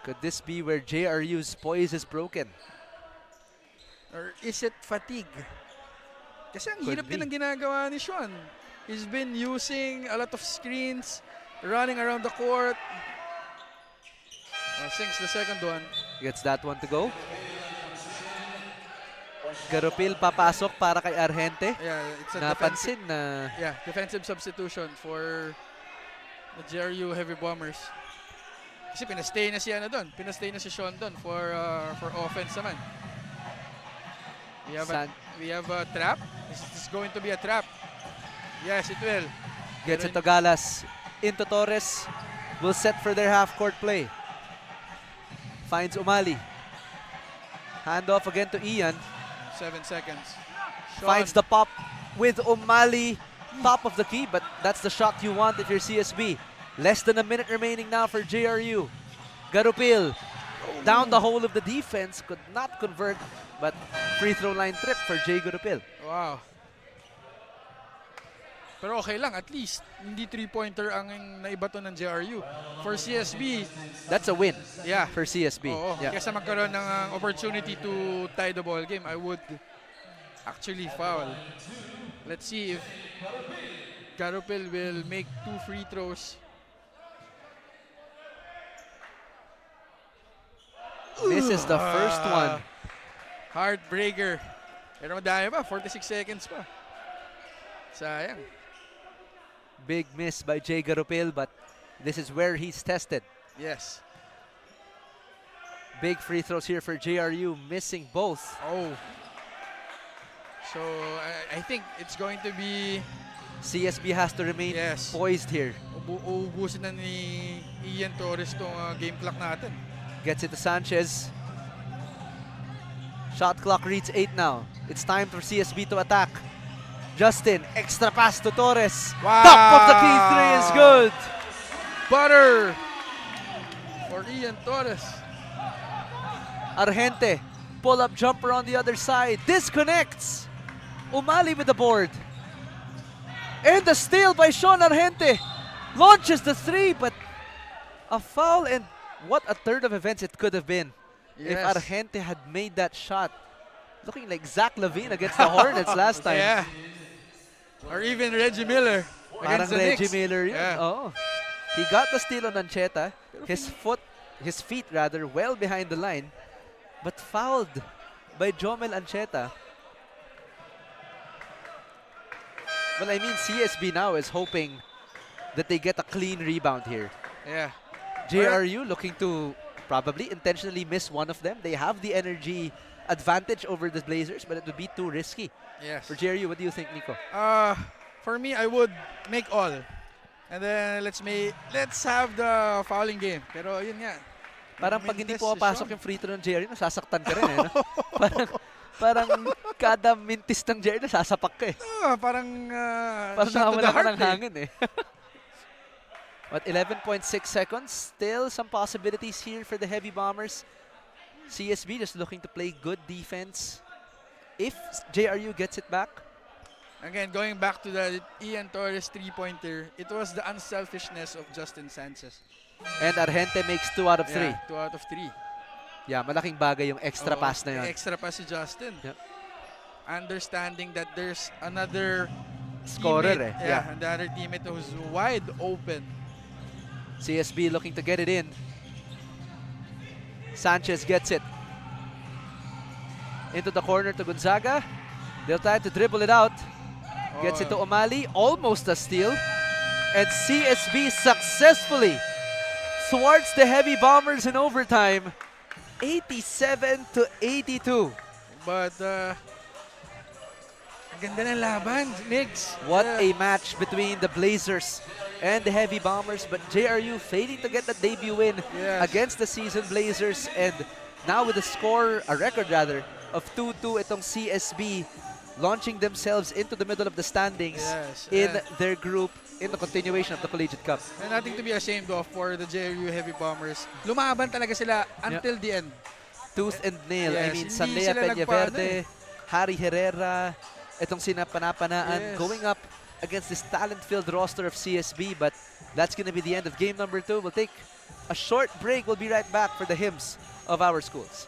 Could this be where JRU's poise is broken? Or is it fatigue? Kasi ang Could hirap be. din ang ginagawa ni Sean. He's been using a lot of screens, running around the court. Sinks the second one. Gets that one to go. Garupil papasok para kay Argente. Yeah, it's a Napansin na defensive substitution for the JRU Heavy Bombers. Kasi pinastay na si pinastay na si Sean doon for offense naman. We have a trap. This is going to be a trap. Yes, it will. gets it to Galas. Into Torres. Will set for their half-court play. Finds Umali. Handoff again to Ian. 7 seconds. Sean. Finds the pop with Umali. Top of the key, but that's the shot you want if you're CSB. Less than a minute remaining now for JRU. Garupil down the hole of the defense. Could not convert, but free throw line trip for Jay Garupil. Wow. Pero okay lang, at least hindi three-pointer ang naibato ng JRU. For CSB, that's a win. Yeah. For CSB. Oo, yeah. Kesa magkaroon ng opportunity to tie the ball game, I would actually foul. Let's see if Garupil will make 2 free throws. Misses the first one. Heartbreaker. Pero madaya pa, 46 seconds pa. Sayang. Big miss by Jay Garupil, but this is where he's tested. Yes. Big free throws here for JRU, missing both. Oh. So, I think it's going to be... CSB has to remain poised here. Uubusin na ni Ian Torres tong game clock natin. Gets it to Sanchez. Shot clock reads 8 now. It's time for CSB to attack. Justin, extra pass to Torres. Wow. Top of the key three is good. Butter for Ian Torres. Argente, pull-up jumper on the other side. Disconnects. Umali with the board. And the steal by Sean Argente. Launches the three, but a foul, and what a turn of events it could have been if Argente had made that shot. Looking like Zach Levine against the Hornets last time. Yeah. Or even Reggie Miller against the Reggie Knicks. Miller yun. Yeah. Oh. He got the steal on Ancheta. His feet rather, well behind the line, but fouled by Jomel Ancheta. Well, I mean, CSB now is hoping that they get a clean rebound here. Yeah. JRU looking to probably intentionally miss one of them. They have the energy advantage over the Blazers, but it would be too risky. Yes. For JRU, what do you think, Nico? For me, I would make all. And then let's have the fouling game. Pero yun nga. Parang pag hindi pumapasok yung free throw ng JRU, nasasaktan ka rin eh. No? parang kada mintis ng JRU, nasasapak ka eh. Parang nawawala ka ng hangin eh. But 11.6 seconds. Still some possibilities here for the Heavy Bombers. CSB just looking to play good defense. If JRU gets it back. Again, going back to the Ian Torres three-pointer, it was the unselfishness of Justin Sanchez. And Argente makes 2 out of 3. Yeah, 2 out of 3. Yeah, malaking bagay yung extra pass na yun. Extra pass si Justin. Yep. Understanding that there's another scorer teammate, eh. Yeah. another teammate who's wide open. CSB looking to get it in. Sanchez gets it. Into the corner to Gonzaga. They'll try to dribble it out. Gets it to Umali. Almost a steal. And CSB successfully thwarts the Heavy Bombers in overtime. 87-82. But, ganda ng laban, Migs. What a match between the Blazers and the Heavy Bombers. But JRU failing to get the debut win against the seasoned Blazers. And now with a record rather, of 2-2 itong CSB, launching themselves into the middle of the standings in their group in the continuation of the Collegiate Cup. And nothing to be ashamed of for the JRU Heavy Bombers. Lumaban talaga sila until the end. Tooth and nail. Yes, I mean, hindi Sanlea sila Peñaverde, Harry Herrera, itong sina Panapanaan, Yes. going up against this talent-filled roster of CSB. But that's going to be the end of game number 2. We'll take a short break. We'll be right back for the hymns of our schools.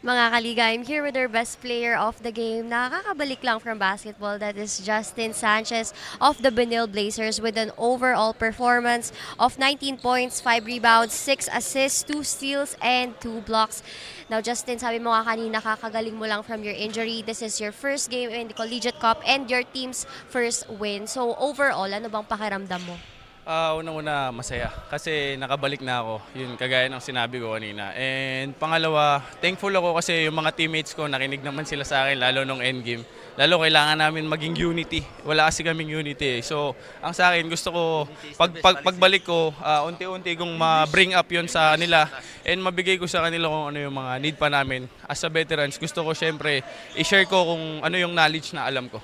Mga kaliga, I'm here with our best player of the game. Nakakabalik lang from basketball. That is Justin Sanchez of the BENILDE Blazers with an overall performance of 19 points, 5 rebounds, 6 assists, 2 steals, and 2 blocks. Now, Justin, sabi mo nga kanina, kakagaling mo lang from your injury. This is your first game in the Collegiate Cup and your team's first win. So, overall, ano bang pakiramdam mo? Unang-una, masaya. Kasi nakabalik na ako. Yun, kagaya ng sinabi ko kanina. And pangalawa, thankful ako kasi yung mga teammates ko, nakinig naman sila sa akin, lalo nung endgame. Lalo kailangan namin maging unity. Wala kasi kaming unity. So, ang sa akin, gusto ko, pagbalik ko, unti-unti kong ma-bring up yun sa nila and mabigay ko sa kanila kung ano yung mga need pa namin. As a veterans, gusto ko syempre, i-share ko kung ano yung knowledge na alam ko.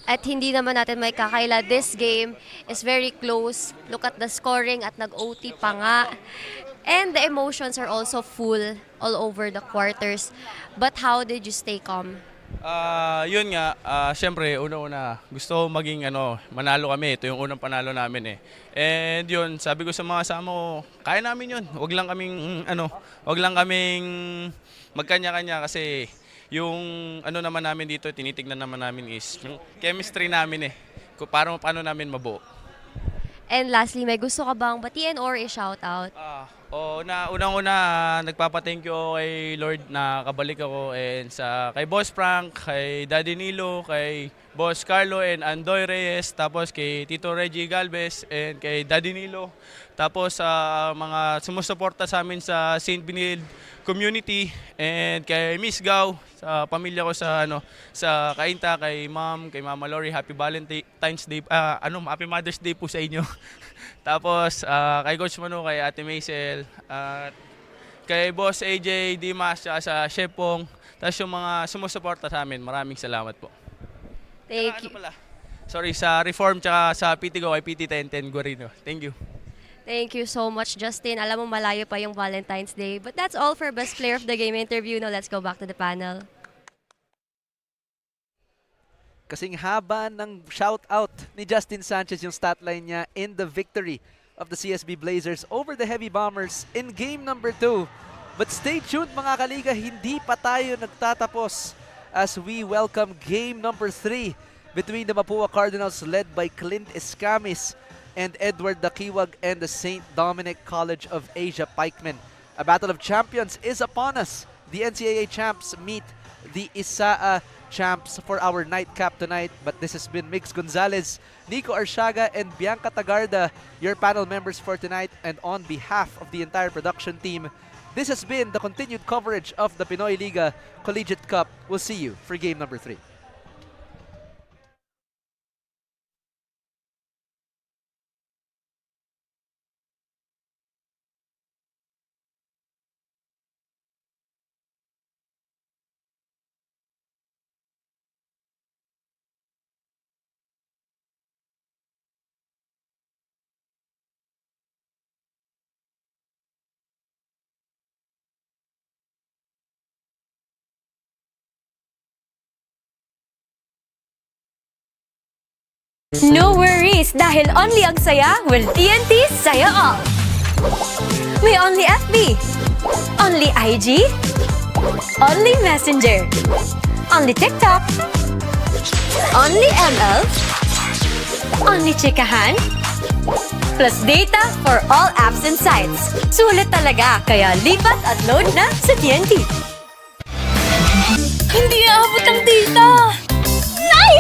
At hindi naman natin may kakaila. This game is very close. Look at the scoring at nag-OT pa nga. And the emotions are also full all over the quarters. But how did you stay calm? Yun nga, syempre, una-una, gusto ko maging manalo kami. Ito yung unang panalo namin eh. And yun, sabi ko sa mga kasama ko, kaya namin yun. Wag lang kaming magkanya-kanya kasi yung naman namin dito, tinitignan naman namin is yung chemistry namin eh. Kung paano namin mabuo. And lastly, may gusto ka bang batiin or i-shoutout? Unang-una, nagpapa-thank you ako kay Lord na kabalik ako and kay Boss Frank, kay Daddy Nilo, kay Boss Carlo and Andoy Reyes, tapos kay Tito Reggie Galvez and kay Daddy Nilo. Tapos sa mga sumusuporta sa amin sa St. Benilde community and kay Miss Gao, sa pamilya ko sa Kainta, kay Mama Lori, Happy Valentine's Day, Happy Mother's Day po sa inyo. Tapos kay Coach Manu, kay Ate Maisel, kay Boss AJ Dimas, sa Chef Pong, tapos yung mga sumusuporta sa amin, maraming salamat po. Thank you. Sorry, sa Reform tsaka sa PT ko, kay PT 1010 Guarino. Thank you. Thank you so much, Justin. Alam mo, malayo pa yung Valentine's Day. But that's all for Best Player of the Game interview. Now, let's go back to the panel. Kasing haba ng shout-out ni Justin Sanchez yung stat line niya in the victory of the CSB Blazers over the Heavy Bombers in game number 2. But stay tuned mga kaliga, hindi pa tayo nagtatapos as we welcome game number 3 between the Mapua Cardinals led by Clint Escamis and Edward Dakiwag and the St. Dominic College of Asia Pikemen. A battle of champions is upon us. The NCAA champs meet the ISAA champs for our nightcap tonight. But this has been Mix Gonzalez, Nico Arsiaga, and Bianca Tagarda, your panel members for tonight. And on behalf of the entire production team, this has been the continued coverage of the Pinoyliga Collegiate Cup. We'll see you for game number 3. No worries dahil only ang saya will TNT Saya All. May only FB, only IG, only Messenger, only TikTok, only ML, only chikahan, plus data for all apps and sites. Sulit talaga, kaya lipat at load na sa TNT. Hindi aabot ang data! Nay!